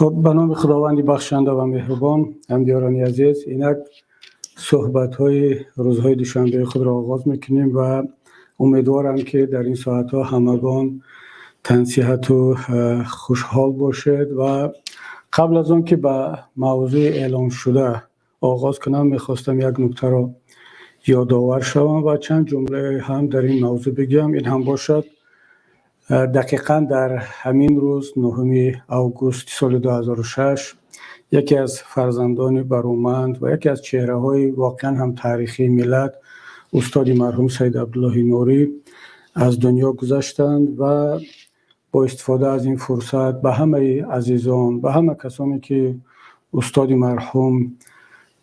خب به نام خداوند بخشنده و مهربان، هم‌دیاران عزیز، اینک صحبت‌های روزهای دوشنبه خود را آغاز می‌کنیم و امیدوارم که در این ساعت‌ها همگان تن صحت و خوشحال باشد. و قبل از آن که به موضوع اعلام شده آغاز کنم، می‌خواستم یک نکته را یادآور شوم و چند جمله هم در این موضوع بگم. این هم باشد دقیقاً در همین روز 9 اوگوست سال 2006 یکی از فرزندان برومند و یکی از چهره‌های واقعاً هم تاریخی ملت، استاد مرحوم سید عبدالله نوری، از دنیا گذشتند و با استفاده از این فرصت به همه عزیزان، به همه کسانی که استاد مرحوم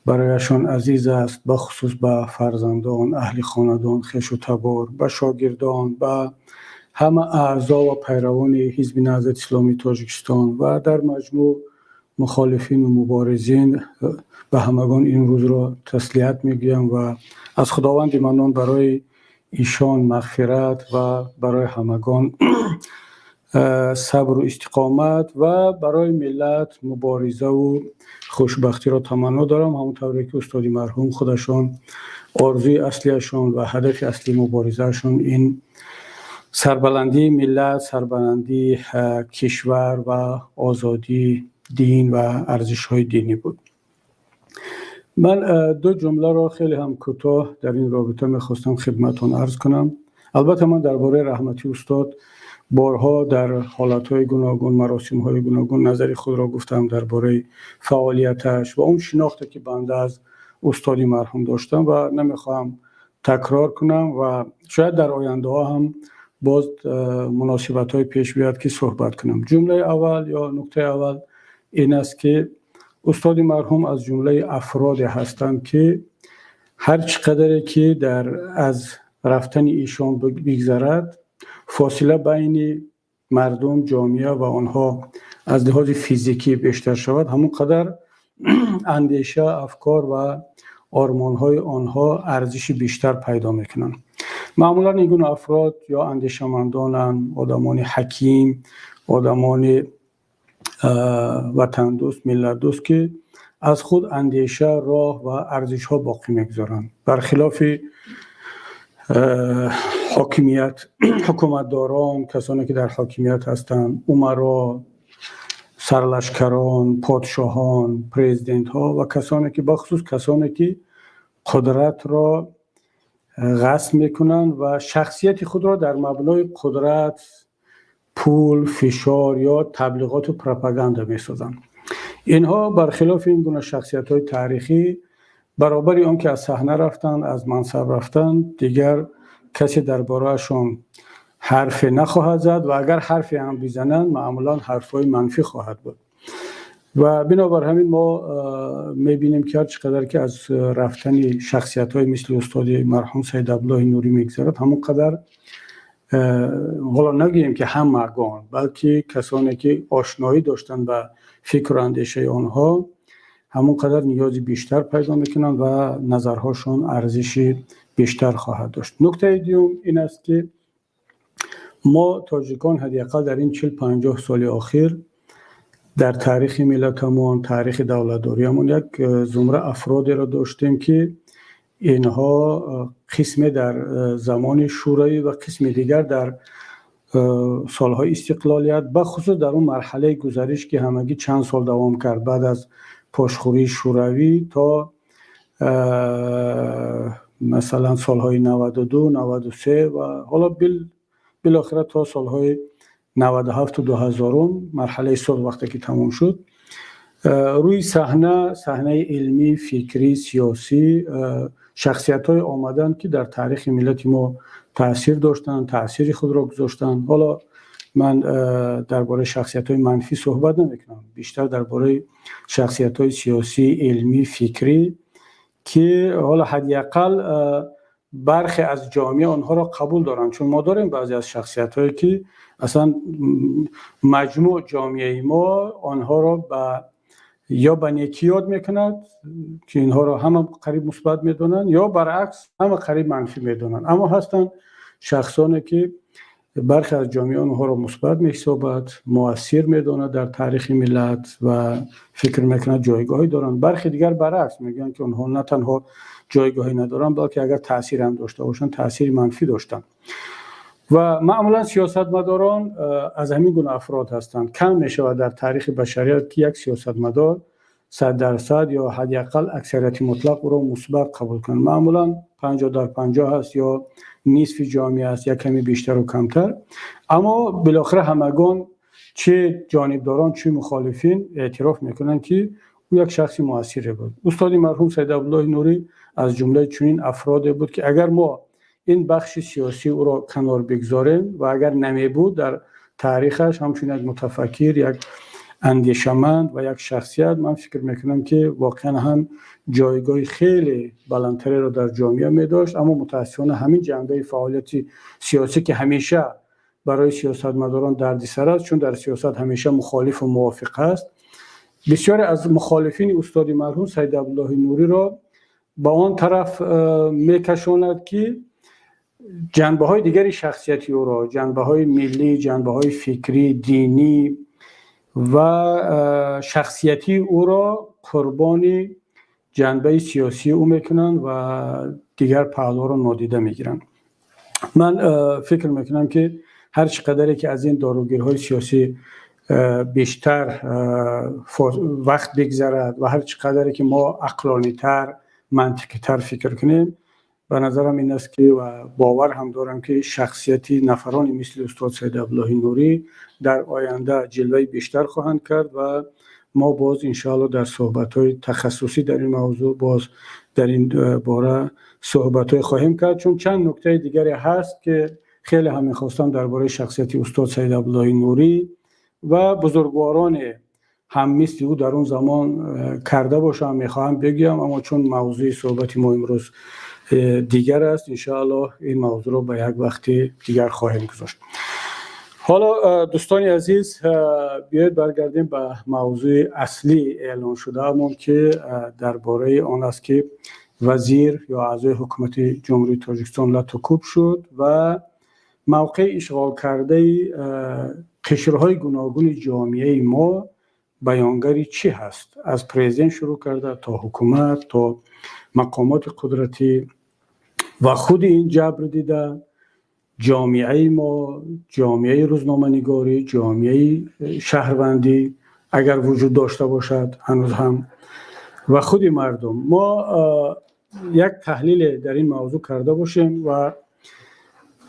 برایشان عزیز است، به خصوص به فرزندان، اهل خاندان، خویش و تبار، به شاگردان، به همه اعضا و پیروان حزب نهضت اسلامی تاجیکستان و در مجموع مخالفین و مبارزین، به همگان این روز را تسلیت میگویم و از خداوند منان برای ایشان مغفرت و برای همگان صبر و استقامت و برای ملت مبارزه و خوشبختی را تمنا دارم، همونطوری که استاد مرحوم خودشان آرزوی اصلیشان و هدف اصلی مبارزهشان این سربلندی ملت، سربلندی کشور و آزادی دین و ارزش‌های دینی بود. من دو جمله را خیلی هم کوتاه در این رابطه می‌خواستم خدمتتون عرض کنم. البته من درباره رحمتی استاد بارها در حالت‌های گوناگون، مراسم‌های گوناگون نظری خود را گفتم درباره فعالیتش و اون شناختی که بنده از استاد مرحوم داشتم و نمی‌خوام تکرار کنم و شاید در آینده هم باز مناسبت‌های پیش بیاد که صحبت کنم. جمله اول یا نکته اول این است که استاد مرحوم از جمله افراد هستند که هر چقدر که از رفتن ایشان بگذرد فاصله بین مردم، جامعه و آنها از لحاظ فیزیکی بیشتر شود، همون قدر اندیشه، افکار و آرمان‌های آنها ارزش بیشتر پیدا میکنند. معمولا این گونه افراد یا اندیشمندانند، آدمان حکیم، آدمان وطن دوست، ملت دوست که از خود اندیشه، راه و ارزش ها باقی میگذارند، برخلاف حکومتداران، کسانی که در حاکمیت هستند، امرا، سرلشکران، پادشاهان، پرزیدنت ها و کسانی که بخصوص کسانی که قدرت را غصب میکنند و شخصیت خود را در مبنای قدرت، پول، فشار یا تبلیغات و پروپاگاندا میسازند. اینها برخلاف این گونه شخصیت‌های تاریخی، برابر آن که از صحنه رفتند، از منصب رفتند، دیگر کسی درباره‌شان حرف نخواهد زد و اگر حرفی هم بزنند معمولا حرف‌های منفی خواهد بود. و بنابر همین ما می‌بینیم که هر چقدر که از رفتن شخصیت‌های مثل استاد مرحوم سید عبدالله نوری می‌گذرد، همون قدر حالا نگیم که همگان، بلکه کسانی که آشنایی داشتن با فکر و اندیشه آنها همون قدر نیازی بیشتر پیدا میکنن و نظرهاشون ارزش بیشتر خواهد داشت. نکته دیوم این است که ما تاجیکان حداقل در این 40-50 سال اخیر در تاریخ ملتمون، تاریخ دولتداریمون یک زمره افرادی را داشتیم که اینها قسمی در زمان شورایی و قسمی دیگر در سالهای استقلالیت، بخصوص در اون مرحله گذشته که همگی چند سال دوام کرد بعد از پاشخوری شوروی تا مثلا سالهای 92 93 و حالا بالاخره تا سالهای 97 و 2000 مرحله صلح وقتی که تمام شد، روی صحنه علمی، فکری، سیاسی شخصیت‌های آمدن که در تاریخ ملت ما تأثیر داشتن، تأثیر خود را گذاشتن. حالا من درباره شخصیت‌های منفی صحبت نمی‌کنم، بیشتر درباره شخصیت‌های سیاسی، علمی، فکری که حالا حداقل برخی از جامعه آنها را قبول دارند، چون ما داریم بعضی از شخصیت‌هایی که اصلا مجموع جامعه ما آنها را یا به نیکی یاد میکند که اینها را همه قریب مثبت میدونن، یا برعکس همه قریب منفی میدونن. اما هستن شخصانی که برخی از جامعه اونها رو مثبت می‌حسابد، مؤثر می‌داند در تاریخ ملت و فکر می‌کند جایگاهی دارند. برخی دیگر برعکس میگن که اونها نه تنها جایگاهی ندارند بلکه اگر تأثیر هم داشته باشند تأثیر منفی داشتند. و معمولا سیاستمداران از همین گونه افراد هستند. کم می‌شود در تاریخ بشریت که یک سیاستمدار 100% یا حداقل اکثریت مطلق او را مثبت قبول کنند. معمولا 50-50 است یا نصف جامعه است، یک کمی بیشتر و کمتر. اما بالاخره همگان چه جانبداران چه مخالفین اعتراف میکنند که او یک شخص مؤثر بود. استاد مرحوم سید عبدالله نوری از جمله چنین افراد بود که اگر ما این بخش سیاسی او را کنار بگذاریم و اگر نمی بود در تاریخش همچون یک متفکر، یک اندیشمند و یک شخصیت، من فکر میکنم که واقعا هم جایگاه خیلی بلندتری را در جامعه می داشت. اما متاسفانه همین جنبه فعالیت سیاسی که همیشه برای سیاستمداران دردسر است، چون در سیاست همیشه مخالف و موافق است، بسیاری از مخالفین استاد مرحوم سید عبدالله نوری را به آن طرف میکشاند که جنبه‌های دیگری شخصیتی او را، جنبه‌های ملی، جنبه‌های فکری، دینی و شخصیتی او را قربانی جنبه سیاسی او میکنند و دیگر پهلوها را نادیده میگیرند. من فکر میکنم که هر چقدری که از این داروگیرهای سیاسی بیشتر وقت بگذرد و هر چقدری که ما عقلانی‌تر، منطقی‌تر فکر کنیم، به نظرم این است که و باور هم دارم که شخصیتی نفرانی مثل استاد سید عبدالله نوری در آینده جلوه بیشتر خواهند کرد و ما باز انشاءالله در صحبت‌های تخصصی در این موضوع باز در این باره صحبت‌های خواهیم کرد. چون چند نکته دیگری هست که خیلی هم می‌خواستم درباره شخصیت استاد سید عبدالله نوری و بزرگواران هم مثل او در اون زمان کرده باشم می‌خواهم بگم، اما چون موضوع صحبت ما امروز دیگر است، انشاءالله این موضوع رو به یک وقت دیگر خواهیم گذاشت. حالا دوستان عزیز، بیایید برگردیم به موضوع اصلی اعلان شده همون که درباره آن است که وزیر یا اعضای حکومت جمهوری تاجیکستان لطوکوب شد و موقع اشغال کرده قشرهای گوناگون جامعه ما بیانگری چی هست؟ از پرزیدنت شروع کرده تا حکومت تا مقامات قدرتی و خود این جبر دیده جامعه ما، جامعه روزنامه‌نگاری، جامعه شهروندی اگر وجود داشته باشد هنوز هم و خود مردم، ما یک تحلیل در این موضوع کرده باشیم و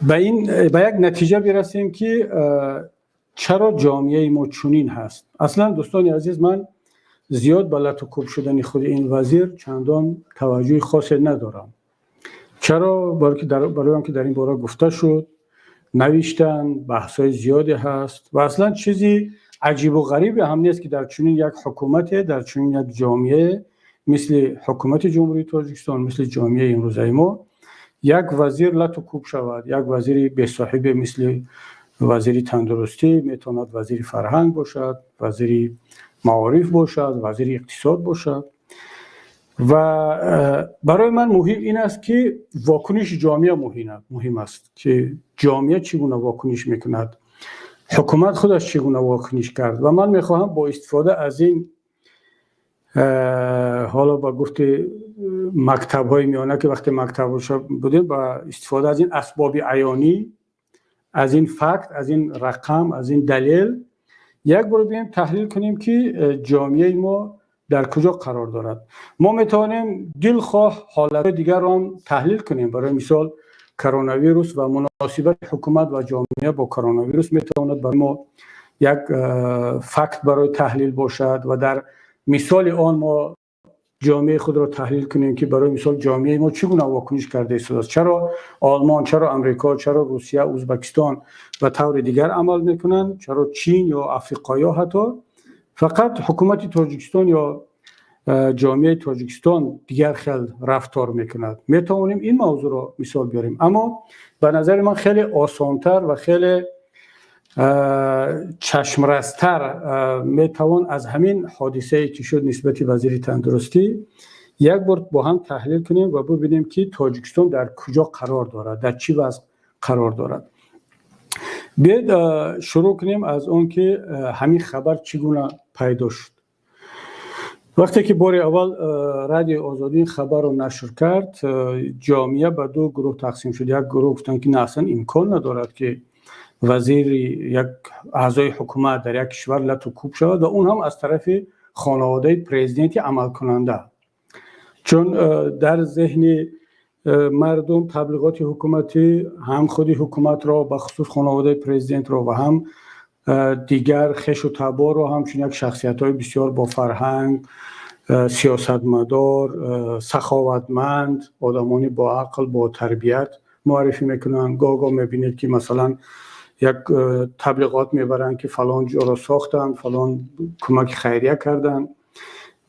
به یک نتیجه برسیم که چرا جامعه ما چنین هست. اصلا دوستان عزیز، من زیاد به لطوکوب شدن خود این وزیر چندان توجه خاصی ندارم. چرا؟ برای آنکه در این باره گفته شد، نوشتن، بحث‌های زیادی هست و اصلا چیزی عجیب و غریبی هم نیست که در چنین یک حکومت، در چنین یک جامعه مثل حکومت جمهوری تاجیکستان، مثل جامعه امروزه ما، یک وزیر لطوکوب شود. یک وزیری به صاحب مثل وزیری تندرستی میتواند وزیر فرهنگ باشد، وزیری معارف باشد، وزیر اقتصاد باشد. و برای من مهم این است که واکنش جامعه مهم است که جامعه چگونه واکنش میکند، حکومت خودش چگونه واکنش کرد. و من میخواهم با استفاده از این حالا با گفت مکتب‌های میانه که وقتی مکتب‌ها بودیم، با استفاده از این اسباب عیانی، از این فکت، از این رقم، از این دلیل، یک بار بیایم تحلیل کنیم که جامعه ما در کجا قرار دارد. ما میتوانیم دلخواه حالت دیگر را هم تحلیل کنیم. برای مثال کرونا ویروس و مناسبت حکومت و جامعه با کرونا ویروس میتواند برای ما یک فکت برای تحلیل باشد و در مثال آن ما جامعه خود را تحلیل کنیم که برای مثال جامعه ما چگونه واکنش کرده است. چرا آلمان، چرا امریکا، چرا روسیه، ازبکستان و طور دیگر عمل میکنند، چرا چین یا افریقا حتی فقط حکومت تاجیکستان یا جامعه تاجیکستان دیگر خیلی رفتار میکند. میتوانیم این موضوع را مثال بیاریم، اما به نظر من خیلی آسانتر و خیلی چشمرستر میتوان از همین حادثه‌ای که شد نسبت وزیر تندرستی یک بار با هم تحلیل کنیم و ببینیم که تاجیکستان در کجا قرار دارد، در چی وضع قرار دارد. بیاید شروع کنیم از اون که همین خبر چگونه پیدا شد. وقتی که بار اول رادیو آزادی این خبر رو نشر کرد، جامعه به دو گروه تقسیم شد. یک گروه گفتن که نه، اصلا امکان ندارد که وزیر یک اعضای حکومت در یک کشور لط و کوب شود و اون هم از طرف خانواده پرزیدنت عمل کننده، چون در ذهن مردم تبلیغات حکومتی هم خودی حکومت را به خصوص خانواده پرزیدنت را و هم دیگر خش و تبار را همچون یک شخصیت‌های بسیار با فرهنگ، سیاستمدار، سخاوتمند، آدمانی با عقل، با تربیت معرفی میکنن. گاه میبینید که مثلا یک تبلیغات میبرن که فلان جا را ساختن، فلان کمک خیریه کردن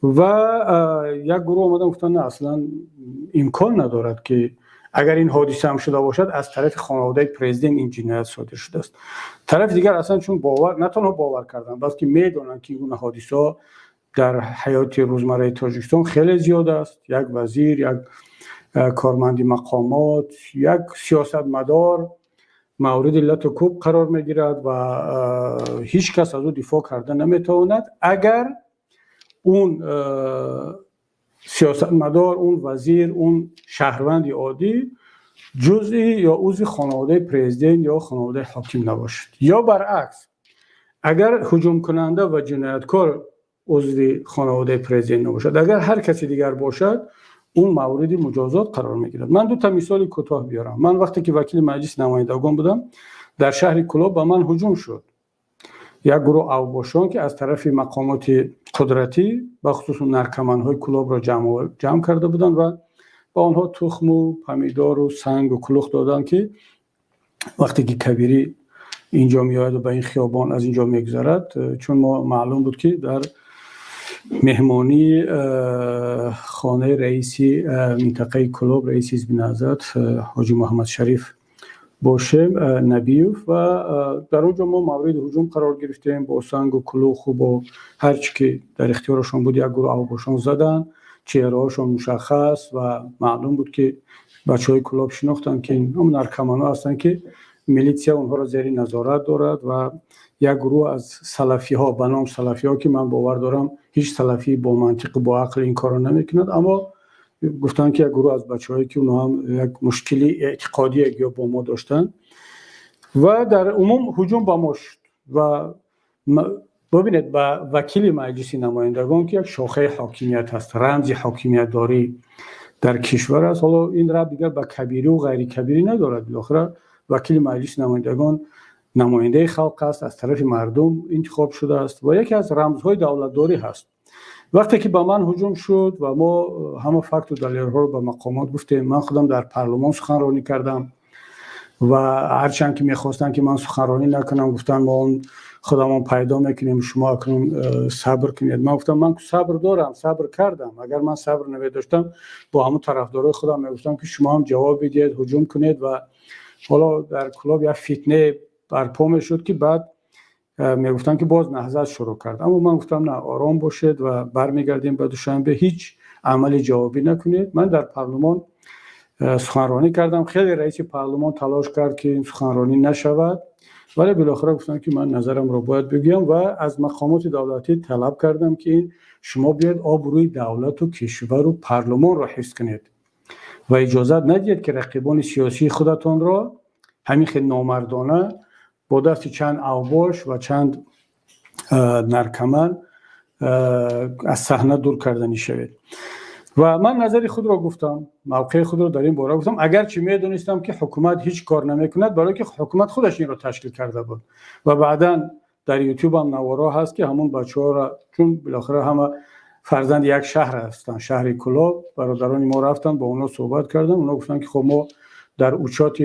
و یک گروه آمدن گفتن نه، اصلا امکان ندارد که اگر این حادثه هم شده باشد از طرف خانواده پرزیدنت این جنایت صادر شده است. طرف دیگر اصلا چون باور، نه تنها باور کردن بلکه میدونن که این حادثه در حیات روزمره تاجیکستان خیلی زیاد است. یک وزیر، یک کارمند مقامات، یک سیاستمدار مورد لط و کوب قرار میگیرد و هیچ کس از او دفاع کرده نمیتواند اگر اون سیاستمدار، اون وزیر، اون شهروند عادی جزئی یا عضو خانواده پرزیدنت یا خانواده حاکم نباشد، یا برعکس اگر هجوم کننده و جنایتکار عضو خانواده پرزیدنت نباشد، اگر هر کسی دیگر باشد اون مورد مجازات قرار میگیرد. من دو تا مثال کوتاه بیارم. من وقتی که وکیل مجلس نمایندگان بودم در شهر کلوب به من هجوم شد. یک گروه اوباشان که از طرف مقامات قدرتی به خصوص نرکمن‌های کلوب را جمع کرده بودند و با آنها تخم و پمیدار و سنگ و کلوخ دادند که وقتی که کبیری اینجا میاد و به این خیابان از اینجا میگذرد، چون ما معلوم بود که در مهمانی خانه رئیسی منطقه کلوب، رئیس حزب نهضت حاجی محمد شریف باشه نبیوف، و در اونجا ما مورد هجوم قرار گرفتیم با سنگ و کلوخ و با هر چی که در اختیارشون بود یک گروه اوباشان زدن. چهره‌هاشون مشخص و معلوم بود که بچهای کلوب شناختن که هم نرکمانا هستن که میلیتسیا اونها را زیر نظارت دارد و یک گروه از سلفی ها به نام سلفی ها که من باور دارم هیچ سلفی با منطق و با عقل این کارو نمیکند، اما گفتن که یک گروه از بچه‌هایی که اونها هم یک مشکلی اعتقادی یا با ما داشتن و در عموم هجوم با ما شد. و ببینید با وکیل مجلس نمایندگان که یک شاخه حاکمیت هست، رمز حاکمیت داری در کشور است، حالا این ربط دیگر با کبیری و غیر کبیری ندارد. بالاخره وکیل مجلس نمایندگان نماینده خلق است، از طرف مردم انتخاب شده است و یکی از رمزهای دولتداری هست. وقتی که به من هجوم شد و ما همه فکت و دلایل‌ها رو به مقامات گفتیم، من خودم در پارلمان سخنرانی کردم و هرچند که می‌خواستن که من سخنرانی نکنم گفتن ما اون خودمون پیدا میکنیم، شما اکنون صبر کنید. من گفتم من صبر دارم، صبر کردم. اگر من صبر نمی‌داشتم با همون طرفدارای خودم میگفتم که شما هم جواب بدید، هجوم کنید و حالا در کلوب یک فتنه برپا میشد که بعد میگفتن که باز نهضت شروع کرد. اما من گفتم نه، آرام باشید و برمیگردیم به دوشنبه، هیچ عملی جوابی نکنید. من در پارلمان سخنرانی کردم، خیلی رئیس پارلمان تلاش کرد که این سخنرانی نشود، ولی بالاخره گفتن که من نظرم رو باید بگم و از مقامات دولتی طلب کردم که شما بیاید آبروی دولت و کشور و پارلمان رو حفظ کنید و اجازه ندید که رقیبان سیاسی خودتون را همین خیلی نامردانه با دست چند اوباش و چند نرکمن از صحنه دور کردنی شوید. و من نظری خود را گفتم، موقع خود را در این باره گفتم، اگرچه میدونستم که حکومت هیچ کار نمیکند، برای که حکومت خودش این را تشکیل کرده بود و بعداً در یوتیوب هم نوارا هست که همون بچه‌ها را، چون بالاخره همه فرزند یک شهر هستن، شهر کلوب، برادران ما رفتن با اونا صحبت کردم، اونا گفتن که خب ما در اوچات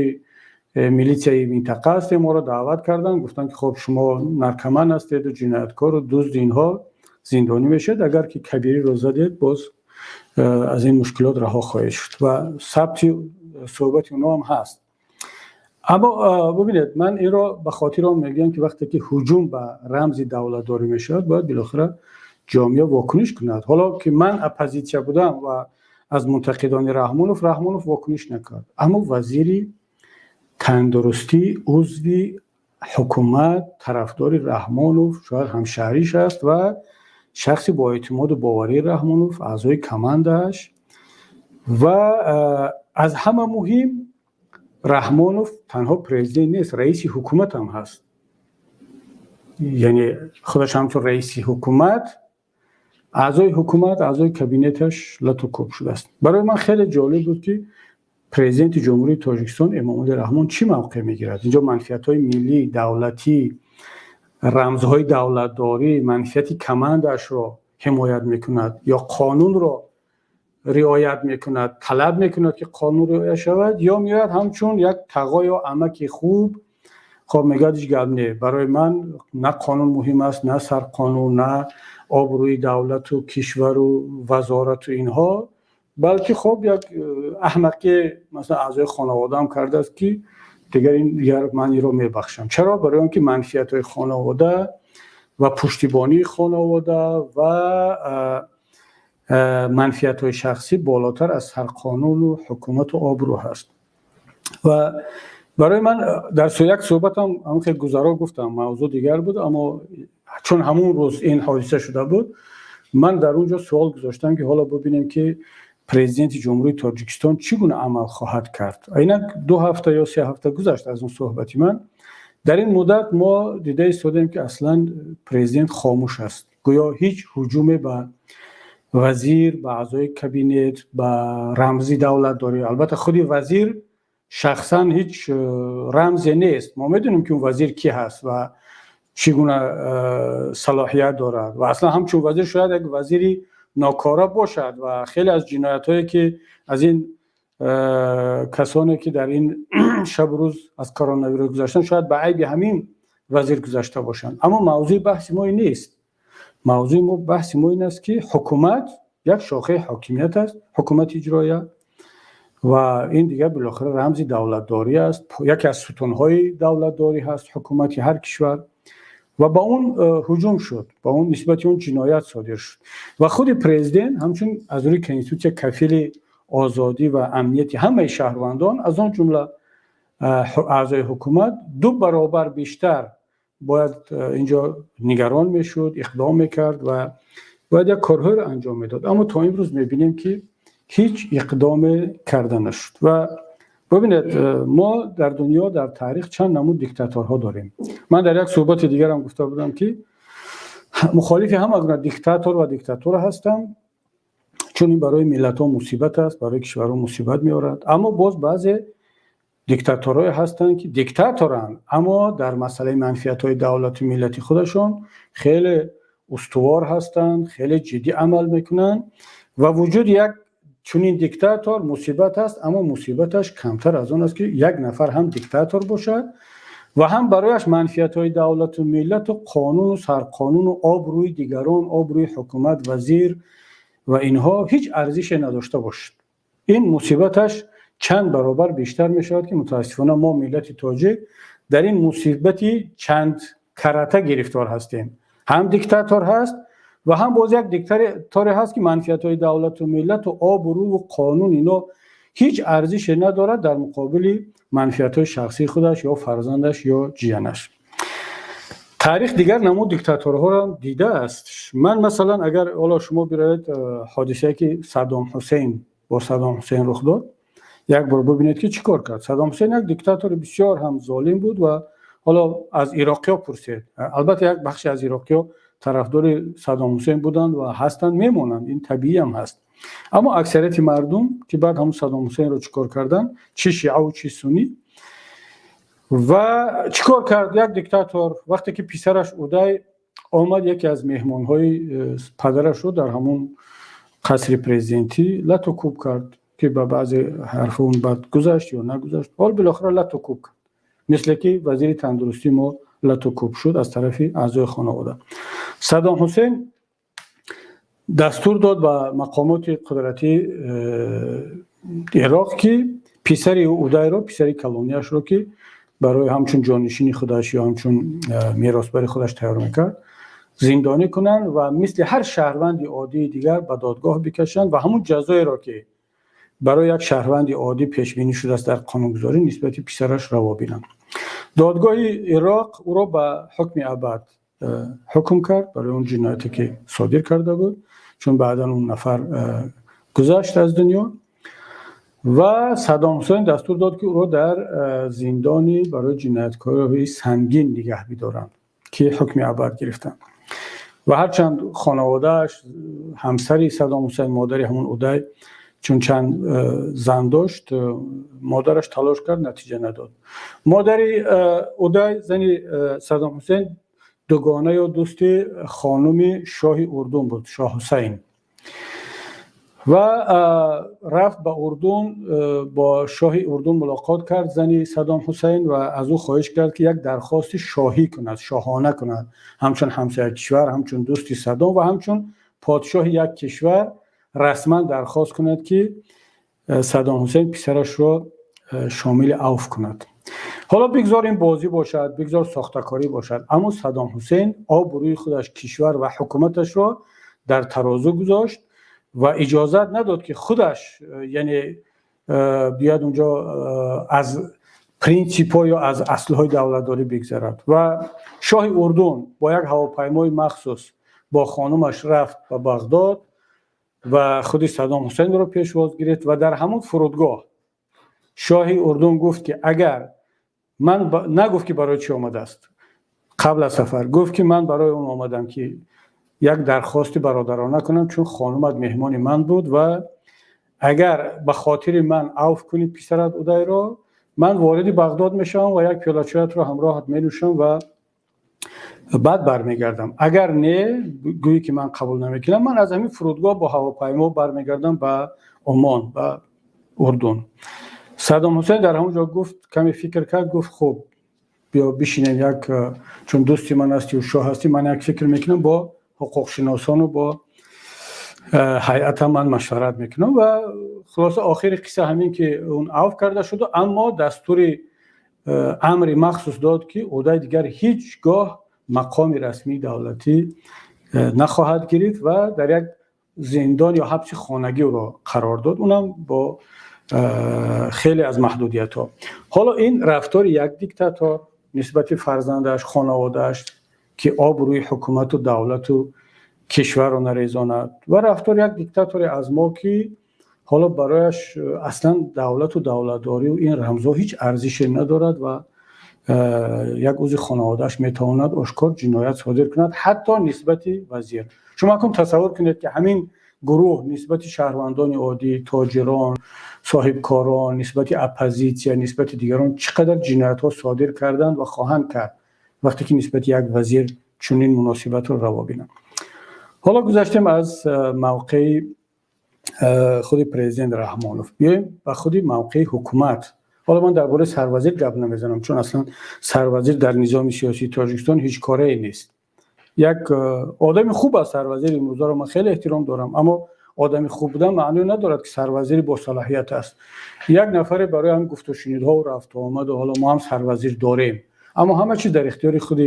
میلیتسیای منطقه هستیم، ما را دعوت کردن، گفتن که خب شما نرکمن هستید و جنایتکار و دزد، اینها زندانی میشید، اگر که کبیری رو زدید باز از این مشکلات رها خواهید شد و ثبت صحبت اونا هم هست. اما ببینید من این را به خاطر آن میگم که وقتی که هجوم به رمز دولتداری میشد باید بالاخره جامعه واکنش کند. حالا که من اپوزیسیون بودم و از منتقدان رحمانوف واکنش نکرد، اما وزیری تندرستی عضوی حکومت طرفدار رحمانوف شاید همشهریش است و شخصی با اعتماد و باوری رحمانوف، اعضای کماندش. و از همه مهم رحمانوف تنها پرزیدنت نیست، رئیس حکومت هم هست. یعنی خودش همچون رئیس حکومت، اعضای حکومت، اعضای کابینتش لطوکوب شده است. برای من خیلی جالب بود که پرزیدنت جمهوری تاجیکستان امامالی رحمان چی موقع میگیرد. اینجا منفیت‌های ملی، دولتی، رمزهای دولتداری، منفیت کماندش را حمایت میکند یا قانون را رعایت میکند، طلب میکند که قانون رعایت شود، یا میاد همچون یک تقا یا عمک خوب خب میگه دیگه گپ نه، برای من نه قانون مهم است، نه سر قانون، نه آبروی دولت و کشور و وزارت و اینها، بلکه خب یک احمقی مثلا اعضای خانواده هم کرده است که دیگر این من این رو میبخشم. چرا؟ برای اینکه منفیت‌های خانواده و پشتیبانی خانواده و منفیت‌های شخصی بالاتر از هر قانون و حکومت و آبرو هست. و برای من در یک صحبت هم که گذرا گفتم موضوع دیگر بود، اما چون همون روز این حادثه شده بود من در اونجا سوال گذاشتم که حالا ببینیم که پرزیدنت جمهوری تاجیکستان چگونه عمل خواهد کرد. اینک 2 هفته یا 3 هفته گذشت از اون صحبتی من. در این مدت ما دیده ایستادیم که اصلا پرزیدنت خاموش است، گویا هیچ هجوم به وزیر، به اعضای کابینت، به رمزی دولت داری. البته خودی وزیر شخصا هیچ رمزی نیست، ما میدونیم که اون وزیر کی هست و چگونه صلاحیت دارد و اصلا همچون وزیر شاید یک وزیری ناکاره باشد و خیلی از جنایت‌هایی که از این کسانی که در این شب روز از کرونا ویروس گذشتن شاید به عیب همین وزیر گذشته باشند. اما موضوع بحث ما این نیست. موضوع بحث ما این است که حکومت یک شاخه حاکمیت است، حکومت اجرایی، و این دیگه بالاخره رمزی دولتداری است، یکی از ستون‌های دولتداری هست حکومت هر کشور، و با اون هجوم شد، با اون نسبت اون جنایت صادر شد و خود پرزیدنت همچون از روی کنستیتوسیون کفیل آزادی و امنیت همه شهروندان از آن جمله اعضای حکومت 2 برابر بیشتر باید اینجا نگران میشد، اقدام میکرد و باید یک کارهای رو انجام میداد. اما تا امروز میبینیم که هیچ اقدام کرده نشد. و ببینید ما در دنیا در تاریخ چند نمود دیکتاتورها داریم. من در یک صحبت دیگر هم گفته بودم که مخالف هم از دیکتاتور و دیکتاتور هستم، چون این برای ملت ها مصیبت است، برای کشورها مصیبت میارد. اما باز بعضی دیکتاتورهای هستند که دیکتاتورن اما در مسئله منفیت های دولت و ملتی خودشون خیلی استوار هستند، خیلی جدی عمل میکنن و وجود یک چنین دیکتاتور مصیبت است، اما مصیبتش کمتر از اون است که یک نفر هم دیکتاتور باشد و هم برایش منفیت های دولت و ملت و قانون و سرقانون و آبروی دیگران، آبروی حکومت، وزیر و اینها هیچ ارزش نداشته باشد. این مصیبتش چند برابر بیشتر می شود که متاسفانه ما ملت تاجیک در این مصیبتی چند کرته گرفتار هستیم. هم دیکتاتور هست و هم باز یک دیکتاتور هست که منفیت های دولت و ملت و آبرو و قانون اینا هیچ ارزش ندارد در مقابل منفیت های شخصی خودش یا فرزندش یا جیانش. تاریخ دیگر نمود دیکتاتورها را دیده است. من مثلا اگر حالا شما برید حادثه که صدام حسین با صدام حسین رخ داد یک بار ببینید که چیکار کرد. صدام حسین یک دیکتاتور بسیار هم ظالم بود و حالا از عراقی‌ها پرسید، البته یک بخشی از عراقی‌ها طرفدار صدام حسین بودند و هستند، میمونند، این طبیعی هم هست. اما اکثریت مردم که بعد همون صدام حسین رو چیکار کردن، چه شیعه و چه سنی، و چیکار کرد یک دیکتاتور وقتی که پسرش اودای آمد یکی از مهمان‌های پدرش رو در همون قصر پرزیدنتی لطوکوب کرد که به بعضی حرف اون بعد گذشت یا نگذشت، حال بالاخره لطوکوب کرد، مثل که وزیر تندرستی ما لطوکوب شد از طرف اعضای خانواده. صدام حسین دستور داد به مقامات قدرتی عراق که پسر اودای رو، پسر کلونیاش رو که برای همچون جانشینی خودش یا همچون میراثبر خودش تیار میکرد زندانی کنن و مثل هر شهروند عادی دیگر به دادگاه بکشن و همون جزایی را که برای یک شهروند عادی پیش بینی شده است در قانونگذاری نسبت پسرش روا بینن. دادگاه عراق او را به حکم ابد حکم کرد برای اون جنایتی که صادر کرده بود، چون بعدا اون نفر گذشت از دنیا و صدام حسین دستور داد که او را در زندانی برای جنایتکاری سنگین نگه می‌دارند که حکم ابد گرفتند. و هرچند خانواده‌اش، همسری صدام حسین، مادری همون اودای، چون چند زن داشت، مادرش تلاش کرد نتیجه نداد. مادری اودای، زنی صدام حسین، دوگانه یا دوست خانم شاه اردن بود، شاه حسین، و رفت به اردن، با شاه اردن ملاقات کرد زنی صدام حسین و از او خواهش کرد که یک درخواست شاهی کند، شاهانه کند، همچون همسایه کشور، همچون دوستی صدام و همچون پادشاه یک کشور رسما درخواست کند که صدام حسین پسرش را شامل عفو کند. حالا بگذار این بازی باشد، بگذار ساختکاری باشد، اما صدام حسین آبروی خودش، کشور و حکومتش را در ترازو گذاشت و اجازت نداد که خودش یعنی بیاد اونجا از پرینسیپ‌ها یا از اصل‌های دولتداری بگذرد. و شاه اردن با یک هواپیمای مخصوص با خانمش رفت به بغداد و خود صدام حسین را پیشواز گرفت و در همون فرودگاه شاه اردن گفت که اگر نگفت که برای چی آمده است، قبل از سفر گفت که من برای اون آمدم که یک درخواست برادرانه کنم، چون خانومت مهمان من بود و اگر به خاطر من عفو کنی پسرت اودای را، من وارد بغداد میشم و یک پیاله چایت را همراهت می نوشم و بعد برمیگردم. اگر نه، گویی که من قبول نمیکنم، من از همین فرودگاه با هواپیما برمیگردم به عمان، به اردن. صدام حسین در همونجا گفت، کمی فکر کرد، گفت خب بیا بشینیم، یک چون دوستی من هستی و شاه هستی، من یک فکر میکنم، با حقوق شناسان و با هیئت من مشورت میکنم. و خلاصه آخر قصه همین که اون عفو کرده شد، اما دستور امر مخصوص داد که اودای دیگر هیچگاه مقام رسمی دولتی نخواهد گرفت و در یک زندان یا حبس خانگی را قرار داد، اونم با خیلی از محدودیت ها. حالا این رفتار یک دیکتاتور نسبت فرزندش، خانوادهش که آبروی حکومت و دولت و کشور را نریزاند، و رفتار یک دیکتاتور از ما که حالا برایش اصلا دولت و دولتداری و این رمزها هیچ ارزش ندارد و یک عضو خانوادهش میتواند آشکار جنایت صادر کند، حتی نسبت وزیر. شما کن تصور کنید که همین گروه نسبت شهروندان عادی، تاجران، صاحبکاران، نسبت اپوزیسیون، نسبت دیگران چقدر جنایت ها صادر کردند و خواهند کرد وقتی که نسبت یک وزیر چنین مناسبت رو روا بینند. حالا گذشتیم از موقع خود پرزیدنت رحمانوف، بیایم به خود موقع حکومت. حالا من درباره سروزیر گپ نمیزنم، چون اصلا سروزیر در نظام سیاسی تاجیکستان هیچ کاری نیست. یک آدم خوب است سروزیر، امروز رو من خیلی احترام دارم، اما آدم خوب بودن معنی ندارد که سروزیر با صلاحیت است. یک نفر برای هم گفت و شنیدها و رفت و آمد و حالا ما هم سروزیر داریم، اما همه چیز در اختیار خود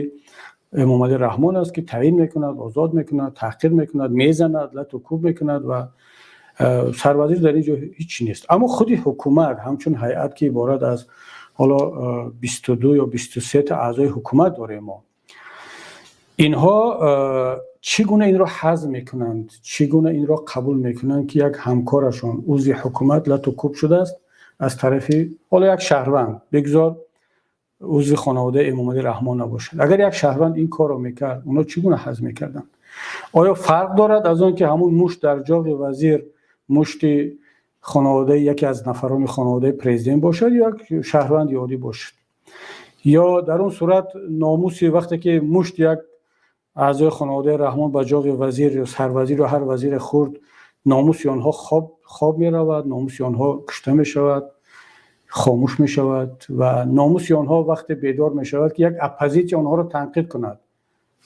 امام علی رحمان است که تعیین میکند، آزاد میکند، تحقیر میکند، میزند، لط و کوب میکند و سروزیر در اینجا هیچی نیست. اما خود حکومت همچون هیئت که عبارت از حالا 22 یا 23 تا اعضای حکومت داره ما، اینها چگونه این را هضم میکنند، چگونه این را قبول میکنند که یک همکارشان عضو حکومت لط و کوب شده است از طرف حالا یک شهروند، بگذار عضو خانواده امام علی رحمان نباشد، اگر یک شهروند این کار را میکرد، اونا چگونه هضم میکردن؟ آیا فرق دارد از آن که همون مشت در جاق وزیر مشت خانواده یکی از نفران خانواده پرزیدنت باشد یا یک شهروند عادی باشد؟ یا در اون صورت ناموسی وقتی که مشت یک اعضای خانواده رحمان با جاق وزیر یا سروزیر و هر وزیر خرد، ناموسی آنها خواب می رود، ناموسی آنها کشته می شود، خاموش می شود و ناموسی آنها وقت بیدار می شود که یک اپوزیسیون آنها را تنقید کند.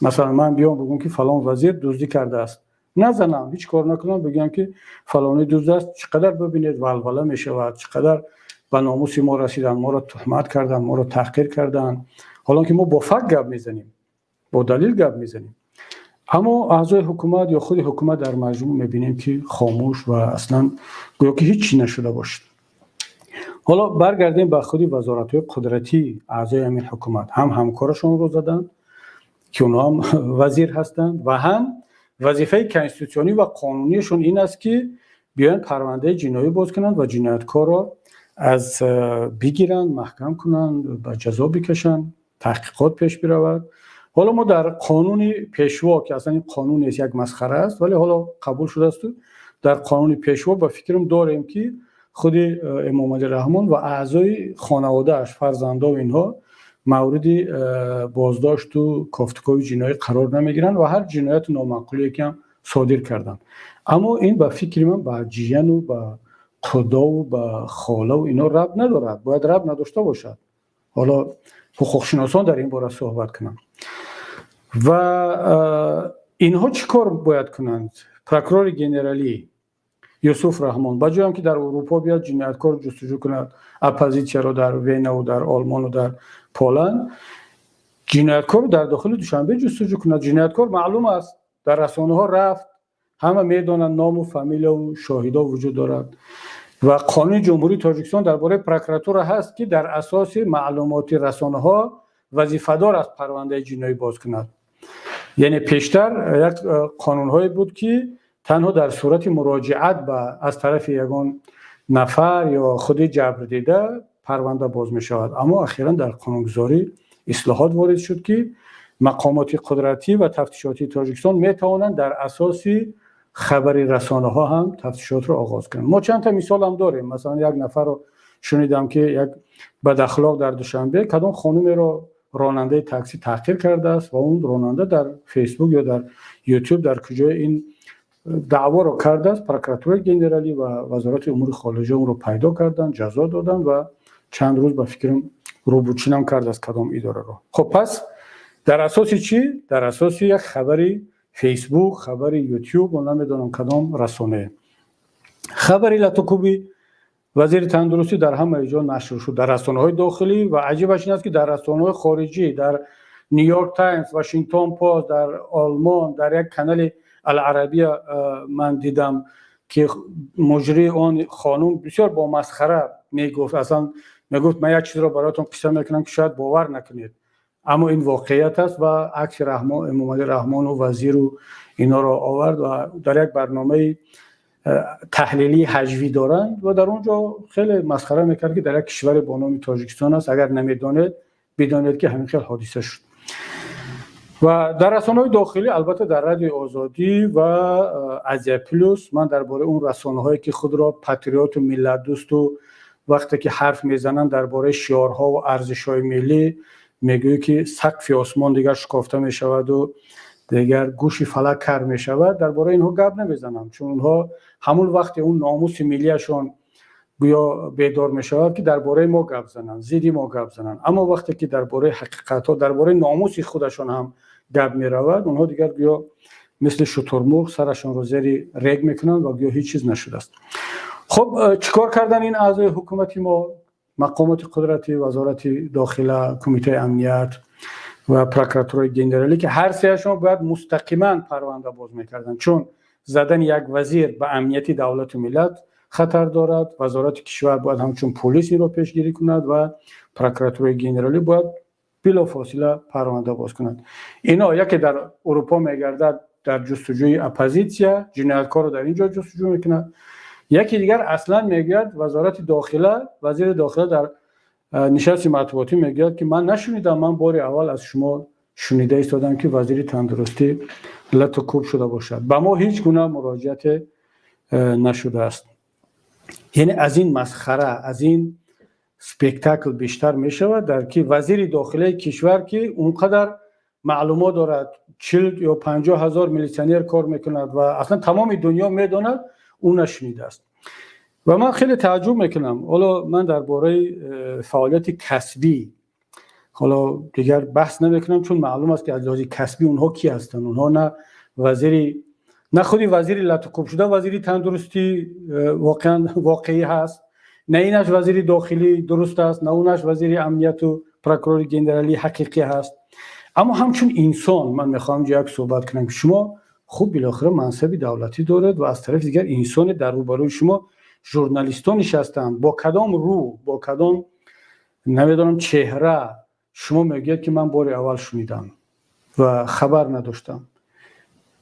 مثلا من بیام بگم که فلان وزیر دزدی کرده است، نزنم، هیچ کار نکنم، بگم که فلانی دزد است، چقدر ببینید ولوله می شود، چقدر به ناموس ما رسیدن، ما را تهمت کردن، ما را تحقیر کردن، حالا که ما با فکت گپ میزنیم، با دلیل گپ میزنیم. اما اعضای حکومت یا خود حکومت در مجموع میبینیم که خاموش و اصلا گویا که هیچی نشده باشد. حالا برگردیم به خودی وزارت‌های قدرتی اعضای همین حکومت، هم همکارشون رو زدن که اونها هم وزیر هستند و هم وظیفه کنستیتوسیونی و قانونیشون این است که بیان پرونده جنایی باز کنند و جنایتکار را از بگیرن، محکم کنند، به جزا بکشن، تحقیقات پیش برود. حالا ما در قانون پیشوا که اصلا این قانون نیست، یک مسخره است، ولی حالا قبول شده است، در قانون پیشوا با فکرم داریم که خود امام علی رحمان و اعضای خانواده اش، فرزندا و اینها مورد بازداشت و کافتکاری جنایی قرار نمیگیرن و هر جنایت نامعقولی که هم صادر کردن. اما این به فکر من به جیان و به خدا و به خاله و اینا ربط ندارد، باید ربط نداشته باشد. حالا حقوق شناسان در این باره صحبت کنن و اینها چی کار باید کنند؟ پروکورور گنرالی یوسف رحمان با جایی که در اروپا بیاد جنایتکار جستجو کند، اپوزیسیا رو در وینا و در آلمان و در پولند، جنایتکار در داخل دوشنبه جستجو کند. جنایتکار معلوم است، در رسانه ها رفت، همه میدونن، نام و فامیل و شاهدا وجود دارد و قانون جمهوری تاجیکستان درباره پروکراتور هست که در اساس معلومات رسانه ها وظیفه دار است پرونده جنایی باز کند. یعنی پیشتر یک قانون‌هایی بود که تنها در صورت مراجعت به از طرف یگان نفر یا خود جبر دیده پرونده باز می شود. اما اخیراً در قانونگذاری اصلاحات وارد شد که مقامات قدرتی و تفتیشاتی تاجیکستان می توانند در اساس خبری رسانه ها هم تفتیشات رو آغاز کنند. ما چند تا مثال هم داریم. مثلا یک نفر رو شنیدم که یک بد اخلاق در دوشنبه کدام خانم رو راننده تاکسی تحقیر کرده است و اون راننده در فیسبوک یا در یوتیوب در کجای این دعوا رو کرده است. پروکراتور گنرالی و وزارت امور خارجه اون رو پیدا کردن، جزا دادن و چند روز به فکرم روبوچین هم کرده است کدام اداره رو. خب پس در اساس چی؟ در اساس یک خبری فیسبوک، خبری یوتیوب و نمیدونم کدام رسانه. خبری لاتوکوبی وزیر تندرستی در همه جا نشر شد، در رسانه‌های داخلی و عجیبش این است که در رسانه‌های خارجی، در نیویورک تایمز، واشنگتن پست، در آلمان، در یک کانال العربیه من دیدم که مجری آن خانم بسیار با مسخره میگفت، اصلا میگفت من یک چیز را براتون قصه میکنم که شاید باور نکنید، اما این واقعیت است و عکس امام علی رحمان و وزیر و اینا را آورد و در یک برنامه تحلیلی حجوی دارند و در اونجا خیلی مسخره میکرد که در یک کشور با نام تاجیکستان است، اگر نمیدانید بدانید که همین خیلی حادثه شد. و در رسانه‌های داخلی البته در رادیو آزادی و ازیا پلوس من درباره اون رسانه‌هایی که خود را پاتریوت و ملت دوست و وقتی که حرف میزنن درباره شعارها و ارزش‌های ملی میگوی که سقف آسمان دیگر شکافته میشود و دیگر گوش فلک کر میشود، درباره اینها گپ نمیزنم، چون اونها همون وقت اون ناموس ملیشون گویا بیدار میشود که درباره ما گپ زنن، زیدی ما گپ زنن، اما وقتی که درباره حقیقت‌ها، درباره ناموس خودشون هم گپ میرود، اونها دیگر گویا مثل شترمرغ سرشون رو زیر ریگ میکنن و گویا هیچ چیز نشده است. خب چیکار کردن این اعضای حکومتی ما؟ مقامات قدرتی، وزارت داخله، کمیته امنیت و پروکراتور گنرالی که هر سهشون باید مستقیما پرونده باز میکردن، چون زدن یک وزیر به امنیت دولت و ملت خطر دارد. وزارت کشور باید همچون پلیس رو پیشگیری کند و پروکراتور گنرالی باید بلافاصله پرونده باز کند. اینا یکی در اروپا میگردد در جستجوی اپوزیسیا، جنایتکار رو در اینجا جستجو میکند. یکی دیگر اصلا میگرد وزارت داخله، وزیر داخله در نشست مطبوعاتی میگه که من نشنیدم، من بار اول از شما شنیده ایستادم که وزیر تندرستی لاتوکوب شده باشد. به ما هیچ گونه مراجعت نشده است. یعنی از این مسخره، از این سپیکتاکل بیشتر میشود در که وزیر داخله کشور که اونقدر معلومات دارد، 40 یا 50 هزار میلیسیونر کار میکند و اصلا تمام دنیا میداند، اون نشنیده است. و من خیلی تعجب میکنم. حالا من درباره فعالیت کسبی حالا دیگر بحث نمیکنم، چون معلوم است که از لحاظ کسبی اونها کی هستند. اونها نه وزیری، نه خودی وزیری لاتوکوب شده وزیری تندرستی واقعی هست، نه اینش وزیری داخلی درست است، نه اونش وزیری امنیت و پروکورور گنرالی حقیقی هست. اما همچون انسان من میخوام یک صحبت کنم که شما خوب بالاخره منصبی دولتی دارد و از طرف دیگر انسان در روبروی شما ژورنالیستان نشستند، با کدام رو، با کدام نمیدونم چهره شما میگید که من بار اول شنیدم و خبر نداشتم؟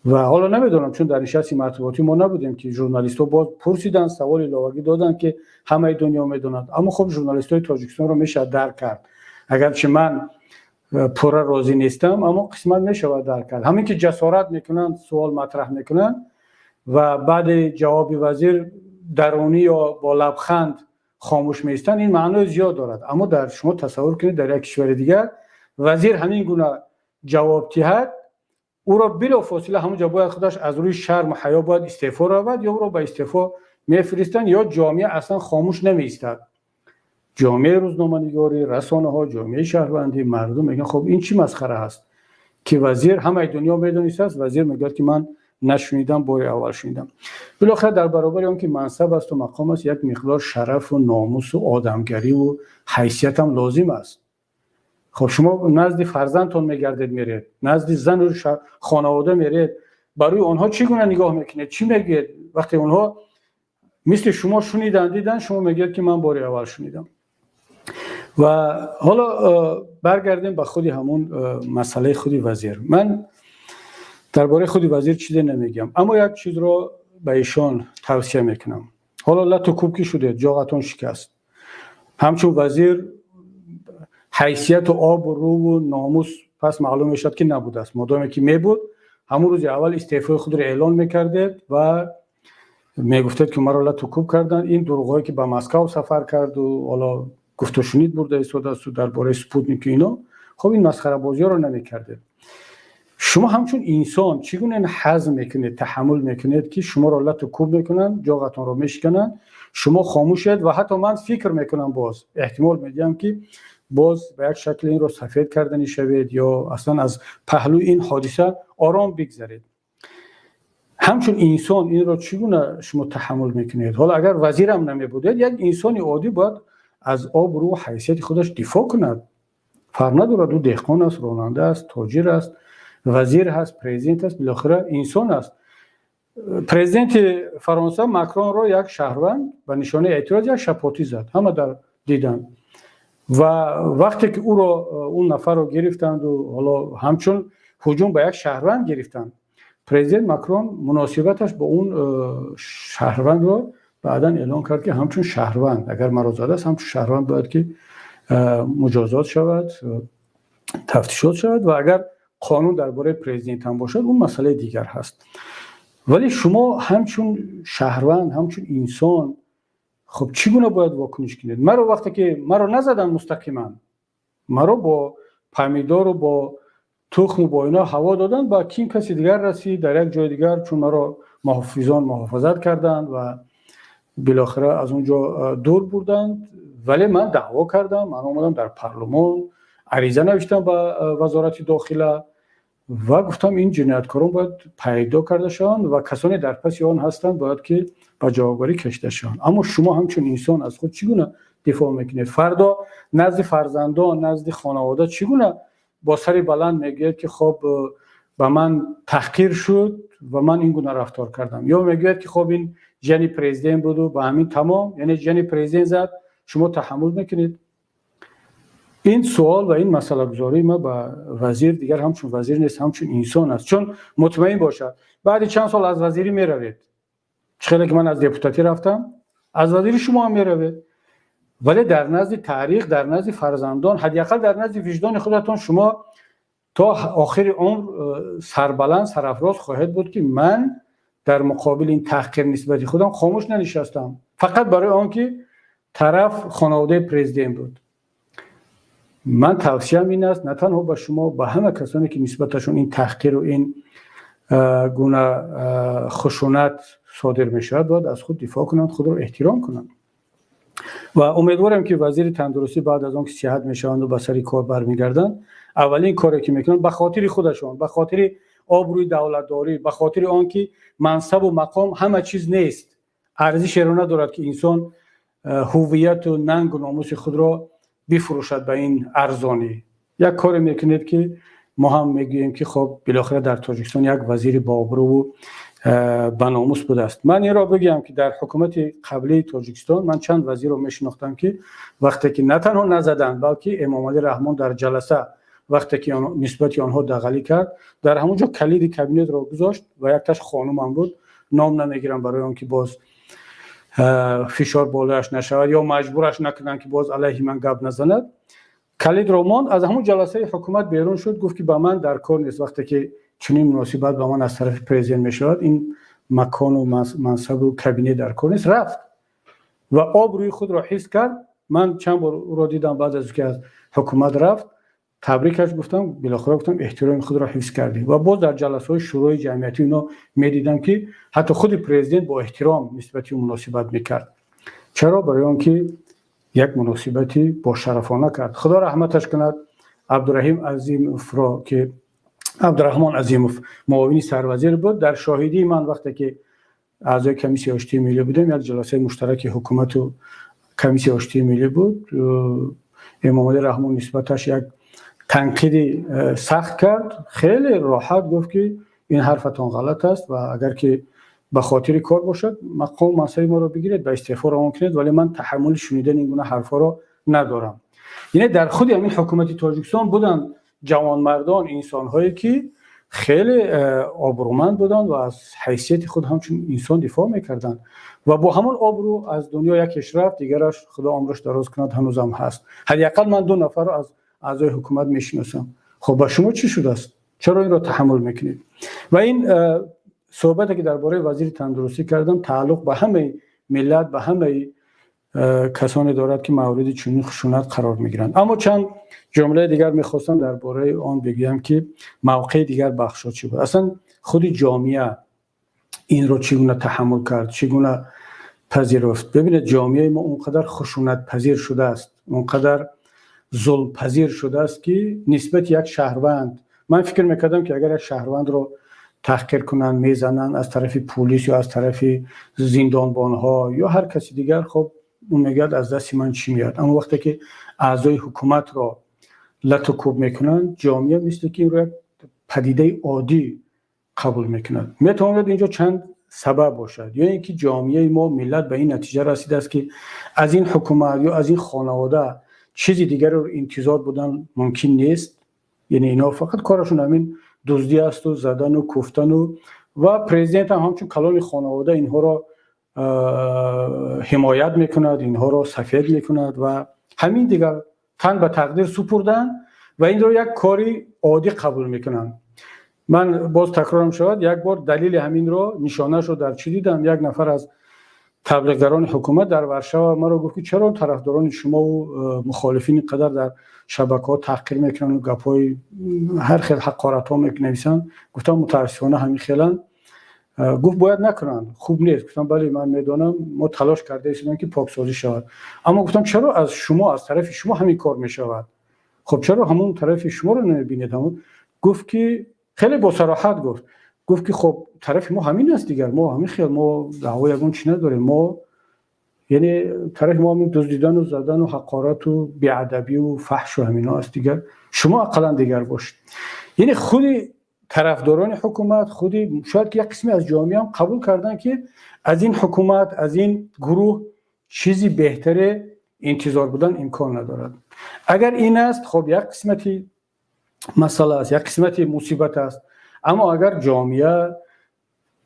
و حالا نمیدونم، چون در نشست مطبوعاتی ما نبودیم که ژورنالیست‌ها باز پرسیدن، سوال لاوگی دادن که همه دنیا میدونند. اما خب ژورنالیست‌های تاجیکستان رو میشه درک کرد، اگرچه من پورا راضی نیستم اما قسمت میشه درک کرد. همین که جسارت میکنن، سوال مطرح میکنن و بعد جواب وزیر درونی یا با لبخند خاموش میستن، این معنی زیاد دارد. اما در شما تصور کنید در یک کشور دیگر وزیر همین گونه جواب دهد، او را بلافاصله همون جواب خودش از روی شرم و حیا باید استعفا رود، یا او را به استعفا میفرستند، یا جامعه اصلا خاموش نمیستد. جامعه روزنامه‌نگاری، رسانه‌ها، جامعه شهروندی، مردم میگن خب این چی مسخره است که وزیر همه دنیا میدونسته است، وزیر میگه که من نشنیدم، بار اول شنیدم. بالاخره در برابر اون که منصب است و مقام است، یک مقدار شرف و ناموس و آدمگری و حیثیت هم لازم است. خب شما نزد فرزندتون میگردید، میرید نزد زن و خانواده میرید، برای اونها چگونه نگاه میکنید؟ چی میگید وقتی اونها مثل شما شنیدن دیدن، شما میگید که من بار اول شنیدم؟ و حالا برگردیم به خودی همون مسئله خودی وزیر. من درباره خودی وزیر چیزی نمیگم، اما یک چیز رو به ایشان توصیه میکنم. حالا لط و کوبکی شده، جاغتون شکست. همچون وزیر حیثیت و آب و رو و ناموس پس معلوم شد که نبوده است. مادامی که میبود همون روز اول استعفای خود رو اعلان میکرده و میگفتید که مرا لط و کوب کردن. این دروغایی که به مسکو سفر کرد و حالا گفت و شنید برده ایستاده است درباره سپوتنیک اینا، خب این مسخره بازی رو نمیکرده. شما همچون انسان چگونه این هضم میکنید، تحمل میکنید که شما را لط و کوب میکنن، جاغتون رو میشکنن، شما خاموشید و حتی من فکر میکنم باز احتمال میدیم که باز به یک شکل این رو سفید کردنی شوید یا اصلا از پهلو این حادثه آرام بگذرید. همچون انسان این رو چگونه شما تحمل میکنید؟ حالا اگر وزیرم نمیبودید، یک انسان عادی باید از آب رو و حیثیت خودش دفاع کند. فرق ندارد او دهقان است، راننده است، تاجر است، وزیر هست، پرزیدنت است، بالاخره انسان است. پرزیدنت فرانسه ماکرون رو یک شهروند به نشانه اعتراض یک شپاتی زد، همه در دیدن. و وقتی که او رو اون نفر رو گرفتند و حالا همچون هجوم به یک شهروند گرفتند، پرزیدنت ماکرون مناسبتش با اون شهروند رو بعداً اعلان کرد که همچون شهروند اگر مرا زده است، همچون شهروند باید که مجازات شود، تفتیشات شود و اگر قانون درباره پرزیدنت هم باشد اون مسئله دیگر هست. ولی شما همچون شهروند، همچون انسان، خب چگونه باید واکنش کنید؟ مرا وقتی که مرا نزدن مستقیما، مرا با پمیدار و با تخم و با اینا هوا دادن، با کیم کسی دیگر رسید در یک جای دیگر، چون مرا محافظان محافظت کردند و بالاخره از اونجا دور بردند. ولی من دعوا کردم، من اومدم در پارلمان عریضه نوشتم به وزارت داخله و گفتم این جنایتکاران باید پیدا کرده شوند و کسانی در پس آن هستند باید که به جوابگویی کشیده شوند. اما شما همچون انسان از خود چگونه دفاع میکنید؟ فردا نزد فرزندان، نزد خانواده چگونه با سر بلند میگید که خب به من تحقیر شد و من این گونه رفتار کردم، یا میگید که خب این جنی پرزیدنت بود و به همین تمام، یعنی جنی پرزیدنت زد شما تحمل میکنید؟ این سوال و این مسئله گذاری ما به وزیر دیگر همچون وزیر نیست، همچون انسان است. چون مطمئن باشد بعد چند سال از وزیری میروید، چقدر که من از دپوتاتی رفتم، از وزیری شما هم میروید، ولی در نزد تاریخ، در نزد فرزندان، حداقل در نزد وجدان خودتون شما تا آخر عمر سربلند سرافراز خواهد بود که من در مقابل این تحقیر نسبت خودم خاموش ننشستم، فقط برای آنکه طرف خانواده پرزیدنت بود. من توصیه‌ام این است، نه تنها به شما، به همه کسانی که نسبتشون این تحقیر و این گونه خشونت صادر میشود باید از خود دفاع کنند، خود رو احترام کنند. و امیدوارم که وزیر تندرستی بعد از آن که صحت میشوند و به سر کار برمیگردند، اولین کاری که میکنن به خاطر خودشون، به خاطر آبروی دولتداری، به خاطر آنکه منصب و مقام همه چیز نیست، ارزش رو ندارد که انسان هویت و ننگ و ناموس خود را بفروشد به این ارزانی. یک کاری میکنید که ما هم میگوییم که خب بالاخره در تاجیکستان یک وزیر با آبرو و به ناموس بوده است. من این را بگم که در حکومت قبلی تاجیکستان من چند وزیر رو میشناختم که وقتی که نه تنها نزدن بلکه امام علی رحمان در جلسه وقتی که نسبت آنها دغلی کرد در همونجا کلید کابینت را گذاشت و یک تاش خانم هم بود، نام نمیگیرم برای آن که باز فشار بالایش نشود یا مجبورش نکنن که باز علیه من گپ نزند. کلید را ماند، از همون جلسه حکومت بیرون شد، گفت که به من در کار نیست وقتی که چنین مناسبت به من از طرف پرزیدنت میشود، این مکان و منصب و کابینه در کار نیست. رفت و آبروی خود را حفظ کرد. من چند بار او را دیدم بعد از اینکه از حکومت رفت، تبریکش گفتم، بالاخره گفتم احترام خود را حفظ کردی. و باز در جلسات شورای جمعیتی اینا میدیدم که حتی خود پرزیدنت با احترام نسبت او مناسبت میکرد. چرا؟ برای آنکه یک مناسبتی با شرفانه کرد. خدا رحمتش کند عبدالرحیم عظیموف را که عبدالرحمن عظیموف معاون سروزیر بود، در شاهدی من وقتی که اعضای کمیسیون آشتی ملی بودم، یک جلسه مشترک حکومت و کمیسیون آشتی ملی بود، امام علی رحمان نسبتش یک تنقید سخت کرد، خیلی راحت گفت که این حرفتان غلط است و اگر که به خاطر کار باشد مقام منصب ما رو بگیرید به استعفا روان کنید، ولی من تحمل شنیدن این گونه حرفا رو ندارم. یعنی در خود همین حکومت تاجیکستان بودن جوانمردان، انسان‌هایی که خیلی آبرومند بودن و از حیثیت خود همچون انسان دفاع میکردن و با همون آبرو از دنیا یکیش رفت، دیگرش خدا عمرش دراز کند هنوزم هست. حداقل من 2 نفر رو از اعضای حکومت میشناسم. خب با شما چی شده است؟ چرا این را تحمل میکنید؟ و این صحبتی که درباره وزیر تندرستی کردم تعلق به همه ملت، به همه کسانی دارد که مورد چنین خشونت قرار میگیرند. اما چند جمله دیگر میخواستم درباره آن بگم که موقع دیگر بخشا چی بود. اصلا خود جامعه این رو چگونه تحمل کرد، چگونه پذیرفت. ببینید جامعه ما اونقدر خشونت پذیر شده است، اونقدر ظلم پذیر شده است که نسبت یک شهروند، من فکر میکردم که اگر یک شهروند رو تحقیر کنن، میزنن از طرف پلیس یا از طرف زندانبانها یا هر کسی دیگر، خب اون میگه از دست من چی میاد. اما وقتی که اعضای حکومت را لط و کوب میکنن، جامعه مثل که این رو یک پدیده عادی قبول میکنند. میتواند اینجا چند سبب باشد. یا اینکه جامعه ما، ملت به این نتیجه رسیده است که از این حکومت یا از این خانواده چیزی دیگر رو انتظار بودن ممکن نیست. یعنی اینا فقط کارشون همین دزدی است و زدن و کوفتن و پرزیدنت هم همچون کلان خانواده اینها را حمایت میکند، اینها را سفید میکند و همین دیگر تن به تقدیر سپردن و این رو یک کاری عادی قبول میکنن. من باز تکرارم شود، یک بار دلیل همین رو نشانش رو در چی دیدم. یک نفر از تبلیغگران حکومت در ورشو ما رو گفت که چرا طرفداران شما و مخالفین قدر در شبکه‌ها تحقیر میکنن و گپای هر خیل حقارت‌ها می‌نویسن. گفتم متأسفانه همین خیلن. گفت باید نکنن، خوب نیست. گفتم بله من میدونم، ما تلاش کرده ایم که پاکسازی شود، اما گفتم چرا از شما، از طرف شما همین کار میشود؟ خب چرا همون طرف شما رو نمیبینید؟ گفت که خیلی با صراحت گفت که خب طرف ما همین است دیگر، ما همین خیلی، ما دعوای اون چی نداریم، ما یعنی طرف ما همین دزدیدن و زدن و حقارت و بی‌ادبی و فحش و همینا است دیگر، شما اقلا دیگر باشید. یعنی خود طرفداران حکومت، خود شاید که یک قسمی از جامعه هم قبول کردن که از این حکومت، از این گروه چیزی بهتر انتظار بودن امکان ندارد. اگر این است خب یک قسمتی مسئله است، یک قسمتی مصیبت است. اما اگر جامعه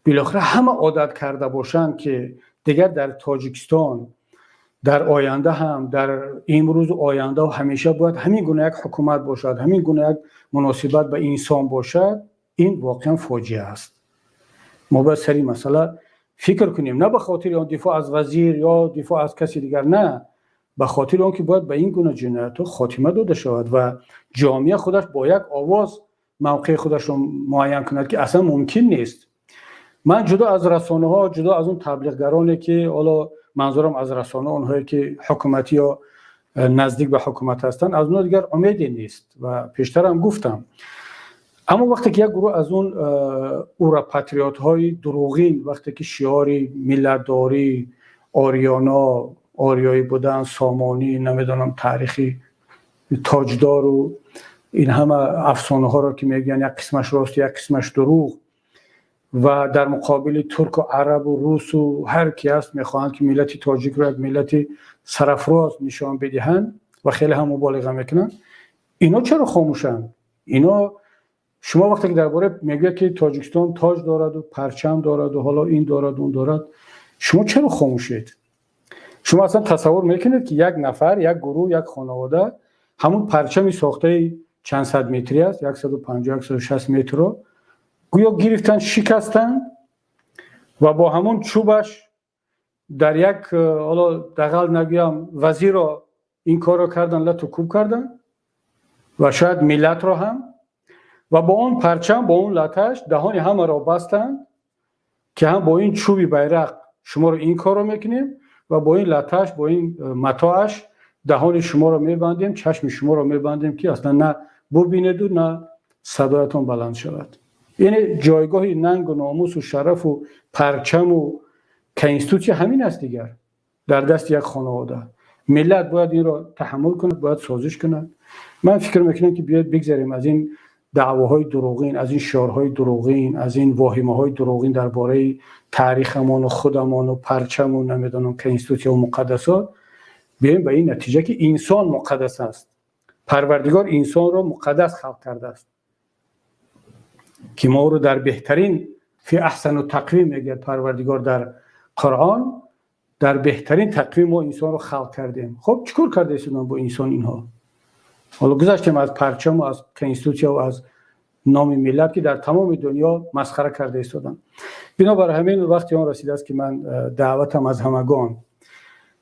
بالاخره همه عادت کرده باشند که دیگر در تاجیکستان در آینده هم، در امروز و آینده و همیشه باید همین گونه یک حکومت باشد، همین گونه یک مناسبت به انسان باشد، این واقعا فاجعه است. ما باید سری مسئله فکر کنیم، نه به خاطر آن دفاع از وزیر یا دفاع از کسی دیگر، نه، به خاطر آن که باید به این گونه جنایت‌ها خاتمه داده شود و جامعه خودش با یک آواز موقع خودش رو معین کند که اصلا ممکن نیست. من جدا از رسانه ها، جدا از اون تبلیغگرانی که حالا منظورم از رسانه اونهایی که حکومتی یا نزدیک به حکومت هستند، از اونها دیگر امیدی نیست و پیشتر هم گفتم. اما وقتی که یک گروه از اون اورا پاتریوت های دروغین، وقتی که شعاری ملت‌داری، آریانا، آریایی بودن، سامانی، نمیدونم تاریخی، تاجدار و این همه افسانه ها را که میگن یک قسمش راست یک قسمش دروغ و در مقابل ترک و عرب و روس و هر کی هست میخواهند که ملت تاجیک رو یک ملت سرافراز نشان بدهند و خیلی هم مبالغه میکنن. اینا چرا خاموشن؟ اینا شما وقتی که درباره میگه که تاجیکستان تاج دارد و پرچم دارد و حالا این دارد اون دارد، شما چرا خاموشید؟ شما اصلا تصور میکنید که یک نفر، یک گروه، یک خانواده همون پرچمی ساخته چند صد متری است، 150 160 متر رو گویا گرفتن شکستن و با همون چوبش در یک حالا دقل نگیم وزیر رو این کار رو کردن، لط و کوب کردن و شاید ملت رو هم، و با اون پرچم با اون لطش دهان همه را بستن که هم با این چوبی بیرق شما رو این کار رو میکنیم و با این لطش با این متاعش دهان شما رو میبندیم، چشم شما رو میبندیم که اصلا نه ببینید و نه صدایتون بلند شود. یعنی جایگاه ننگ و ناموس و شرف و پرچم و کنستیتوسیون همین است دیگر در دست یک خانواده. ملت باید این را تحمل کنه، باید سازش کنه. من فکر میکنم که بیاید بگذاریم از این دعواهای دروغین، از این شعارهای دروغین، از این واهمه‌های دروغین درباره تاریخمون و خودمون و پرچم و نمیدونم کنستیتوسیون و مقدسات، بیایم به این نتیجه که انسان مقدس است. پروردگار انسان را مقدس خلق کرده است که ما رو در بهترین فی احسن و تقویم میگه پروردگار در قرآن، در بهترین تقویم ما انسان رو خلق کردیم. خب چیکار کرده ایشون با انسان اینها؟ حالا گذاشتیم از پرچم و از کنستیتوسیون و از نام ملت که در تمام دنیا مسخره کرده ایستادن. بنابراین همین وقتی آن رسیده است که من دعوتم از همگان،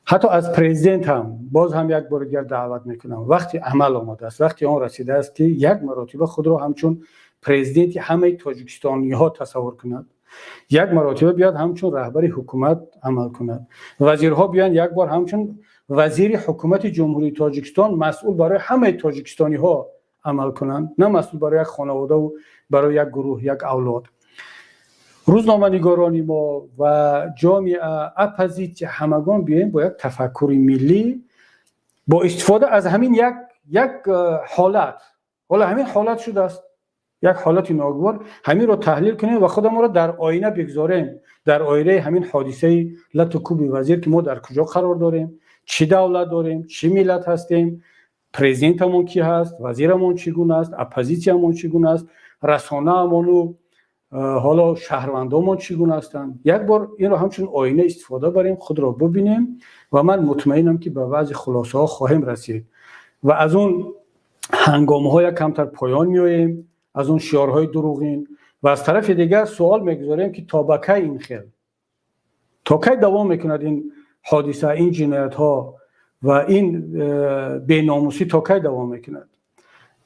حتی از پرزیدنت هم باز هم یک بار دیگر دعوت میکنم، وقتی عمل آمده است، وقتی آن رسیده است که یک مرتبه خود را همچون پرزیدنت همه تاجیکستانی ها تصور کند، یک مرتبه بیاد همچون رهبر حکومت عمل کند، وزیرها بیان یک بار همچون وزیر حکومت جمهوری تاجیکستان مسئول برای همه تاجیکستانی ها عمل کنند، نه مسئول برای یک خانواده و برای یک گروه، یک اولاد. روزنامه‌نگاران ما و جامعه اپوزیسیون همگان بیایم با یک تفکر ملی با استفاده از همین یک حالت، حالا همین حالت شده است یک حالت ناگوار، همین رو تحلیل کنیم و خودمون رو در آینه بگذاریم، در آینه همین حادثه لط و کوب وزیر که ما در کجا قرار داریم، چی دولت داریم، چی ملت هستیم، پرزیدنتمون کی هست، وزیرمون چگونه است، اپوزیسیونمون چگونه است، رسانه‌مون و حالا شهروندانمون چگونه هستند. یک بار این رو همچون آینه استفاده بریم، خود را ببینیم و من مطمئنم که به بعضی خلاصه ها خواهیم رسید و از اون هنگامه های کمتر پایان میاییم، از اون شعارهای دروغین، و از طرف دیگر سوال میگذاریم که تا کی این خیل، تا کی دوام میکند این حادثه، این جنایت ها و این بی‌ناموسی تا کی دوام میکند؟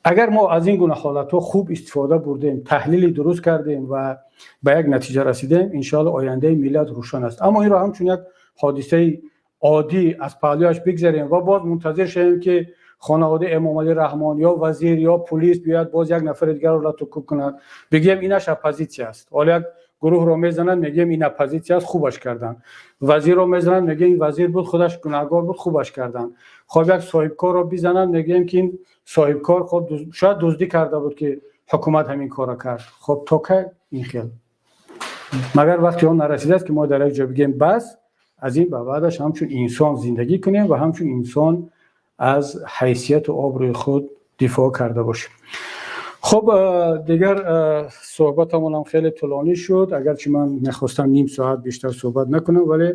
اگر ما از این گونه حالت ها خوب استفاده بردیم، تحلیلی درست کردیم و به یک نتیجه رسیدیم، انشاءالله آینده ملت روشن است. اما این را همچون یک حادثه عادی از پهلوش بگذاریم و باز منتظر شویم که خانواده امام علی رحمان یا وزیر یا پلیس بیاد باز یک نفر دیگر رو لط و کوب کند، بگیم اینش اپوزیسیون است. حالا یک گروه رو میزنن میگیم این اپوزیسیون است، خوبش کردن. وزیر رو میزنن میگیم این وزیر بود خودش گناهکار بود، خوبش کردن. خب یک صاحبکار رو بزنن میگیم که این صاحبکار خود شاید دزدی کرده بود که حکومت همین کارو کرد. خب تا کی این خیال؟ مگر وقتی اون نرسیده است که ما در یک جا بگیم بس، از این به بعدش همچون انسان زندگی کنیم و همچون انسان از حیثیت و آبروی خود دفاع کرده باشیم. خب دیگر صحبتمون هم خیلی طولانی شد، اگرچه من میخواستم نیم ساعت بیشتر صحبت نکنم، ولی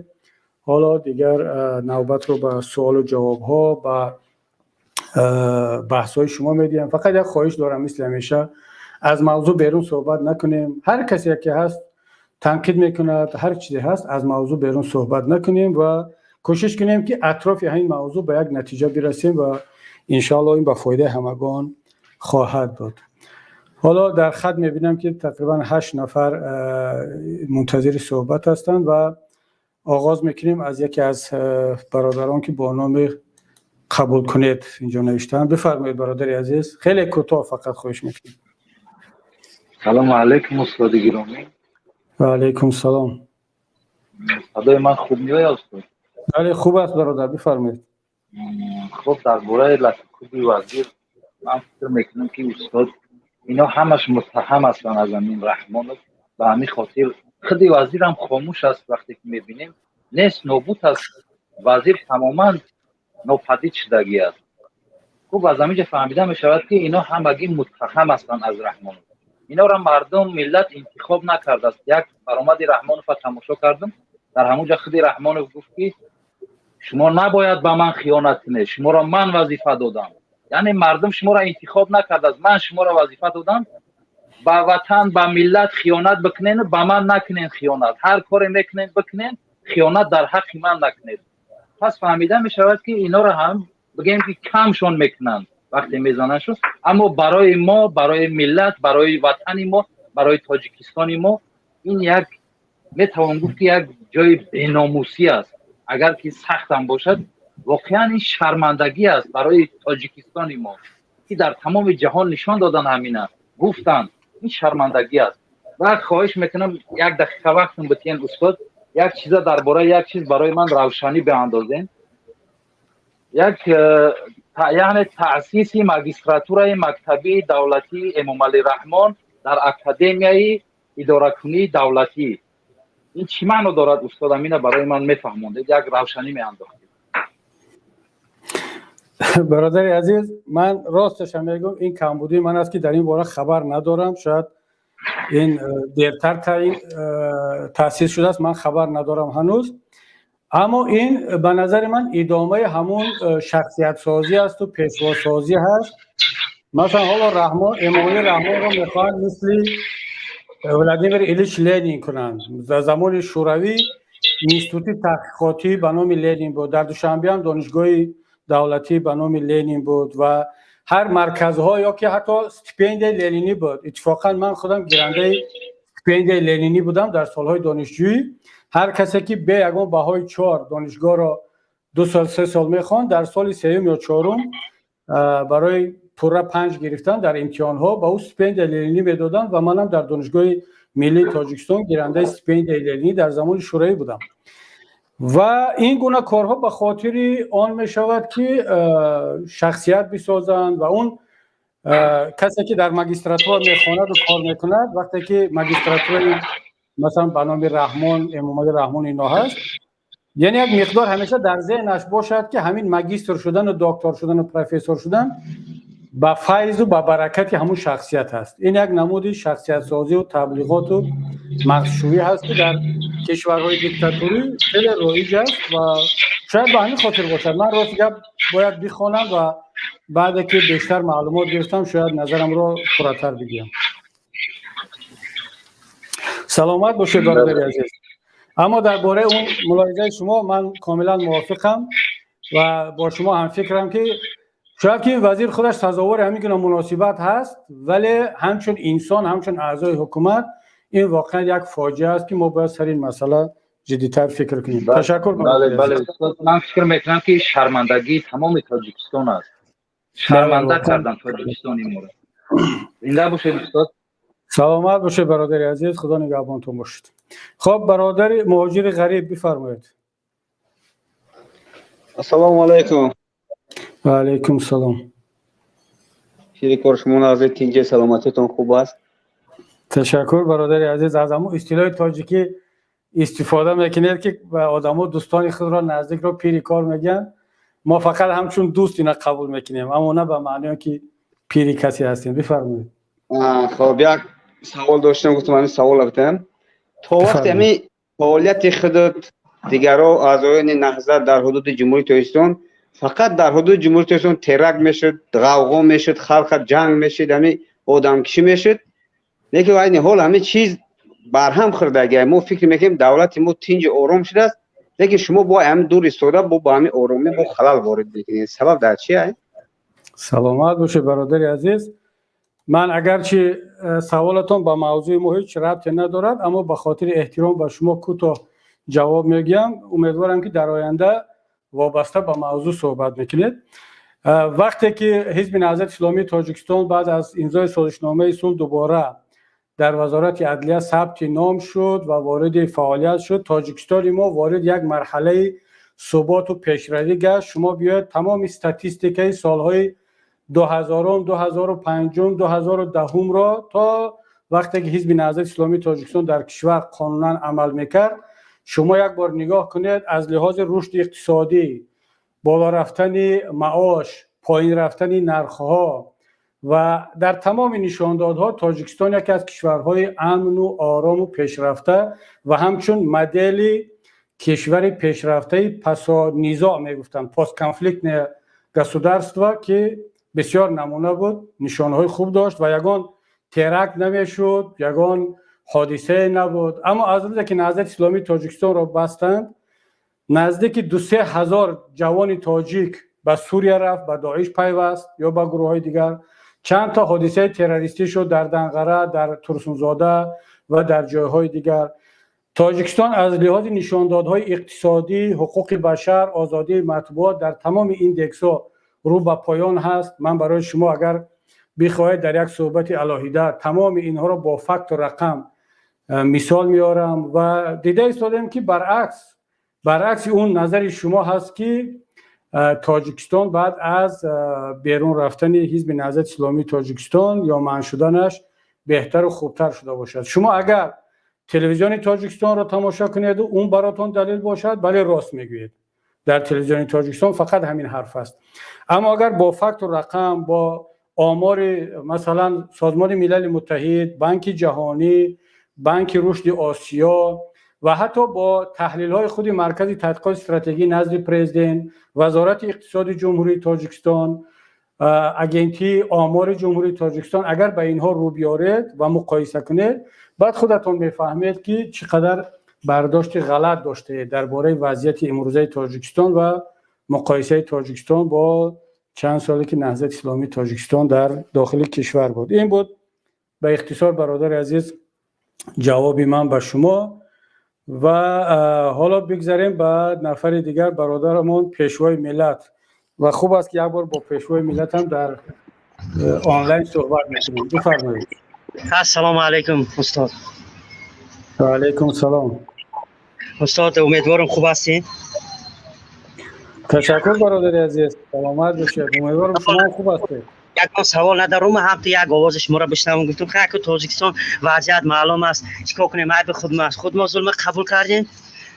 حالا دیگر نوبت رو به سوال و جواب ها و بحث های شما میدیم. فقط یک خواهش دارم مثل همیشه از موضوع بیرون صحبت نکنیم. هر کسی که هست تنقید میکند، هر چیزی هست، از موضوع بیرون صحبت نکنیم و کوشش کنیم که اطراف همین موضوع به یک نتیجه برسیم و انشاءالله این به فایده همگان خواهد بود. حالا در خط میبینم که تقریبا 8 نفر منتظر صحبت هستند و آغاز میکنیم از یکی از برادران که با نام قبول کنید اینجا نوشتن. بفرمایید برادر عزیز، خیلی کوتاه فقط خواهش میکنم. سلام علیکم استاد گرامی. و علیکم سلام. صدای من خوب میاد استاد؟ بله خوب است برادر، بفرمایید. خب درباره لطف‌کوبی وزیر من فکر میکنم که استاد اینا همش متهم هستن از این رحمان به همین خاطر خود وزیر هم خاموش است. وقتی که میبینیم نیست، نابود است. وزیر تماما ناپدید شدگی است. خوب از همینجا فهمیده می شود که اینا همگی متهم هستند از رحمانوف. اینا را مردم ملت انتخاب نکرده است. یک برآمد رحمانوف را تماشا کردم، در همونجا خود رحمانوف گفت که شما نباید به من خیانت کنید، شما را من وظیفه دادم. یعنی مردم شما را انتخاب نکرده است، من شما را وظیفه دادم به وطن به ملت خیانت بکنین، به من نکنین خیانت. هر کاری میکنین بکنین، خیانت در حق من نکنید. پس فهمیده می شود که اینا را هم بگیم که کمشون میکنند وقتی میزنن شد، اما برای ما، برای ملت، برای وطن ما، برای تاجیکستان ما این یک میتوان گفت که یک جای بی‌ناموسی است. اگر که سخت هم باشد واقعا این شرمندگی است برای تاجیکستان ما که در تمام جهان نشان دادن، همینه گفتن این شرمندگی است. و خواهش میکنم یک دقیقه وقتم بتین استاد، یک چیز درباره یک چیز برای من روشنی بیاندازین. یعنی تأسیس ماجستراتورای مکتبی دولتی امام علی رحمان در اکادمیای اداره کنی دولتی، این چی معنی دارد استاد؟ امینه برای من میفهمونده، یک روشنی میاندازید. برادر عزیز، من راستش هم میگم این کمبودی من است که در این باره خبر ندارم. شاید این دیرتر تأسیس شده است، من خبر ندارم هنوز. اما این به نظر من ادامه همون شخصیت سازی است و پیشوا سازی هست. مثلا حالا امام علی رحمان رو میخوان مثل ولادیمیر ایلیچ لنین کنند. در زمان شوروی اینستیتوت تحقیقاتی به نام لنین بود، در دوشنبه هم دانشگاه دولتی به نام لنین بود و هر مرکزها یا که حتی استیپند لنینی بود. اتفاقا من خودم گیرنده استیپند لنینی بودم در سالهای دانشجویی. هر کسی که به یگان بهای 4 دانشگاه را 2 سال 3 سال میخوان، در سال 3 یا 4 برای پوره 5 گرفتن در امتحان ها با او استیپند لنینی میدادن و منم در دانشگاه ملی تاجیکستان گیرنده استیپند لنینی در زمان شوروی بودم. و این گونه کارها به خاطر آن می شود که شخصیت بسازند و اون کسی که در ماجستراتور میخواند و کار میکند، وقتی که ماجستراتور مثلا به نام رحمان، امام علی رحمان اینا هست، یعنی یک مقدار همیشه در ذهنش باشد که همین ماجستر شدن و دکتر شدن و پروفسور شدن با فیض و با برکت همون شخصیت هست. این یک نمود شخصیت سازی و تبلیغات و مغزشویی هست که در کشورهای دیکتاتوری خیلی رایج است و شاید به همین خاطر باشد. من راست گپ باید بخوانم و بعد که بیشتر معلومات گرفتم شاید نظرم رو پرتر بگم. سلامت باشه برادر عزیز. اما درباره اون ملاحظه شما من کاملا موافقم و با شما هم فکرم که شاید که وزیر خودش تظاهر همین گونه مناسبت هست، ولی همچون انسان، همچون اعضای حکومت این واقعا یک فاجعه است که ما باید سر این مسئله جدی‌تر فکر کنیم. تشکر. بله استاد، من فکر میکنم که شرمندگی تمام تاجیکستان است. شرمنده کردن تاجیکستانی ما. زنده باشید استاد. سلامت باشه برادر عزیز، خدا نگهبانتون باشید. خب برادر مهاجر غریب بفرمایید. السلام علیکم. و علیکم السلام. شکر شما نازید اینجا سلامتیتون خوب است؟ تشکر برادر عزیز. از همون اصطلاح تاجیکی استفاده میکنید که به آدما دوستان خود را نزدیک را پیری کار میگن. ما فقط همچون دوست اینا قبول میکنیم، اما نه به معنی که پیری کسی هستیم. بفرمایید. خب یک سوال داشتم، گفتم من سوال بکنم. تا وقتی همین فعالیت خودت دیگرها اعضایان نهضت در حدود جمهوری تاجیکستان فقط در حدود جمهوری تاجیکستان ترک میشد، غوغا میشد، خلق جنگ میشد، همین آدم کشی میشد، لیکن این حال همه چیز برهم خورده. ما فکر میکنیم دولت ما تنج آرام شده است، لیکن شما با هم دور ایستاده با همین آرامی با خلل وارد میکنید. سبب در چیه؟ سلامت باشه برادر عزیز. من اگرچه سوالتون با موضوع ما هیچ ربطی ندارد، اما به خاطر احترام به شما کوتاه جواب میگم. امیدوارم که در آینده وابسته به موضوع صحبت میکنید. وقتی که حزب نهضت اسلامی تاجیکستان بعد از امضای سازشنامه صلح دوباره در وزارت عدلیه ثبت نام شد و وارد فعالیت شد، تاجیکستان ما وارد یک مرحله ثبات و پیشروی گشت. شما بیاید تمام استاتیستیکای سالهای 2000، 2005، 2010 را تا وقتی که حزب نهضت اسلامی تاجیکستان در کشور قانونا عمل میکرد، شما یک بار نگاه کنید از لحاظ رشد اقتصادی، بالا رفتن معاش، پایین رفتن نرخ‌ها و در تمام نشاندادها تاجیکستان یکی از کشورهای امن و آرام و پیشرفته و همچون مدل کشور پیشرفته پسا نزاع میگفتن پست کنفلیکت گسودارستوا که بسیار نمونه بود، نشانهای خوب داشت و یگان ترک نمیشد، یگان حادثه نبود. اما از روزی که نهضت اسلامی تاجیکستان را بستند، نزدیک 2-3 هزار جوان تاجیک به سوریه رفت، به داعش پیوست یا به گروه های دیگر. چند تا حادثه تروریستی شد در دنقره، در ترسونزاده و در جایهای دیگر. تاجیکستان از لحاظ نشاندادهای اقتصادی، حقوق بشر، آزادی مطبوعات در تمام این دکس‌ها رو به پایان هست. من برای شما اگر بخواهید در یک صحبت علاهیده تمام اینها رو با فکت و رقم مثال میارم و دیده ایستادم که برعکس اون نظر شما هست که تاجیکستان بعد از بیرون رفتن حزب نهضت اسلامی تاجیکستان یا منع شدنش بهتر و خوبتر شده باشد. شما اگر تلویزیون تاجیکستان را تماشا کنید و اون براتون دلیل باشد، بله راست میگویید، در تلویزیون تاجیکستان فقط همین حرف است. اما اگر با فکت و رقم، با آمار مثلا سازمان ملل متحد، بانک جهانی، بانک رشد آسیا و حتی با تحلیل های خود مرکز تحقیقات استراتژی نزد پرزیدنت، وزارت اقتصاد جمهوری تاجیکستان، اگنتی آمار جمهوری تاجیکستان، اگر به اینها رو بیارید و مقایسه کنید، بعد خودتون میفهمید که چقدر برداشت غلط داشته درباره وضعیت امروزه تاجیکستان و مقایسه تاجیکستان با چند سالی که نهضت اسلامی تاجیکستان در داخل کشور بود. این بود به اختصار برادر عزیز جواب من به شما. و حالا بگذاریم به نفر دیگر، برادرمون پیشوای ملت. و خوب است که یک بار با پیشوای ملت هم در آنلاین صحبت می‌کنیم. بفرمایید. السلام علیکم استاد. و علیکم سلام. استاد امیدوارم خوب هستین. تشکر برادر عزیز، سلامت باشید. امیدوارم شما خوب هستید. یک سوال ندارم، هم تو یک آواز شما را بشنوم. گفتم که تاجیکستان وضعیت معلوم است، چیکار کنیم؟ ما به خود ما ظلم قبول کردیم،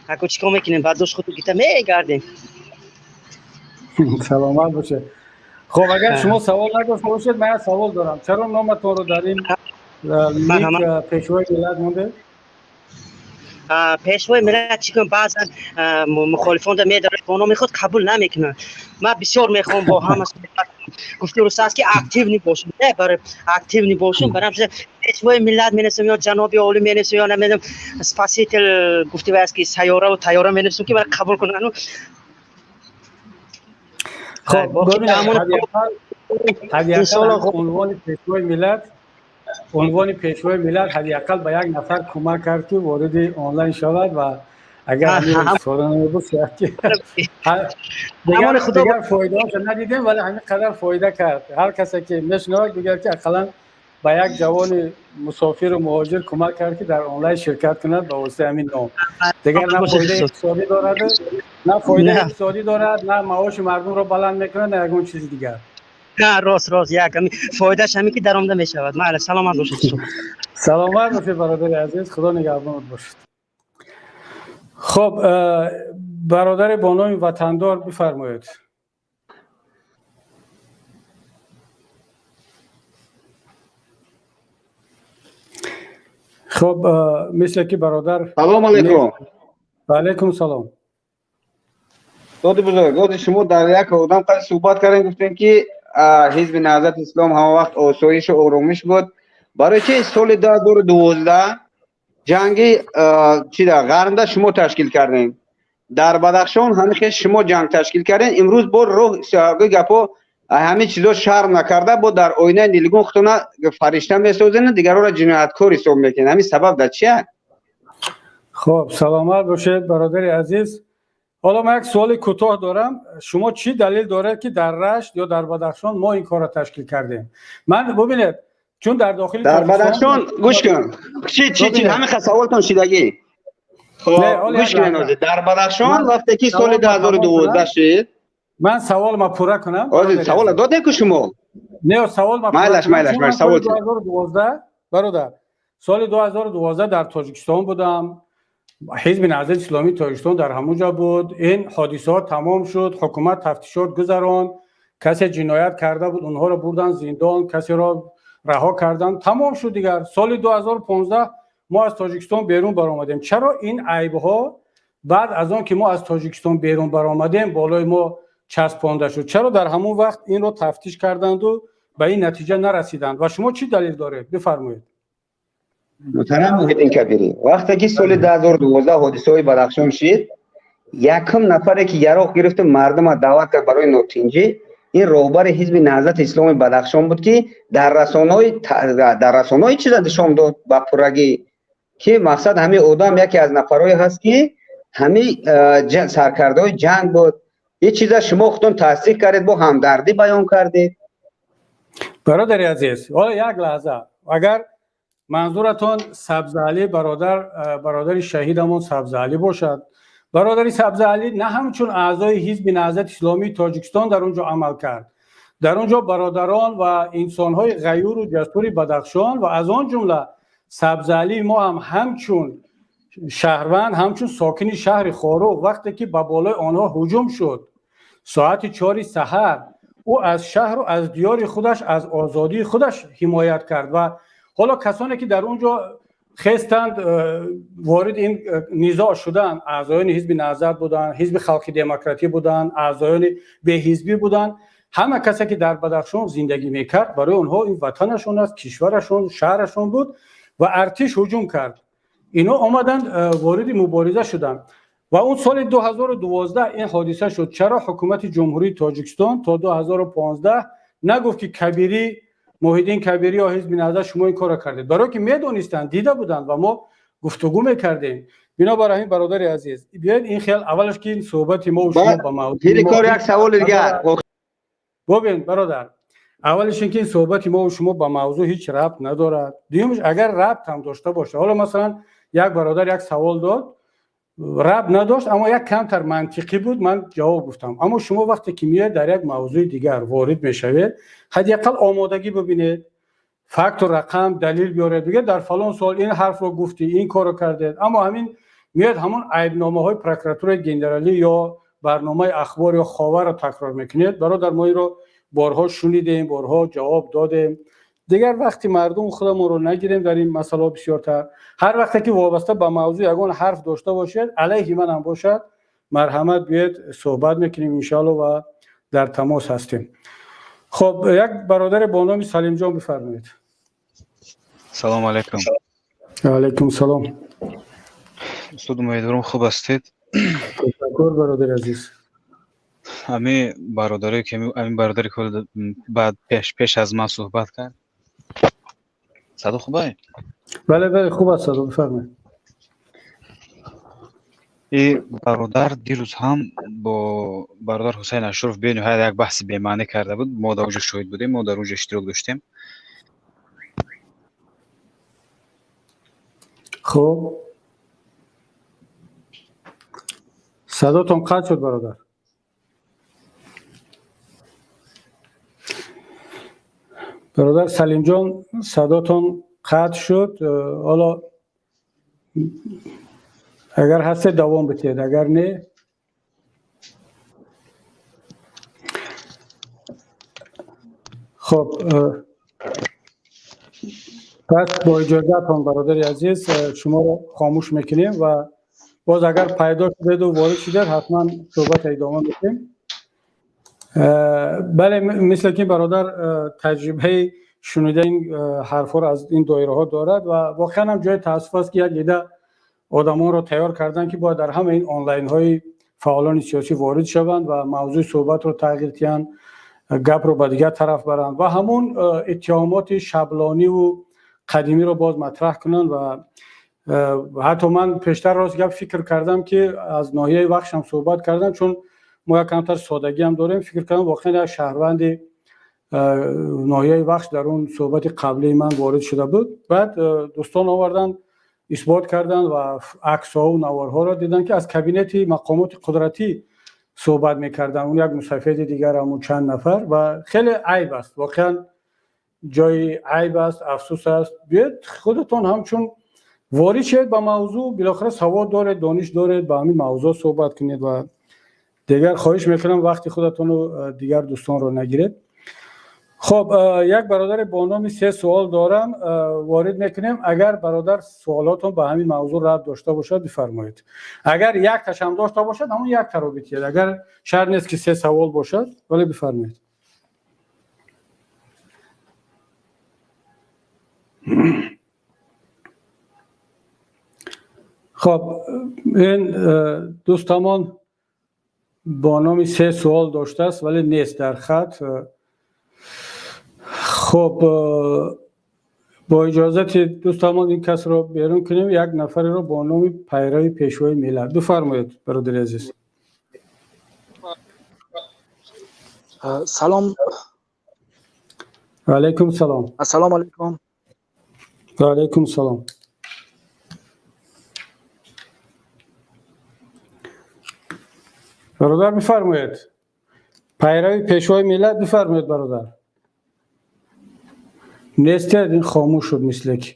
اگه چیکار میکنیم؟ بعد دوست خود گیتا میگردیم. سلامت باشید. خب اگر شما سوال نداشته باشید، من سوال دارم. چرا نامتون رو در این لیگ پیشوای ملت مونده؟ پیشوای ملت چیکار بعضا مخالفان در میداره قانون خود قبول نمیکنن. من بسیار میخوام با هم گفته است که اکتیو نباشیم، نه برای اکتیو نباشیم، برای پیشوای ملت مینسیم یا جناب عالی مینسیم یا نمیدونم سپاسیتل گفته است که سیاره و طیاره مینسیم که برای قبول کنن. خب ببینید حداقل عنوان پیشوای ملت حداقل به یک نفر کمک کرد که وارد آنلاین شود و اگر همین سوالان بود که دیگر فایده هاش ندیدیم، ولی همین قدر فایده کرد. هر کسی که میشنوه دیگر که اقلا به یک جوان مسافر و مهاجر کمک کرد که در آنلاین شرکت کند به واسطه همین نام. دیگر نه فایده اقتصادی دارد، نه معاش مردم رو بلند میکنه، نه یگون چیز دیگر. نه راست یک فایدهش همین که درآمده میشود. معلم سلامت باشید. سلامت باشید برادر عزیز، خدا نگهدارت باشید. خب برادر بانوی وطندار بفرمایید. خب مثل که برادر سلام علیکم. و علیکم سلام. داد بزرگ شما در یک آدم قد صحبت کردین، گفتین که حزب نهضت اسلام همه وقت آسایش و آرامش بود. برای چه سال 2012 جنگ غرنده شما تشکیل کردین؟ در بدخشان همیشه شما جنگ تشکیل کردین. امروز با روح گپا همه چیزا شرم نکرده بود، در آینه نیلگون خودتون فرشته میسازین، دیگران را جنایتکار حساب میکنین. همین سبب در چیه؟ خب سلامت باشید برادر عزیز. حالا من یک سوال کوتاه دارم. شما چی دلیل داره که در رشت یا در بدخشان ما این کار را تشکیل کردیم؟ من ببینید چون در داخل در بدخشان گوش کن چی همه سوالتون شیدگی. خب گوش کن در بدخشان وقتی که سال 2012 شد، من سوال ما پورا کنم. سوال داده که شما نه سوال ما مایلش سوال 2012 برادر سال 2012 در تاجیکستان بودم، حزب نهضت اسلامی تاجیکستان در همونجا بود. این حادثات تمام شد، حکومت تفتیشات گذراند، کسی جنایت کرده بود اونها رو بردن زندان، کسی را رها کردن، تمام شد دیگر. سال 2015 ما از تاجیکستان بیرون برآمدیم. چرا این عیب‌ها بعد از آن که ما از تاجیکستان بیرون برآمدیم بالای ما چسبانده شد؟ چرا در همون وقت این رو تفتیش کردند و به این نتیجه نرسیدند؟ و شما چی دلیل دارید؟ بفرمایید. محترم محیدین کبیری، وقتی که سال 2012 حادثه بدخشان شد، یکم نفری که یراق گرفت مردم دعوت کرد برای نوتینجی، این رهبر حزب نهضت اسلامی بدخشان بود که در رسانه‌های چیز نشون داد با پرگی که مقصد همین آدم یکی از نفرای هست که همین سرکردهای جنگ بود. یه چیز شما خودتون تصدیق کردید، با همدردی بیان کردید. برادر عزیز، حالا یک لحظه، اگر منظورتون سبزعلی برادر شهیدمون سبزعلی باشد، برادر سبزعلی نه همچون اعضای حزب نهضت اسلامی تاجیکستان در اونجا عمل کرد. در اونجا برادران و انسان‌های غیور و جسور بدخشان و از آن جمله سبزعلی ما هم همچون شهروند، همچون ساکن شهر خاروق، وقتی که به بالای آنها هجوم شد ساعت 4 سحر، او از شهر و از دیار خودش، از آزادی خودش حمایت کرد. و حالا کسانی که در اونجا خستند وارد این نزاع شدن، اعضایان حزب نهضت بودن، حزب خلق دموکراتی بودن، اعضایان به حزبی بودن، همه کسی که در بدخشان زندگی میکرد برای اونها این وطنشون است، کشورشون، شهرشون بود و ارتش هجوم کرد. اینا آمدن وارد مبارزه شدن و اون سال 2012 این حادثه شد. چرا حکومت جمهوری تاجیکستان تا 2015 نگفت که کبیری، محیدین کبیری یا حزب نهضت شما این کارو کردید؟ برای که میدونستند، دیده بودند و ما گفتگو میکردیم. بنابراین برادر عزیز، بیاید این خیال اولش که این صحبت ما و شما با موضوع کار یک سوال دیگه ببین برادر، اولش اینکه این صحبت ما و شما با موضوع هیچ ربط ندارد. دومش اگر ربط هم داشته باشه، حالا مثلا یک برادر یک سوال داد ربط نداشت اما یک کمتر منطقی بود، من جواب گفتم. اما شما وقتی که میاد در یک موضوع دیگر وارد میشوید، حداقل آمادگی ببینید، فکت و رقم دلیل بیارید، بگید در فلان سال این حرف رو گفتی، این کارو کردید. اما همین میاد همون عیبنامه‌های پروکراتور گندرالی یا برنامه اخبار یا خاور رو تکرار میکنید. برادر ما این رو بارها شنیدیم، بارها جواب دادیم. دیگر وقتی مردم خودمون رو نگیریم در این مسئله بسیارتر. هر وقتی که وابسته به موضوع یگان حرف داشته باشید، علیه من هم باشد، مرحمت بیاید صحبت میکنیم انشالله و در تماس هستیم. خب یک برادر با نام سلیم جان بفرمایید. سلام علیکم. علیکم سلام. استاد امیدوارم خوب هستید. تشکر برادر عزیز. همین برادری که بعد پیش از من صحبت کرد، صدا خوبه؟ بله خوب است، صدا بفرمایید. این برادر دیروز هم با برادر حسین اشرف به نهایت یک بحث بی‌معنی کرده بود. ما در اونجا شاهد بودیم، ما در اونجا اشتراک داشتیم. خب صداتون قطع شد برادر. برادر سلیم جان صداتون قطع شد. حالا اگر هسته دوام بتید، اگر نه خب پس با اجازهتون برادر عزیز شما رو خاموش میکنیم و باز اگر پیدا شدید و وارد شدید حتما صحبت ادامه میدیم. بله، مثل که برادر تجربه شنیده این حرفا رو از این دایره ها دارد و واقعا هم جای تاسف است که یک عده آدمان رو تیار کردن که باید در همه این آنلاین های فعالان سیاسی وارد شوند و موضوع صحبت رو تغییر دهند، گپ رو به دیگر طرف برند و همون اتهامات شبلانی و قدیمی رو باز مطرح کنند. و حتی من پیشتر راست گپ فکر کردم که از ناحیه وقت هم صحبت کردم، چون ما یک کمتر سادگی هم داریم. فکر کنم واقعا شهروند ناحیه وقت در اون صحبت قبلی من وارد شده بود. بعد دوستان آوردن اثبات کردن و عکس‌ها و نوارها را دیدن که از کابینت مقامات قدرتی صحبت میکردن، اون یک مسافر دیگر هم چند نفر و خیلی عیب است. واقعا جای عیب است، افسوس است. بیاید خودتون همچون وارد شید با موضوع، بالاخره سواد دارید، دانش دارید، با همین موضوع صحبت کنید و دیگر خواهش میکنم وقتی خودتون رو دیگر دوستان رو نگیرید. خب یک برادر با نام 3 سوال دارم، وارد میکنیم. اگر برادر سوالاتون به همین موضوع ربط داشته باشد بفرمایید. اگر یک تاش هم داشته باشد همون یک تا رو بگید. اگر شرط نیست که 3 سوال باشد، ولی بفرمایید. خب این دوستمان با نام 3 سوال داشته است ولی نیست در خط. خب با اجازت دوستان این کس رو بیرون کنیم. یک نفر رو با نام پیروی پیشوای ملت. بفرمایید برادر عزیز. سلام. و علیکم سلام. السلام علیکم. و علیکم سلام. برادر بفرمایید. پیروی پیشوای ملت بفرمایید برادر. نیست، این خاموش شد مثل که.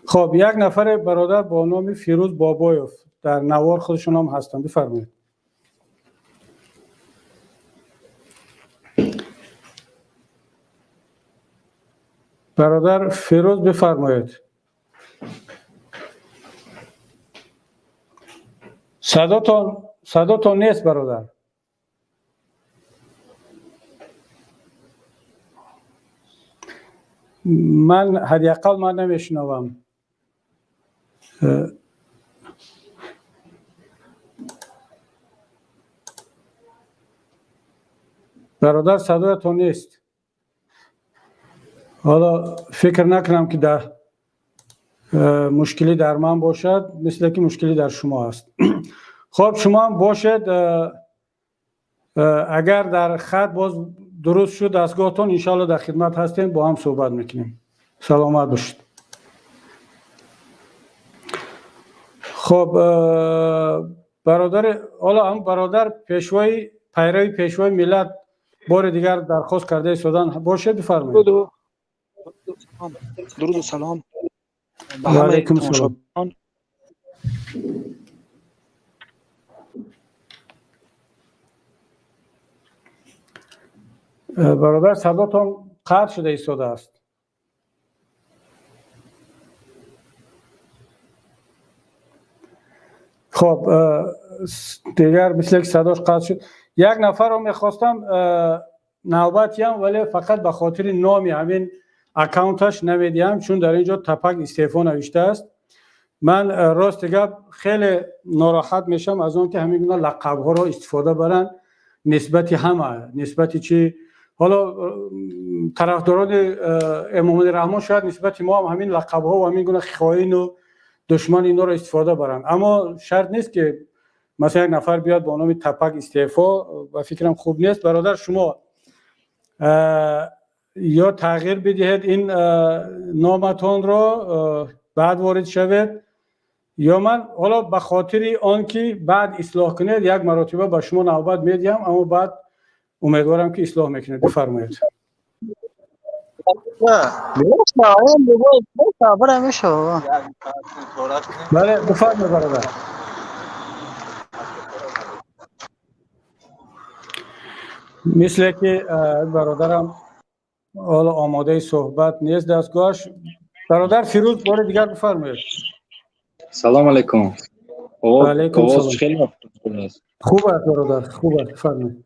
خب یک نفر برادر با نام فیروز بابایوف در نوار خودشون هم هستن. بفرمایید. برادر فیروز بفرمایید. صداتون نیست برادر. من حداقل من نمیشنوم. برادر صدایتون نیست. حالا فکر نکنم که در مشکلی در من باشد، مثل که مشکلی در شما است. خب شما هم باشد، اگر در خط باز درست شد دستگاهتون انشاءالله در خدمت هستیم، با هم صحبت میکنیم. سلامت باشید. خب برادر، حالا هم برادر پیشوای پیروی پیشوای ملت بار دیگر درخواست کرده شدن باشد. بفرمایید. درود و سلام و علیکم سلام. برادر صداتون قطع شده ایستاده است. خب دیگر مثل که صداش قطع شد. یک نفر رو میخواستم نوبتی هم، ولی فقط به خاطر نامی همین اکاونتش نمیدیم، چون در اینجا تپک استعفا نوشته است. من راست گپ خیلی ناراحت میشم از اون که همین لقب ها رو استفاده برن نسبت همه، نسبت چی، حالا طرفداران امام رحمان شاید نسبت ما هم همین لقب ها و همین گونه خائن و دشمن اینا رو استفاده برن، اما شرط نیست که مثلا یک نفر بیاد با نام تپک استعفا و فکرم خوب نیست. برادر شما یا تغییر بدهید این نامتون رو بعد وارد شوید، یا من حالا به خاطر آنکه بعد اصلاح کنید یک مرتبه به شما نوبت میدیم، اما بعد امیدوارم که اصلاح میکنید. بفرمایید. بله بفرمایید برادر. مثل که برادرم حالا آماده صحبت نیست دستگاهش. برادر فیروز بار دیگر بفرمایید. سلام علیکم. علیکم سلام. خیلی خوب است برادر، خوب است. بفرمایید.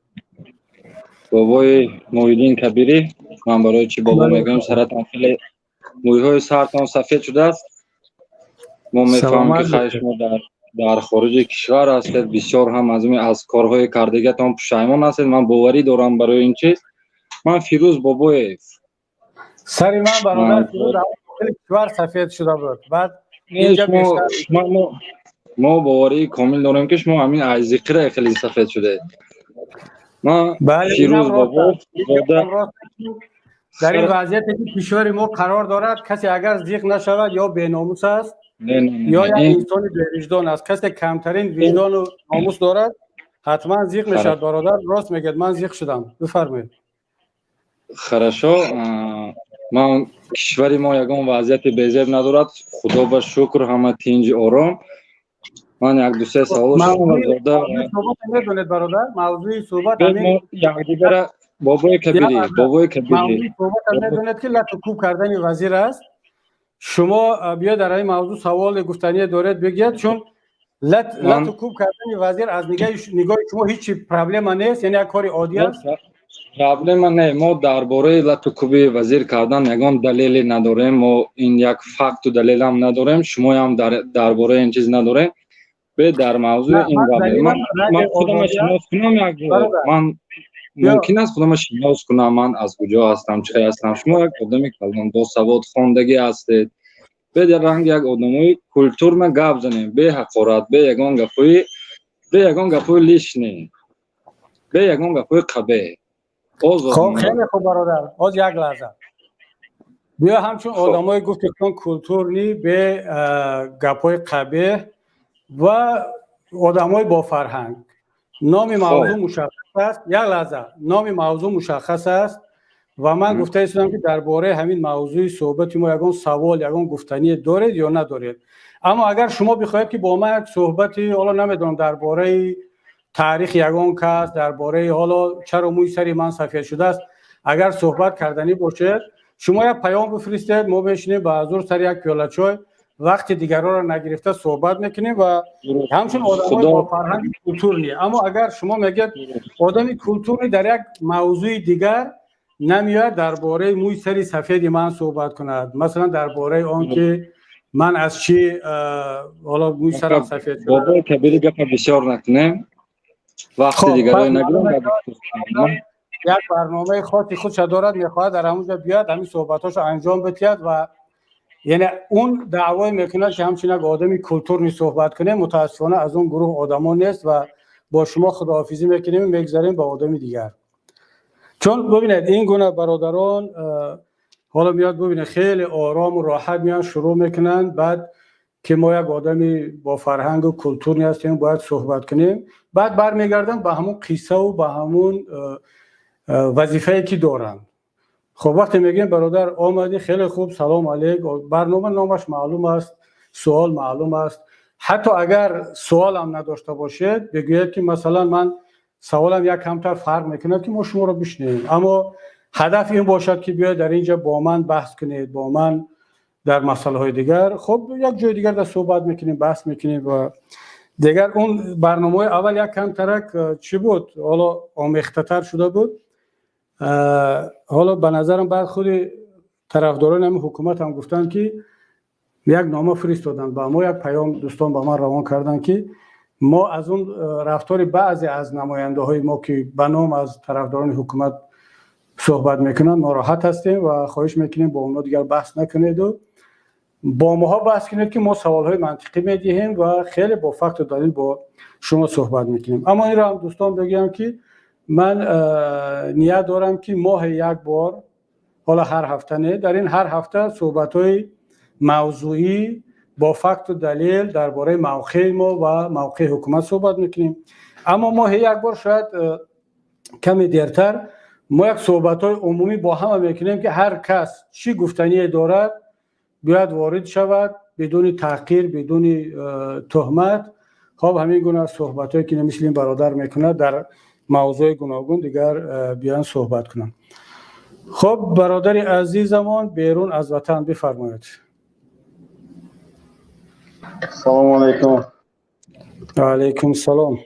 بابای محیدین کبیری، من برای چی بابا میگم سرتان خیلی مویهای سرتان سفید شده است. ما میفهمم که خواهش ما در خارج کشور هستید، بسیار هم از کارهای کردگیتان پشیمان هستید. من باوری دارم برای این چیز. من فیروز بابای سری من برادر فیروز کشور سفید شده بود. بعد اینجا ما باوری کامل داریم که شما همین از ذکر خیلی سفید شده. ما فیروز بابا در این وضعیتی که کشور ما قرار دارد، کسی اگر زیغ نشود یا بی‌ناموس است یا یک انسان بی‌وجدان است. کسی کمترین وجدان و ناموس دارد حتما زیغ میشد. برادر راست میگید، من زیغ شدم. بفرمایید. خرشو من کشور ما یگان وضعیت بهزیب ندارد. خدا با شکر همه تینج آرام. من یک دو سه سوال شما زده صحبت میدونید برادر، موضوع صحبت همین یک دیگر بابای کبیری موضوع صحبت میدونید که لطکوب کردن وزیر است. شما بیا در این موضوع سوال گفتنی دارید بگید، چون لطکوب کردن وزیر از نگاه شما هیچ پرابلم نیست، یعنی یک کار عادی است. پرابلم نه، ما درباره لطکوبی وزیر کردن یگان دلیلی نداریم، ما این یک فکت و دلیل هم نداریم، شما هم درباره این چیز نداریم. به در موضوع این قبل من خودم شناس کنم یک جور، من ممکن است خودم شناس کنم من از کجا هستم چه هستم. شما یک آدمی کلان با سواد خواندگی هستید، به در رنگ یک آدمی کلتور ما گپ زنیم، به حقارت، به یگان گپوی لیشنی، به یگان گپوی قبه. خب خیلی خوب برادر، از یک لحظه بیا همچون آدمای گفتگان کلتور نی به گپوی قبه و آدمای با فرهنگ. نام موضوع مشخص است. یک لحظه، نام موضوع مشخص است و من گفته ایستم که درباره همین موضوع صحبت ما یگان سوال یگان گفتنی دارید یا ندارید. اما اگر شما بخواید که با من یک صحبتی حالا نمیدونم درباره تاریخ یگان کس، درباره حالا چرا موی سری من سفید شده است، اگر صحبت کردنی باشه شما یک پیام بفرستید، ما بشینیم با حضور سر یک پیاله چای وقت دیگران را نگرفته صحبت میکنیم و همچون آدمای با فرهنگ کلتور نی. اما اگر شما میگید آدمی کلتور نی در یک موضوع دیگر نمیاد درباره موی سری سفید من صحبت کند، مثلا درباره آن که من از چی حالا موی سرم سفید شده. بابا کبیری گپ بسیار نکنیم، وقت دیگران نگیریم. یک برنامه خاصی خودش دارد، میخواهد در همونجا بیاد همین صحبتاشو انجام بدهد و یعنی اون دعوای میکنه که همچین یک آدمی کلتور نی صحبت کنه. متاسفانه از اون گروه آدما نیست و با شما خداحافظی میکنیم، میگذاریم با آدمی دیگر. چون ببینید این گونه برادران حالا میاد ببینید خیلی آرام و راحت میان شروع میکنن، بعد که ما یک آدمی با فرهنگ و کلتور هستیم باید صحبت کنیم، بعد برمیگردن به همون قصه و به همون وظیفه‌ای که دارن. خب وقتی میگیم برادر آمدی خیلی خوب سلام علیک، برنامه نامش معلوم است، سوال معلوم است، حتی اگر سوال هم نداشته باشید بگوید که مثلا من سوالم یک کمتر فرق میکنه که ما شما رو بشنویم، اما هدف این باشد که بیاید در اینجا با من بحث کنید، با من در مسائل های دیگر خب یک جای دیگر در صحبت میکنیم، بحث میکنیم و دیگر. اون برنامه اول یک کم ترک چی بود، حالا آمیخته‌تر شده بود. حالا به نظرم بعد خود طرفداران هم حکومت هم گفتن که یک نامه فرستادن با ما، یک پیام دوستان با من روان کردن که ما از اون رفتار بعضی از نماینده های ما که به نام از طرفداران حکومت صحبت میکنن ناراحت هستیم و خواهش میکنیم با اونا دیگر بحث نکنید و با ما بحث کنید که ما سوال های منطقی میدهیم و خیلی با فکت و دلیل با شما صحبت میکنیم. اما این را هم دوستان بگم که من نیت دارم که ماه یک بار، حالا هر هفته نه، در این هر هفته صحبت های موضوعی با فکت و دلیل درباره موقع ما و موقع حکومت صحبت میکنیم. اما ماه یک بار شاید کمی دیرتر ما یک صحبت های عمومی با هم میکنیم که هر کس چی گفتنی دارد بیاید وارد شود بدون تحقیر، بدون تهمت. خب همین گونه صحبت هایی که مثل این برادر میکنه در موضوع گوناگون دیگر بیان صحبت کنم. خب برادر عزیزمان بیرون از وطن بفرمایید. سلام علیکم. علیکم سلام.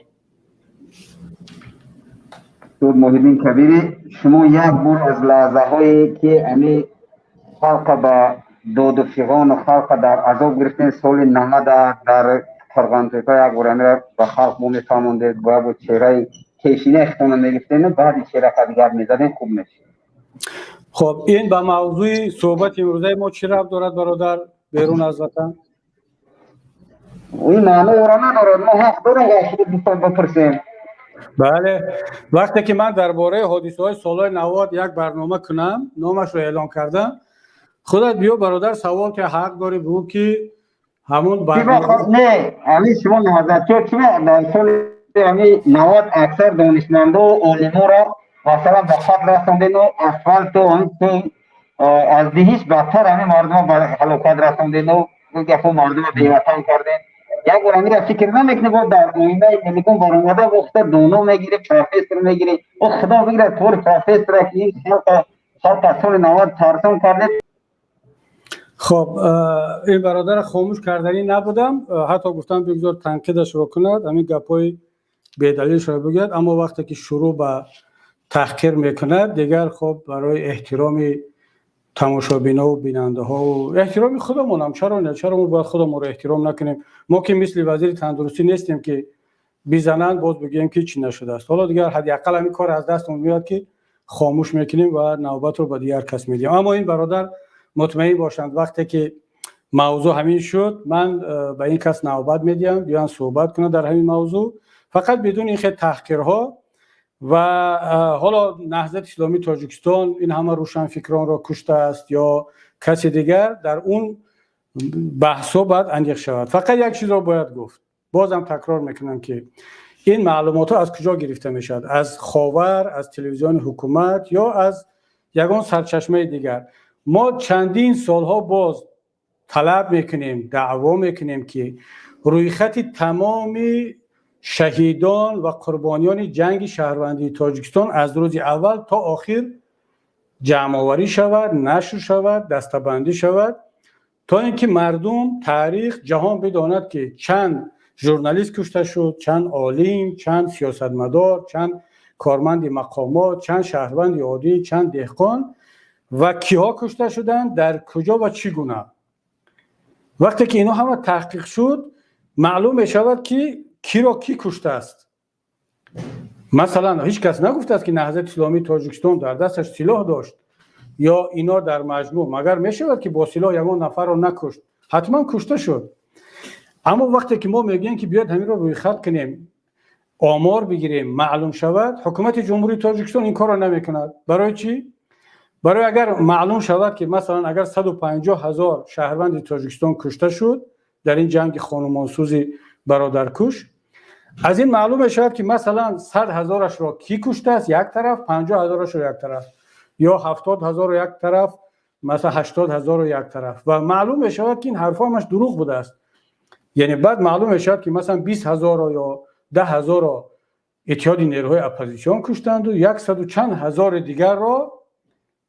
دکتر محیدین کبیری، شما یک بار از لحظه هایی که امی خلق به دود و فیغان و خلق در عذاب گرفتن سال 90 در فرغانتویتا یک بار امی به خلق بومی فرمانده باید با چهره کشینه اختانه میگفتن بعد چهره دیگر میزدن خوب میشه. خب این به موضوع صحبت امروزه ما چی ربط دارد برادر بیرون از وطن؟ این معنی او را ندارد، ما حق داریم که دوستان بپرسیم. بله، وقتی که من درباره حادثه های سال 90 یک برنامه کنم نامش رو اعلان کردم، خودت بیا برادر سوال که حق داری بگو که همون برنامه نه همین شما نهضت چه در سال همین 90 اکثر دانشمندا و عالما را مثلا به خط رساندن و اسفالت و از دهیش بدتر همه مردم بر هلاکت رسوندین و گفت مردم بی‌وطن کردین. یک بار امیر فکر نمیکنه با در آینه نمیگم برآمده وقت دونو میگیره پروفسور میگیره او خدا بگیره طور پروفسور که این سال 90 ترسم کرده. خب این برادر خاموش کردنی نبودم، حتی گفتم بگذار تنقیدش رو کند، همین گپای بی‌دلیلش رو بگید، اما وقتی که شروع به تحقیر میکند دیگر خب برای احترام تماشابینا و بیننده ها و احترام خودمون هم چرا ما باید خودمون رو احترام نکنیم؟ ما که مثل وزیر تندرستی نیستیم که بیزنن باز بگیم که چی نشده است. حالا دیگر حداقل همین کار از دستمون میاد که خاموش میکنیم و نوبت رو به دیگر کس میدیم. اما این برادر مطمئن باشند وقتی که موضوع همین شد من به این کس نوبت میدیم بیان صحبت کنه در همین موضوع، فقط بدون این خیلی تحقیرها. و حالا نهضت اسلامی تاجیکستان این همه روشنفکران را کشته است یا کسی دیگر، در اون بحثا باید اندیش شود. فقط یک چیز را باید گفت، بازم تکرار میکنم که این معلومات ها از کجا گرفته میشد؟ از خاور، از تلویزیون حکومت یا از یگان سرچشمه دیگر. ما چندین سالها باز طلب میکنیم، دعوا میکنیم که روی خط تمام شهیدان و قربانیان جنگ شهروندی تاجیکستان از روز اول تا آخر جمع آوری شود، نشر شود، دسته‌بندی شود، تا اینکه مردم تاریخ جهان بداند که چند ژورنالیست کشته شد، چند عالم، چند سیاستمدار، چند کارمند مقامات، چند شهروند عادی، چند دهقان و کیها کشته شدند، در کجا و چگونه. وقتی که اینا همه تحقیق شد معلوم می شود که کی را کی کشته است. مثلا هیچ کس نگفته است که نهضت اسلامی تاجیکستان در دستش سلاح داشت یا اینا در مجموع، مگر می شود که با سلاح یگان نفر را نکشت؟ حتما کشته شد. اما وقتی که ما میگیم که بیاد همین را روی خط کنیم، آمار بگیریم، معلوم شود، حکومت جمهوری تاجیکستان این کار را نمیکند. برای چی؟ برای اگر معلوم شود که مثلا اگر 150,000 شهروند تاجیکستان کشته شد در این جنگ خانمانسوز برادرکش، از این معلوم شود که مثلا 100,000 را کی کشته است یک طرف، 50,000 را یک طرف، یا 70,000 را یک طرف، مثلا 80,000 را یک طرف، و معلوم شود که این حرفا همش دروغ بوده است. یعنی بعد معلوم شود که مثلا 20,000 یا 10,000 را اتحاد نیروهای اپوزیسیون کشتند و 100 و چند هزار دیگر را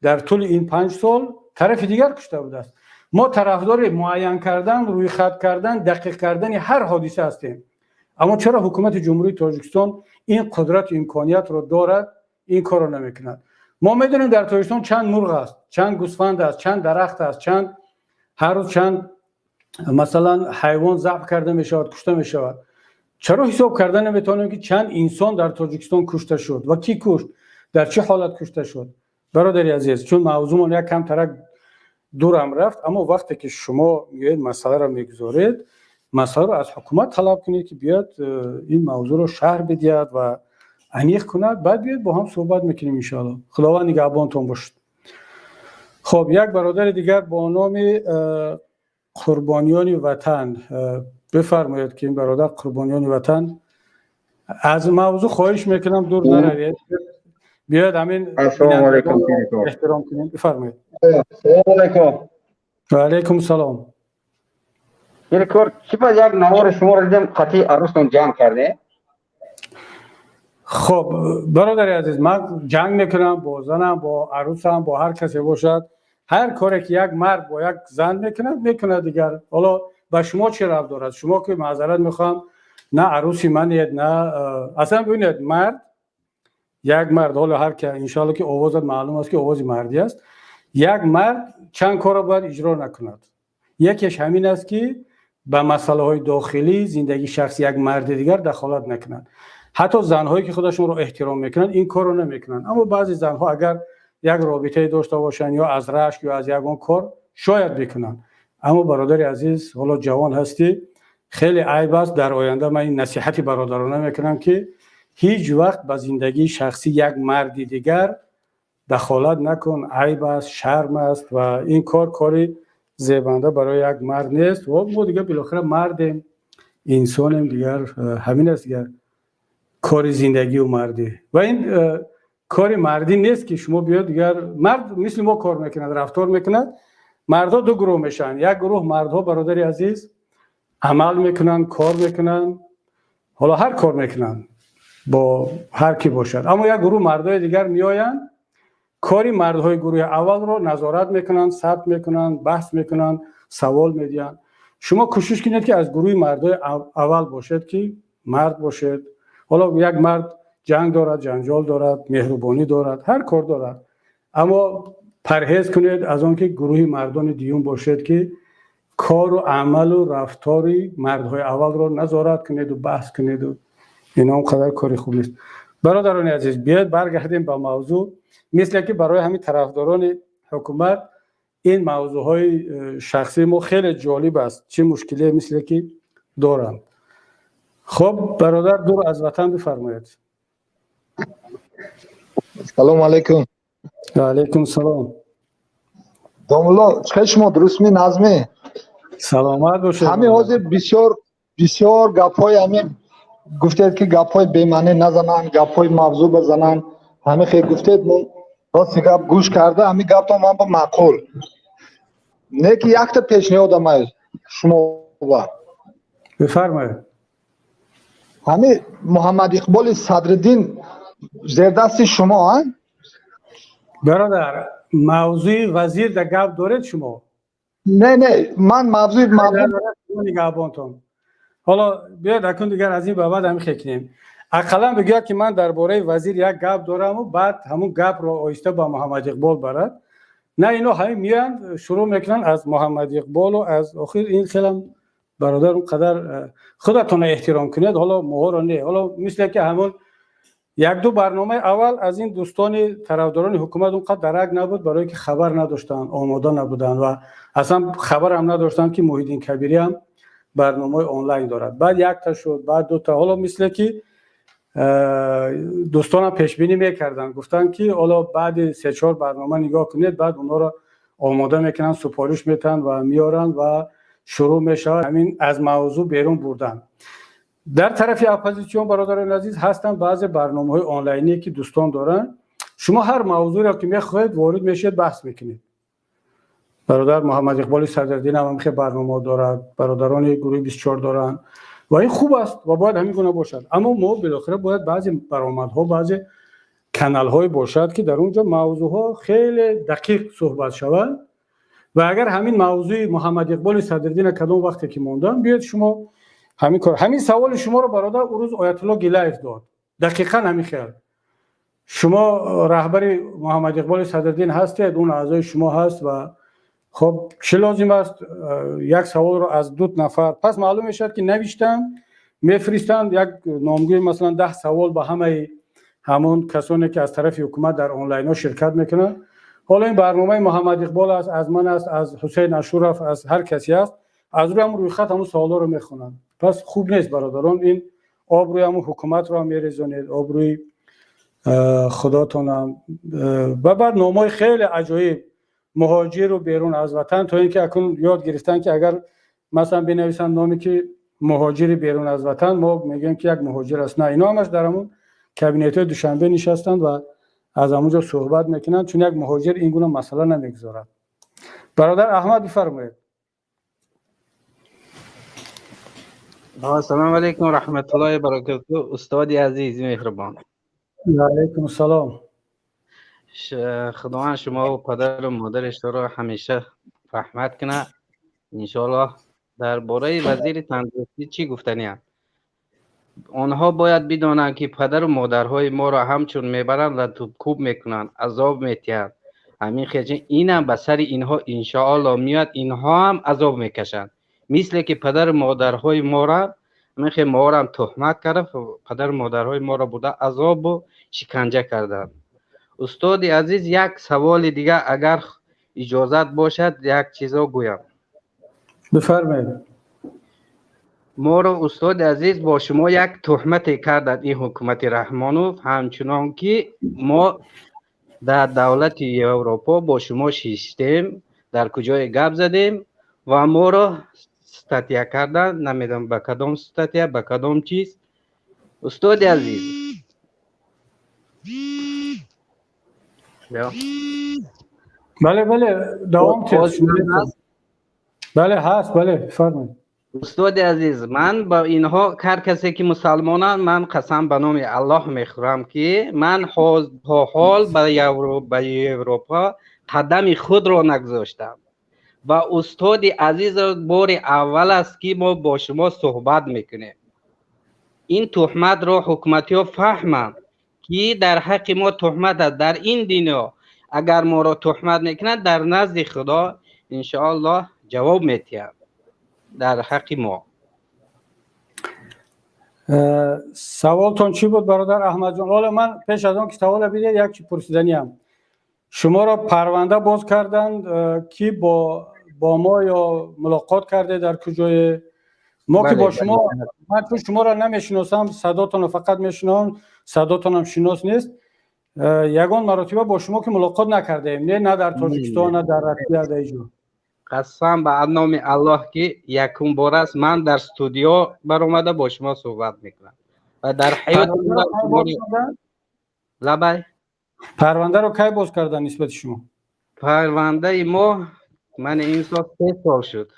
در طول این 5 سال طرف دیگر کشته بوده است. ما طرفدار معین کردن، روی خط کردن، دقیق کردن هر حادثه هستیم. اما چرا حکومت جمهوری تاجیکستان این قدرت و امکانیت رو دارد این کار رو نمیکند؟ ما میدونیم در تاجیکستان چند مرغ است، چند گوسفند است، چند درخت است، چند هر روز چند مثلا حیوان ذبح کرده میشود، کشته میشود. چرا حساب کردن نمیتونیم که چند انسان در تاجیکستان کشته شد و کی کشت، در چه حالت کشته شد؟ برادری عزیز، چون موضوع یک کم ترک دورم رفت، اما وقتی که شما میگید مسئله را میگذارید، مسئله را از حکومت طلب کنید که بیاد این موضوع رو شرح بدهد و عمیق کند، بعد بیاد با هم صحبت میکنیم ان شاء الله. خداوند نگهبانتون باشد. خب یک برادر دیگر با نام قربانیان وطن بفرمایید که این برادر قربانیان وطن از موضوع خواهش میکنم دور نروید، بیاد همین السلام علیکم احترام کنیم. بفرمایید. السلام علیکم. و علیکم السلام. این کار چی با یک نوار شما رو دیدم قطعی عروستون جمع کرده؟ خب برادر عزیز، من جنگ میکنم با زنم، با عروسم، با هر کسی باشد. هر کاری که یک مرد با یک زن میکنه دیگر. حالا با شما چه ربط دارد؟ شما که معذرت میخوام، نه عروسی منید، نه اصلا ببینید مرد، یک مرد، حالا هر که انشالله که آوازت معلوم است که آواز مردی است، یک مرد چند کار باید اجرا نکند. یکیش همین است که به مسئله های داخلی زندگی شخصی یک مرد دیگر دخالت نکنند. حتی زنهایی که خودشون رو احترام میکنند این کار رو نمیکنند. اما بعضی زنها اگر یک رابطه داشته باشند یا از رشک یا از یگان کار شاید بکنند. اما برادر عزیز، حالا جوان هستی، خیلی عیب است. در آینده من این نصیحتی برادرانه میکنم که هیچ وقت به زندگی شخصی یک مرد دیگر دخالت نکن. عیب است، شرم است و این کاری زیبنده برای یک مرد نیست. و ما دیگه بالاخره مردیم، انسانیم دیگر، همین است دیگر، کار زندگی و مردی. و این کاری مردی نیست که شما بیاد دیگر مرد مثل ما کار میکند، رفتار میکند. مردها دو گروه میشن. یک گروه مردها برادری عزیز عمل میکنن، کار میکنن، حالا هر کار میکنن با هر کی باشد. اما یک گروه مردای دیگر میآیند کاری مردهای گروه اول رو نظارت میکنن، ثبت میکنن، بحث میکنن، سوال میدین. شما کوشش کنید که از گروه مردای اول باشد که مرد باشد. حالا یک مرد جنگ دارد، جنجال دارد، مهربانی دارد، هر کار دارد، اما پرهیز کنید از آن که گروه مردان دیون باشد که کار و عمل و رفتاری مردهای اول رو نظارت کنید و بحث کنید و اینا اونقدر کاری خوب نیست. برادران عزیز، بیاید برگردیم به موضوع. مثل که برای همین طرفداران حکومت این موضوع های شخصی ما خیلی جالب است، چه مشکلی مثل که دارم. خب برادر دور از وطن بفرمایید. سلام علیکم. علیکم سلام. دوملا چشم درست می نظمی. سلامت باشید. همین حاضر بسیار گپ‌های همین گفتید که گپ‌های بی‌معنی نزنن، گپ‌های موضوع بزنن. همین خیلی گفتید من راست گپ گوش کرده، همین گپ تا من با معقول. نه که یک تا پیشنهاد ما شما با بفرمایید. همین محمد اقبال صدرالدین زیر دست شما هست؟ برادر موضوع وزیر در گپ دارید شما؟ نه من موضوع نگهبانتون. حالا بیاید اکنون دیگر از این بعد هم خکنیم. اقلا بگه که من درباره وزیر یک گپ دارم و بعد همون گپ رو آیسته با محمد اقبال برد. نه اینا همین میان شروع میکنن از محمد اقبال و از آخر. این خیلی برادر اونقدر خودتون احترام کنید. حالا مهار نه، حالا مثل که همون یک دو برنامه اول از این دوستان طرفداران حکومت اونقدر درک نبود، برای که خبر نداشتن، آماده نبودن و اصلا خبر هم نداشتن که محیدین کبیری هم برنامه آنلاین دارد. بعد یک تا شد، بعد دو تا. حالا مثل که دوستان پیش بینی میکردن، گفتن که حالا بعد 3-4 برنامه نگاه کنید، بعد اونا رو آماده میکنن، سفارش میتن و میارن و شروع میشه همین از موضوع بیرون بردن. در طرف اپوزیسیون برادران عزیز هستن بعضی برنامه‌های آنلاینی که دوستان دارن. شما هر موضوعی را که میخواهید وارد میشید، بحث میکنید. برادر محمد اقبال صدرالدین هم خیلی برنامه دارد، برادران گروه 24 دارن و این خوب است و باید همین گونه باشد. اما ما بالاخره باید بعضی برآمدها، بعضی کانال های باشد که در اونجا موضوع ها خیلی دقیق صحبت شود. و اگر همین موضوع محمد اقبال صدرالدین کدام وقتی که موندن، بیاید شما همین کار، همین سوال شما رو برادر اون روز آیت الله گیلایف داد، دقیقاً همین خیال. شما رهبر محمد اقبال صدرالدین هستید، اون اعضای شما هست و خب چه لازم است یک سوال رو از 2 نفر، پس معلوم میشد که نوشتن میفرستند یک نامگوی مثلا 10 سوال با همون کسانی که از طرف حکومت در آنلاین ها شرکت میکنن. حالا این برنامه محمد اقبال است، از من است، از حسین اشورف، از هر کسی است، از روی همون روی خط همون سوالا رو میخونن. پس خوب نیست برادران. این آب روی همون حکومت رو هم میریزونید، آب روی خداتون هم. و بعد نامای خیلی عجایب مهاجر رو بیرون از وطن، تا اینکه اکنون یاد گرفتن که اگر مثلا بنویسن نامی که مهاجر بیرون از وطن، ما میگیم که یک مهاجر است. نه، اینا همش در همون کابینت دوشنبه نشستند و از همونجا صحبت میکنن، چون یک مهاجر این گونه مسئله نمیگذارد. برادر احمد بفرمایید. السلام علیکم و رحمت الله و برکاته. استاد عزیز مهربان. علیکم السلام. خداوند شما و پدر و مادرش را همیشه رحمت کنه. انشالله. درباره وزیر تندرستی چی گفتنی هست؟ آنها باید بدانند که پدر و مادرهای ما را همچون میبرند لطوب کوب میکنند، عذاب میتیند. همین خیلی اینم به سر اینها انشاءالله میاد، اینها هم عذاب میکشند. مثل که پدر و مادرهای ما را همین خیلی ما را هم تهمت کرده، پدر و مادرهای ما را بوده عذاب و شکنجه کردند. استاد عزیز یک سوال دیگه اگر اجازت باشد یک چیزا گویم. بفرمایید. ما رو استاد عزیز با شما یک تهمت کردند این حکومت رحمانوف، همچنان که ما در دولت اروپا با شما شیشتیم، در کجای گپ زدیم و ما رو ستاتیا کردن، نمیدونم به کدام ستاتیا به کدام چیز. استاد عزیز بیا. بله بله دوام باز کنید. من هست. بله هست، بله فرمایید. استاد عزیز، من با اینها هر کسی که مسلمانان، من قسم به نام الله میخورم که من تا حال به اروپا قدم خود را نگذاشتم و استاد عزیز بار اول است که ما با شما صحبت میکنیم. این تهمت را حکومتی ها فهمند که در حق ما تهمت است. در این دنیا اگر ما را تهمت میکنند، در نزد خدا انشاءالله جواب میتیم در حق ما. سوالتون چی بود برادر احمد جان؟ حالا من پیش از آن که سوال بیده یک چی پرسیدنی هم. شما را پرونده باز کردند کی با ما یا ملاقات کرده در کجای ما؟ که با شما من چون شما را نمیشناسم، صداتون رو فقط میشناسم، صداتون هم شناس نیست. یگان مرتبه با شما که ملاقات نکردیم، نه در تاجیکستان نه در روسیه در اینجا. قسم به نام الله که یکم بار است من در استودیو برآمده با شما صحبت میکنم و در حیات لبای پرونده رو کی باز کردن نسبت شما؟ پرونده ما من این سال 3 سال شد.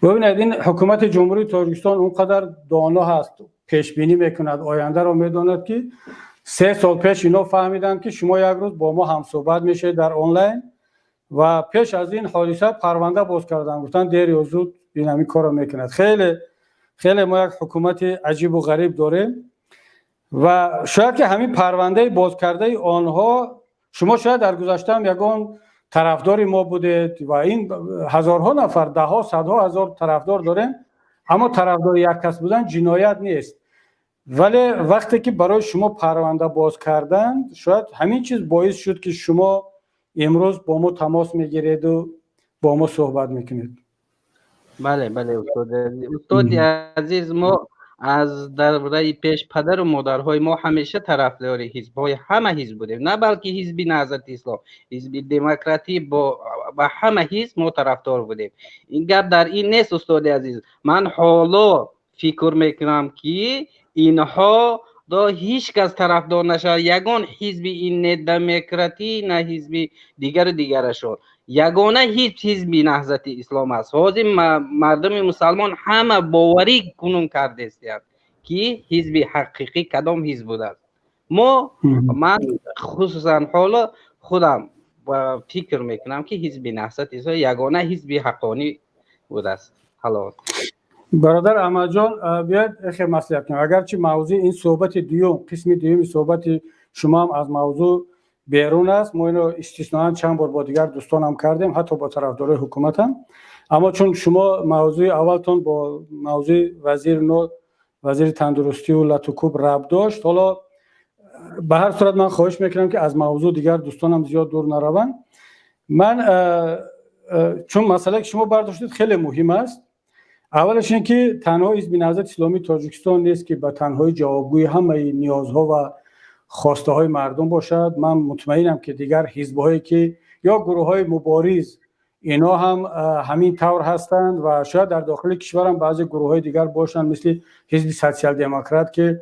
ببینید این حکومت جمهوری تاجیکستان اونقدر دانا هست، پیش بینی میکند، آینده رو میداند که 3 سال پیش اینا فهمیدن که شما یک روز با ما هم صحبت میشه در آنلاین و پیش از این حادثه پرونده باز کردن، گفتن دیر یا زود این همین کارو میکند. خیلی خیلی ما یک حکومت عجیب و غریب داریم و شاید که همین پرونده باز کرده آنها، شما شاید در گذشته هم یگان طرفدار ما بودید و این هزارها نفر، ده ها صدها هزار طرفدار داریم، اما طرفدار یک کس بودن جنایت نیست. ولی وقتی که برای شما پرونده باز کردند، شاید همین چیز باعث شد که شما امروز با ما تماس میگیرید و با ما صحبت میکنید. بله بله استاد عزیز، ما از دوره پیش پدر و مادرهای ما همیشه طرفدار حزب‌های همه حزب بودیم، نه بلکه حزب نهضت اسلام، حزب دموکراتی، با همه حزب ما طرفدار بودیم. این گپ در این نیست استاد عزیز. من حالا فکر میکنم که اینها دا هیچ کس طرفدار نشد، یگان حزب این نه دموکراتی نه حزب دیگرشون، یگانه هیچ حزبی نهضت اسلام است. حاضر مردم مسلمان همه باوری کنون کرده است که حزب حقیقی کدام حزب بوده است. من خصوصا حالا خودم فکر میکنم که حزب نهضت اسلام یگانه حزب حقانی بوده است. حالا برادر احمد جان بیاید اخی مصلحت کنیم، اگرچه موضوع این صحبت دیوم، قسم دیوم صحبت شما هم از موضوع بیرون است، ما اینو استثناء چند بار با دیگر دوستان هم کردیم، حتی با طرفدارای حکومت هم، اما چون شما موضوع اولتون با موضوع وزیر تندرستی و لطوکوب ربط داشت، حالا به هر صورت من خواهش میکنم که از موضوع دیگر دوستانم زیاد دور نروند. من چون مسئله که شما برداشتید خیلی مهم است، اولش این که تنها حزب نهضت اسلامی تاجیکستان نیست که به تنهایی جوابگوی همه نیازها و خواسته های مردم باشد. من مطمئنم که دیگر حزب‌هایی که یا گروه‌های مبارز اینا هم همین طور هستند و شاید در داخل کشور هم بعضی گروه‌های دیگر باشند، مثل حزب سوسیال دموکرات که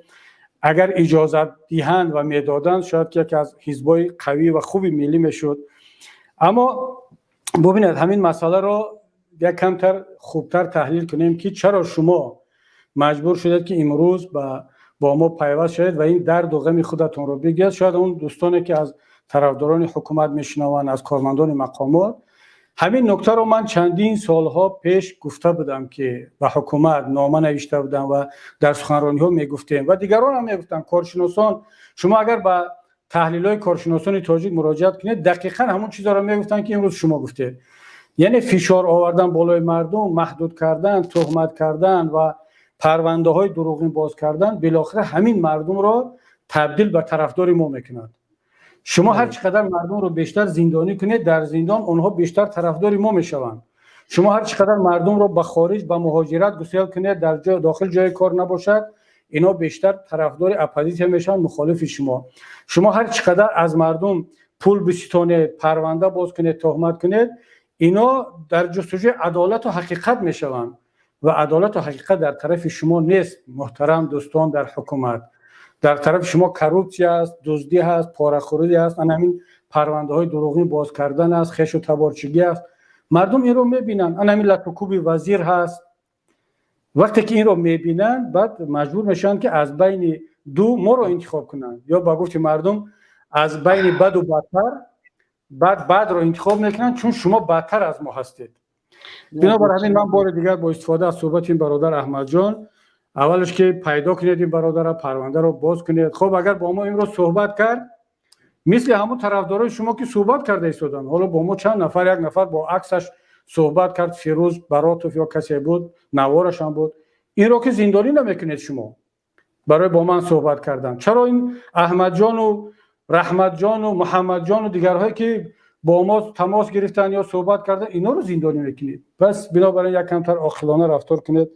اگر اجازت دهند و میدادند شاید که یکی از حزب‌های قوی و خوبی ملی میشد. اما ببینید همین مسئله رو یک کمتر خوبتر تحلیل کنیم که چرا شما مجبور شدید که امروز با ما پیوست شدید و این درد و غم خودتون رو بگید. شاید اون دوستانی که از طرفداران حکومت میشنوند، از کارمندان مقامات، همین نکته رو من چندین سالها پیش گفته بودم که به حکومت نامه نوشته بودم و در سخنرانی ها میگفتیم و دیگران هم میگفتن، کارشناسان، شما اگر به تحلیل های کارشناسان تاجیک مراجعت کنید دقیقاً همون چیزا رو میگفتن که امروز شما گفتید. یعنی فشار آوردن بالای مردم، محدود کردن، تهمت کردن و پرونده های دروغین باز کردن، بالاخره همین مردم را تبدیل به طرفدار ما میکنند. شما هر چقدر مردم رو بیشتر زندانی کنید، در زندان اونها بیشتر طرفدار ما میشوند. شما هر چقدر مردم رو به خارج، به مهاجرت گسیل کنید، در داخل جای کار نباشد، اینا بیشتر طرفدار اپوزیسیون میشن، مخالف شما. شما هر چقدر از مردم پول بستانید، پرونده باز کنید، تهمت کنید، اینا در جستجوی عدالت و حقیقت میشوند و عدالت و حقیقت در طرف شما نیست. محترم دوستان در حکومت، در طرف شما کروپسی است، دزدی هست، پاره‌خوری است، همین پرونده های دروغین باز کردن است، خش و تبارچگی است. مردم این رو میبینن. همین لطوکوب وزیر هست. وقتی که این رو میبینن بعد مجبور میشن که از بین دو ما رو انتخاب کنن، یا با گفت مردم از بین بد و بدتر بد رو انتخاب میکنن چون شما بدتر از ما هستید. بنابراین من بار دیگر با استفاده از صحبت این برادر احمد جان، اولش که پیدا کنید این برادر، پرونده رو باز کنید. خب اگر با ما امروز صحبت کرد مثل همون طرفدارای شما که صحبت کرده ایستادن، حالا با ما چند نفر، یک نفر با عکسش صحبت کرد، فیروز براتوف یا کسی بود، نوارش هم بود، این رو که زندانی نمیکنید شما برای با من صحبت کردن. چرا این احمد جان و رحمت جان و محمد جان و دیگرهایی که با ما تماس گرفتن یا صحبت کردن اینا رو زندانی میکنید؟ پس بنابراین یک کمتر عاقلانه رفتار کنید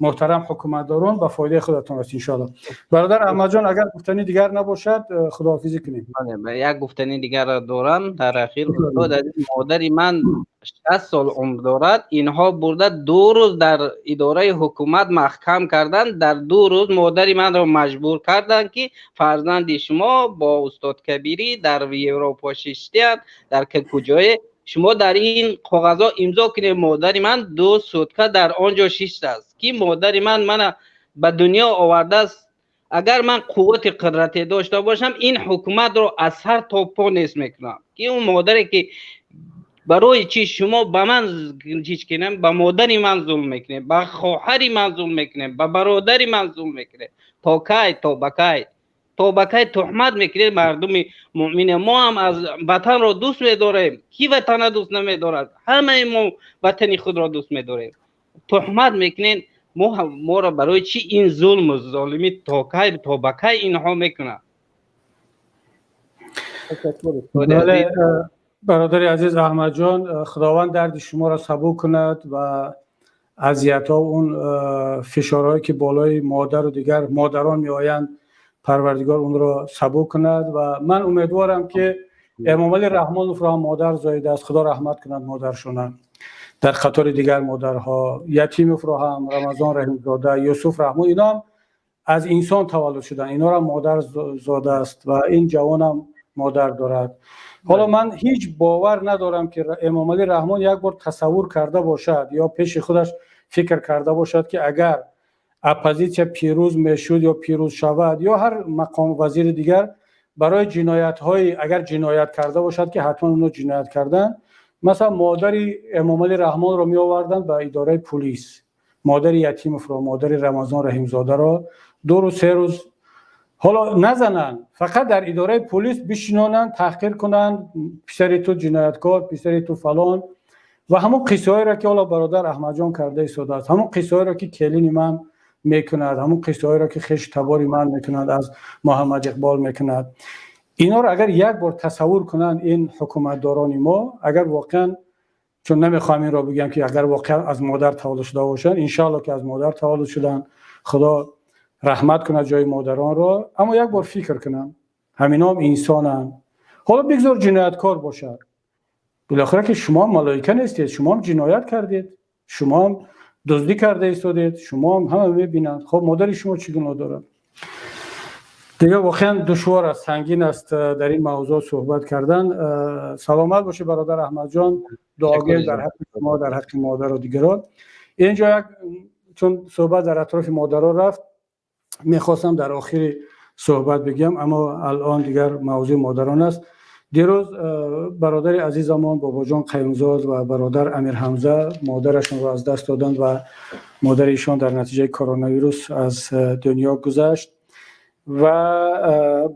محترم حکومتداران، به فایده خودتون است ان شاء الله. برادر احمد جان اگر گفتنی دیگر نباشد خداحافظی کنیم. بله، یک گفتنی دیگر را دارم. در اخیر استاد مادری من 60 سال عمر دارد، اینها برده 2 روز در اداره حکومت محکم کردن، در 2 روز مادری من را مجبور کردن که فرزند شما با استاد کبیری در اروپا ششتیان در که کجای شما در این کاغذها امضا کنید. مادری من 2 سوتکه در آنجا شیشته است که مادری من به دنیا آورده است. اگر من قوت قدرتی داشته باشم این حکومت رو از سر تا پا نیست میکنم که اون مادری که برای چی شما به من چیز کنیم، به مادری من ظلم میکنه، به خواهری من ظلم میکنه، به برادری من ظلم میکنه، تا کی تا بکی تهمت میکنه. مردم مؤمن ما هم از وطن را دوست میداریم، کی وطن دوست نمیدارد؟ همه ما وطن خود را دوست میداریم. تهمت میکنین ما را برای چی این ظلم و ظالمی تا کی تا بکی اینها میکنه؟ بله برادر عزیز احمد جان، خداوند درد شما را سبک کند و اذیت‌ها و اون فشارهایی که بالای مادر و دیگر مادران میآیند پروردگار اون را سبک کند و من امیدوارم که امام علی رحمان را مادر زایده است، خدا رحمت کند مادرشون. در خطر دیگر مادرها یتیم هم رمضان رحیم‌زاده، یوسف رحمان، اینا هم از انسان تولد شدن، اینا را مادر زاده است و این جوان هم مادر دارد. حالا من هیچ باور ندارم که امام علی رحمان یک بار تصور کرده باشد یا پیش خودش فکر کرده باشد که اگر اپوزیسیون پیروز میشد یا پیروز شود یا هر مقام وزیر دیگر برای جنایت های اگر جنایت کرده باشد که حتما اونو جنایت کردن، مثلا مادری امام علی رحمان رو می آوردن به اداره پلیس، مادر یتیم رو، مادر رمضان رحیم‌زاده را 2 روز 3 روز حالا نزنن، فقط در اداره پلیس بشینونن، تحقیر کنن، پسر تو جنایتکار، پسر تو فلان، و همون قصه‌ای را که حالا برادر احمد جان کرده ایستاده است، همون قصه‌ای را که کلین من میکند، همون قصه‌ای را که خش تباری من میکند، از محمد اقبال میکند، اینا رو اگر یک بار تصور کنن این حکومتداران ما، اگر واقعا، چون نمیخوام این را بگم که اگر واقعا از مادر تولد شده باشن، انشالله که از مادر تولد شدن، خدا رحمت کنه جای مادران را، اما یک بار فکر کنن همینا هم انسانن. حالا بگذار جنایتکار باشد، بالاخره که شما ملائکه نیستید، شما هم جنایت کردید، شما هم دزدی کرده ایستادید، شما هم همه میبینند. خب مادر شما چی گناه داره؟ دیگه واقعا دشوار است، سنگین است در این موضوع صحبت کردن. سلامت باشه برادر احمد جان، دعاگوی در حق شما، در حق مادر و دیگران. اینجا یک چون صحبت در اطراف مادرها رفت، میخواستم در آخر صحبت بگم، اما الان دیگر موضوع مادران است. دیروز برادر عزیزمان بابا جان قیمزاد و برادر امیر حمزه مادرشون را از دست دادند و مادر ایشان در نتیجه کرونا ویروس از دنیا گذشت و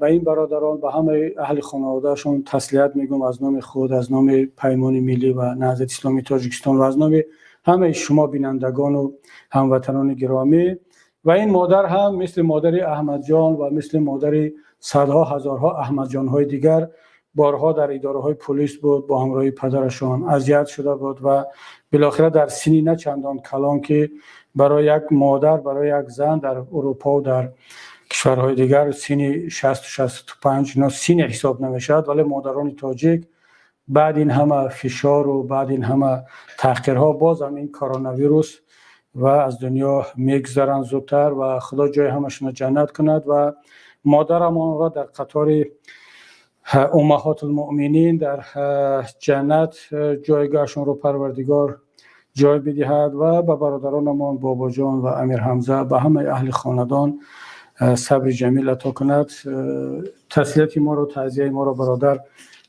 به این برادران و همه اهل خانوادهشون تسلیت میگم از نام خود، از نام پیمان ملی و نهضت اسلامی تاجیکستان و از نام همه شما بینندگان و هموطنان گرامی. و این مادر هم مثل مادر احمد جان و مثل مادر صدها هزارها احمد جان های دیگر بارها در اداره های پلیس بود، با همراهی پدرشان اذیت شده بود و بالاخره در سنی نه چندان کلان که برای یک مادر، برای یک زن در اروپا و در کشورهای دیگر سنی 60-65 اینا سن حساب نمیشد، ولی مادران تاجیک بعد این همه فشار و بعد این همه تحقیرها باز هم این کرونا ویروس و از دنیا میگذرن زودتر و خدا جای همشون جنت کند و مادرمان را در قطار امهات المؤمنین در جنت جایگاهشون رو پروردگار جای بدهد و به برادرانمان بابا جان و امیر حمزه به همه اهل خاندان صبر جمیل عطا کند. تسلیت ما رو، تعزیه ما رو برادر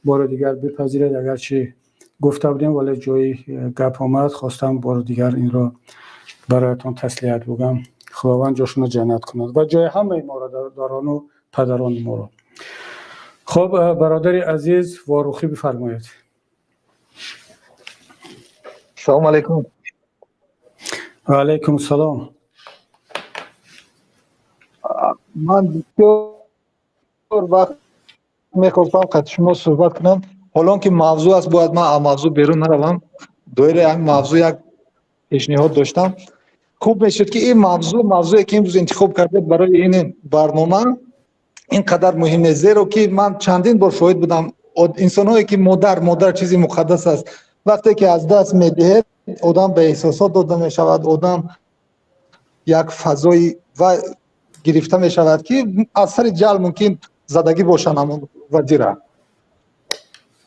بار دیگر بپذیرید. اگرچه گفته بودیم ولی جای گپ آمد، خواستم بار دیگر این را برایتان تسلیت بگم. خداوند جاشون جنت کند و جای همه ما را، داران و پدران ما را. خب برادر عزیز واروخی بفرمایید. سلام علیکم. و علیکم السلام. من بسیار وقت میخواستم قد شما صحبت کنم. حالا که موضوع است باید من موضوع بیرون نروم. دوره این موضوع یک پیشنهاد داشتم. خوب میشد که این موضوعی که امروز انتخاب کرده برای این برنامه اینقدر مهمه، زیرا که من چندین بار شاهد بودم انسان‌هایی که مادر چیزی مقدس است، وقتی که از دست می‌دهد آدم به احساسات داده می‌شود، آدم یک فضای و گرفته می‌شود که اثر جل ممکن زدگی باشن همون وزیره.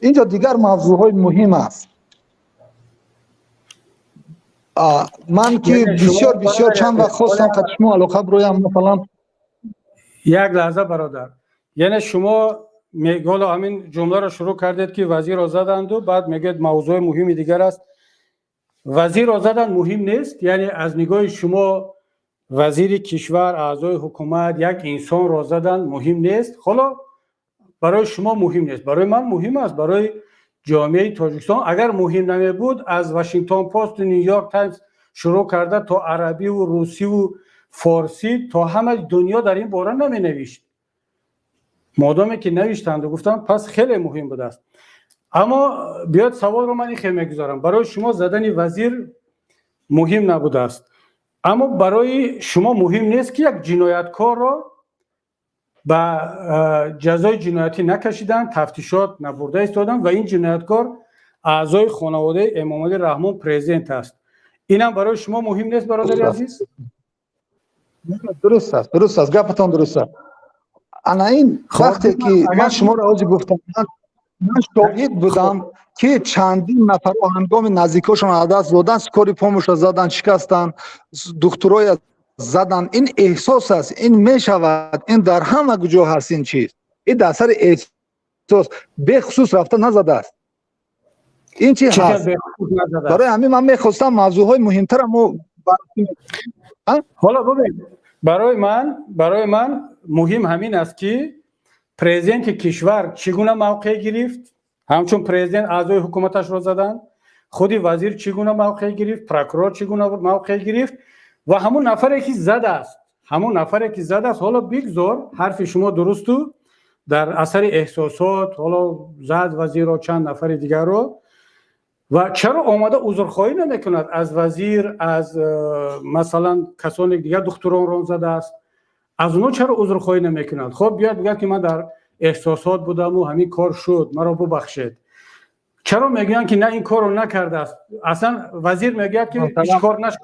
اینجا دیگر موضوعهای مهم است. من که بسیار چند وقت خواستم که شما علاقه برویم مثلا یک لحظه برادر، یعنی شما میگول همین جمله رو شروع کردید که وزیر را زدند و بعد میگید موضوع مهمی دیگر است. وزیر را زدن مهم نیست؟ یعنی از نگاه شما وزیر کشور، اعضای حکومت، یک انسان را زدن مهم نیست؟ حالا برای شما مهم نیست، برای من مهم است، برای جامعه تاجیکستان. اگر مهم نمی بود از واشنگتن پست و نیویورک تایمز شروع کرده تا عربی و روسی و فارسی تا همه دنیا در این باره نمی نوشت. مادامی که نوشتند و گفتند پس خیلی مهم بوده است. اما بیاد سوال رو من خیلی میگذارم. برای شما زدن وزیر مهم نبوده است، اما برای شما مهم نیست که یک جنایتکار را به جزای جنایتی نکشیدن، تفتیشات نبرده ایستادن و این جنایتکار اعضای خانواده امام علی رحمان پرزیدنت است. اینم برای شما مهم نیست برادر عزیز؟ درست است گپتان درست است. انا این وقتی که من شما را آجی گفتم من شاهد بودم که چندین نفر هنگام نزدیکاشون از دست دادن، سکاری پاموش زدن، شکستن، دکترای زدن. این احساس است، این میشود، این در همه جا هست. این چیز این در اثر احساس به خصوص رفته نزده است. این چی هست؟ برای همین من میخواستم موضوعهای مهمتر حالا ببین، برای من مهم همین است که پرزیدنت کشور چگونه موقع گرفت، همچون پرزیدنت اعضای حکومتش را زدن، خودی وزیر چگونه موقع گرفت، پروکورور چگونه موقع گرفت و همون نفری که زده است. حالا بگذار حرف شما درست و در اثر احساسات حالا زد وزیر و چند نفر دیگر رو، و چرا آمده عذرخواهی نمیکند از وزیر، از مثلا کسان دیگر دکتران را زده است، از اونها چرا عذرخواهی نمیکند؟ خب بیاد بگه که من در احساسات بودم و همین کار شد، مرا ببخشید. چرا میگن که نه این کار رو نکرده است؟ اصلا وزیر میگه که هیچ کار نشده.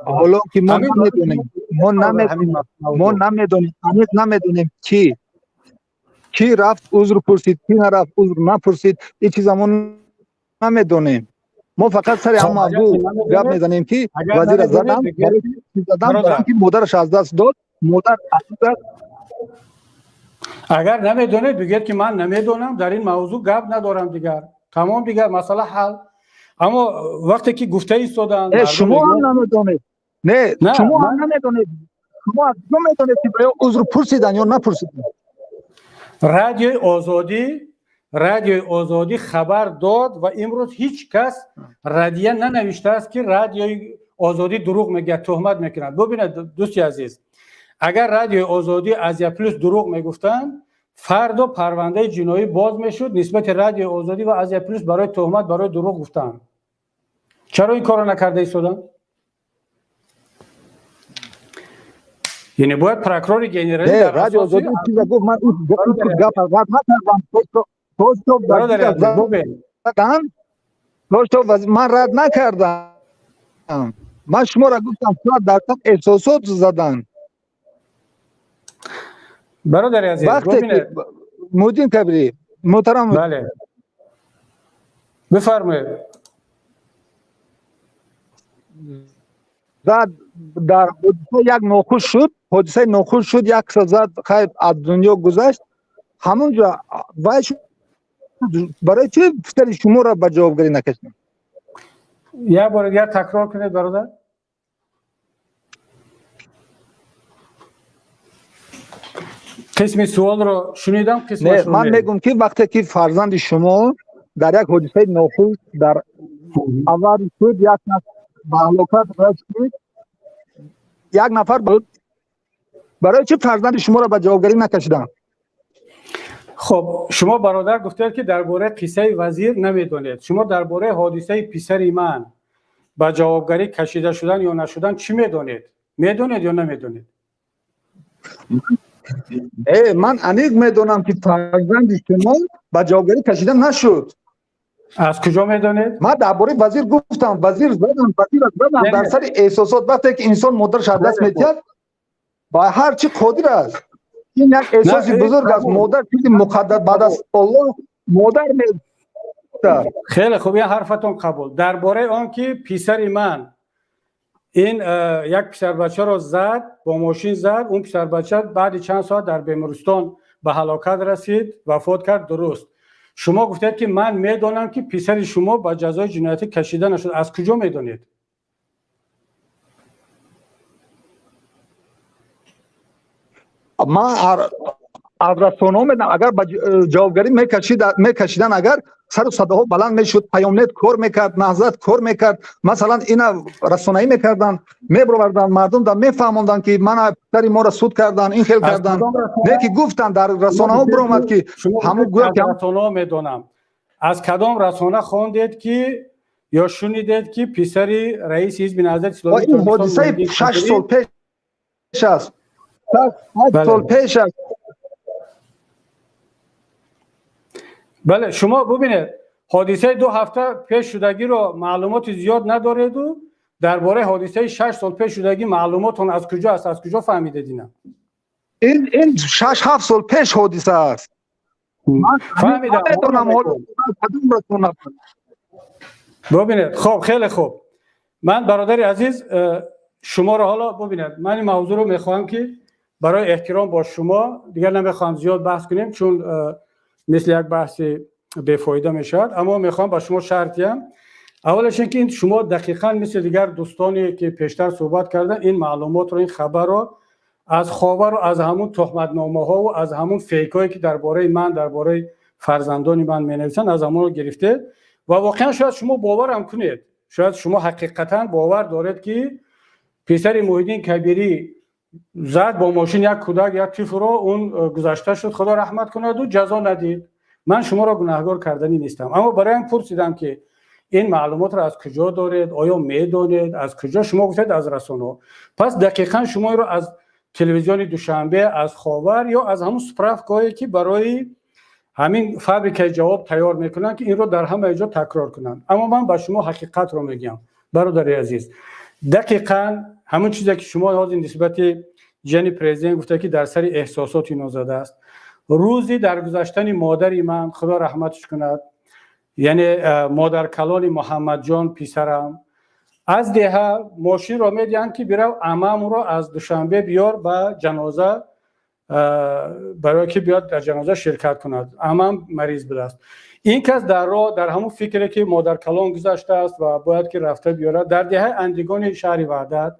حالا که ما نمیدونیم کی رفت عذر پرسید، کی نرفت عذر نپرسید، این چیزامون نمیدونیم. ما فقط سر هم موضوع گپ میزنیم که وزیر زدن برای که مادرش از دست داد. مادر اگر نمیدونید بگید که من نمیدونم، در این موضوع گپ ندارم دیگر، تمام دیگر مسئله حل. اما وقتی که گفته ایستادن شما هم نمیدونید. نه شما هم نمیدونید. شما هم نمیدونید که برای عذر پرسیدن یا نپرسیدن. رادیو آزادی خبر داد و امروز هیچ کس رادیو ننوشته است که رادیو آزادی دروغ میگه، تهمت میکنند. ببینید دوستی عزیز، اگر رادیو آزادی آزیا پلس دروغ میگفتن، فردا پرونده جنایی باز میشد نسبت رادیو آزادی و آزیا پلس برای تهمت برای دروغ گفتن. چرا این کارو نکرده ایستادن؟ یعنی باید پروکورور جنرالی در رادیو آزادی چیزا گفت، من این گپ نکردم. من رد نکردم. من شما را گفتم شما در احساسات زدن. برادر عزیز وقتی ببینید که مودین کبری محترم بله بفرمایید. زد در حادثه یک ناخوش شد، حادثه ناخوش شد، یک سال زد خیر از دنیا گذشت. همونجا وای شد برای چه پسر شما را به جوابگری نکشید؟ یه بار دیگه تکرار کنید برادر. قسم سوال رو شنیدم، قسمش نه رو من میگم که وقتی که فرزند شما در یک حادثه ناخوش در اول شد، یک نفر به هلاکت رسید، یک نفر بود، برای چه فرزند شما را به جوابگری نکشیدن؟ خب شما برادر گفتید که درباره قصه وزیر نمیدونید. شما درباره حادثه پسر من به جوابگری کشیده شدن یا نشدن چی میدونید؟ میدونید یا نمیدونید؟ من انیق میدونم که فرزند شما به جوابگری کشیده نشد. از کجا میدونید؟ من درباره وزیر گفتم، وزیر زدم در سر احساسات. وقتی که انسان مادرش از دست میدهد با هر چی قادر است. این یک احساس بزرگ است. مادر چیزی مقدس بعد از الله مادر می‌دهد. خیلی خوب، این حرفتون قبول. درباره آن که پسر من این یک پسر بچه رو زد، با ماشین زد، اون پسر بچه بعد چند ساعت در بیمارستان به هلاکت رسید، وفات کرد. درست. شما گفتید که من میدونم که پسر شما با جزای جنایتی کشیده نشد. از کجا میدونید؟ من از رسانه‌ها میدم اگر به جوابگری میکشیدن، اگر سر و صداها بلند میشد، پیامنت کار میکرد، نهضت کار میکرد، مثلا اینا رسانه‌ای میکردن، میبردن مردم در میفهموندن که من پسر ما را سود کردن، این خیل کردن. نه که گفتن در رسانه‌ها برآمد که همون گویا که رسانه‌ها میدونم. از کدام رسانه خواندید که یا شنیدید که پسر رئیس حزب نهضت اسلامی این حادثه 6 سال پیش است. 8 سال پیش است. بله شما ببینید حادثه 2 هفته پیش شدگی رو معلومات زیاد ندارید و درباره حادثه 6 سال پیش شدگی معلوماتون از کجا است؟ از کجا فهمیدید اینا؟ این 6-7 سال پیش حادثه است. فهمیدم. ببینید خب خیلی خوب. من برادر عزیز شما رو حالا ببینید، من این موضوع رو میخوام که برای احترام با شما دیگر نمیخوام زیاد بحث کنیم چون مثل یک بحث بیفایده میشد، اما میخوام با شما شرطیم. اولش اینکه این شما دقیقاً مثل دیگر دوستانی که پیشتر صحبت کردن این معلومات رو، این خبر رو از خاور و از همون تهمتنامه ها و از همون فیک هایی که درباره من، درباره فرزندان من مینویسن، از همون رو گرفته و واقعا شاید شما باورم کنید، شاید شما حقیقتا باور دارید که پسر محیدین کبیری زد با ماشین یک کودک، یک طفل رو، اون گذشته شد، خدا رحمت کند و جزا ندید. من شما را گناهکار کردنی نیستم، اما برای این پرسیدم که این معلومات را از کجا دارید؟ آیا میدونید؟ از کجا؟ شما گفتید از رسانه. پس دقیقاً شما رو از تلویزیون دوشنبه، از خاور یا از همون سپرافگاهی که برای همین فابریکه جواب تیار میکنن که این رو در همه جا تکرار کنن. اما من با شما حقیقت رو میگم برادر عزیز. دقیقاً همون چیزی که شما از نسبت جنی پرزیدنت گفته که در سر احساسات اینا زده است. روزی در گذشتن مادری من، خدا رحمتش کند، یعنی مادر کلان محمد جان پسرم، از ده ماشین را میدین که بیرو عمم رو از دوشنبه بیار به جنازه، برای که بیاد در جنازه شرکت کند. عمم مریض بوده است. این کس در راه در همون فکره که مادر کلان گذشته است و باید که رفته بیاره، در ده اندگان شهر وحدت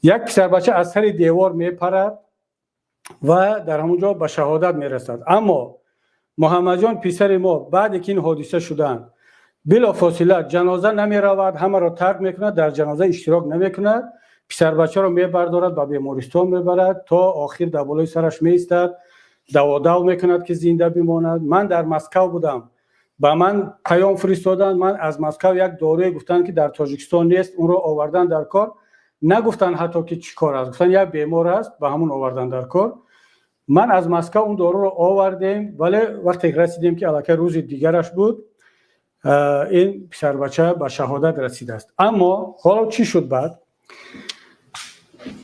یک پسر بچه از سر دیوار میپرد و در همونجا به شهادت میرسد. اما محمد جان پسر ما بعد که این حادثه شدن بلا فاصله جنازه نمی رود، همه را ترک میکند، در جنازه اشتراک نمی کند، پسر بچه را میبردارد به بیمارستان میبرد تا آخر در بالای سرش میایستد، دو میکند که زنده بماند. من در مسکو بودم، با من پیام فرستادن، من از مسکو یک داروی گفتن که در تاجیکستان نیست، اون رو آوردن در کار، نگفتن حتی که چی کار است، گفتن یک بیمار است، به همون آوردن در کار. من از مسکو اون دارو رو آوردیم، ولی وقتی رسیدیم که البته روز دیگرش بود، این پسر بچه به شهادت رسیده است. اما حالا چی شد بعد؟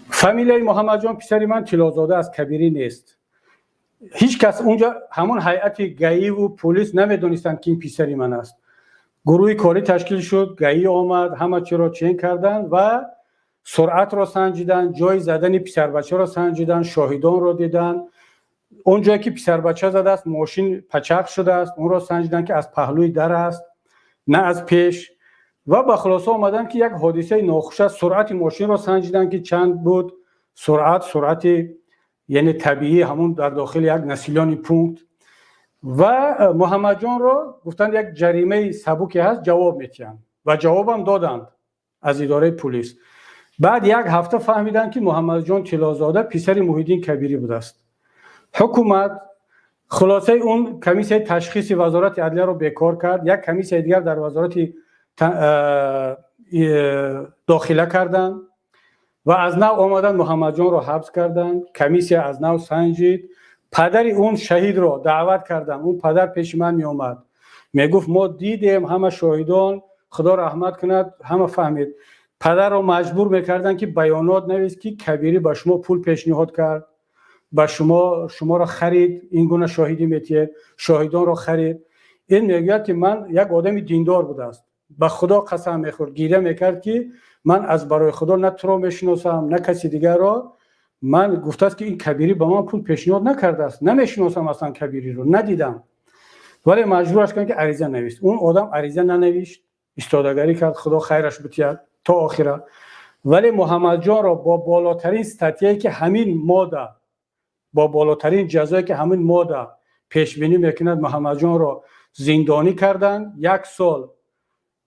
فامیلای محمد جان پسر من طلازاده از کبیری نیست. هیچ کس اونجا همون هیئت گئی و پلیس نمیدونستن که این پسری من است. گروه کاری تشکیل شد، گئی آمد، همه چی را چین کردن و سرعت را سنجیدن، جای زدن پسر بچه را سنجیدن، شاهدان را دیدن. اون جایی که پسر بچه زده است ماشین پچق شده است، اون را سنجیدن که از پهلوی در است نه از پیش و به خلاصه آمدن که یک حادثه ناخوش است. سرعت ماشین را سنجیدن که چند بود، سرعت یعنی طبیعی همون در داخل یک نسیلانی پونکت و محمد جان را گفتند یک جریمه سبکی هست جواب میتین و جواب هم دادند از اداره پلیس. بعد یک هفته فهمیدن که محمد جان طلازاده پسر محیدین کبیری بوده است. حکومت خلاصه اون کمیسیه تشخیصی وزارت عدلیه رو بیکار کرد، یک کمیسیه دیگر در وزارت داخله کردند و از نو آمدن محمد جان رو حبس کردند. کمیسیه از نو سنجید، پدر اون شهید رو دعوت کردم. اون پدر پیش من می اومد میگفت ما دیدیم، همه شاهدان خدا رحمت کند همه فهمید. پدر رو مجبور میکردن که بیانات نویس که کبیری به شما پول پیشنهاد کرد، به شما را خرید، این گونه شاهدی میتید، شاهدان رو خرید. این میگه که من یک آدم دیندار بوده است، به خدا قسم میخورد، گیره میکرد که من از برای خدا نه تو رو میشناسم نه کسی دیگر را. من گفته است که این کبیری به من پول پیشنهاد نکرده است، نمیشناسم اصلا کبیری رو، ندیدم. ولی مجبورش کردن که عریضه نویس. اون آدم عریضه ننوشت، استادگاری کرد، خدا خیرش بتید تا آخره. ولی محمد جان را با بالاترین استاتیایی که همین ماده، با بالاترین جزایی که همین ماده پیش بینی میکند، محمد جان را زندانی کردن، 1 سال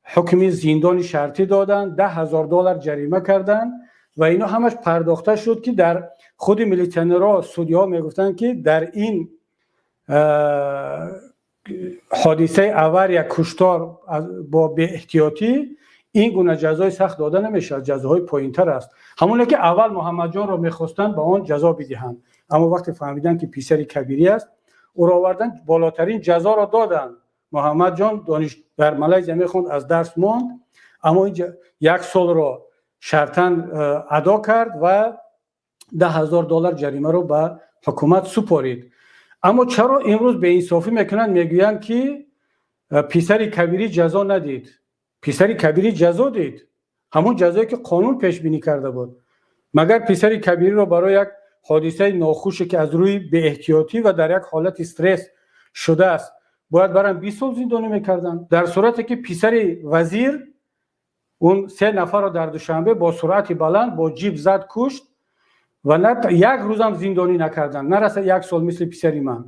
حکم زندانی شرطی دادن، $10,000 جریمه کردن و اینا همش پرداخته شد که در خود میلیتنرها سودیا میگفتن که در این حادثه اول یک کشتار با بی احتیاطی این گونه جزای سخت داده نمیشه، جزاهای پایینتر است. همونه که اول محمد جان را میخواستن با آن جزا بدهند، اما وقتی فهمیدن که پسر کبیری است او را آوردن بالاترین جزا را دادن. محمد جان دانش در مالزی میخوند، از درس ماند، اما 1 سال را شرطاً ادا کرد و $10,000 جریمه رو به حکومت سپارید. اما چرا امروز به انصافی میکنن، میگویند که پسر کبیری جزا ندید؟ پسر کبیری جزا دید، همون جزایی که قانون پیش بینی کرده بود. مگر پسر کبیری رو برای یک حادثه ناخوشی که از روی بی احتیاطی و در یک حالت استرس شده است باید برام 20 سال زندانی میکردن؟ در صورتی که پسر وزیر اون 3 نفر رو در دوشنبه با سرعت بلند با جیب زد کشت و نه 1 روز هم زندانی نکردن، نرسه 1 سال مثل پسری من،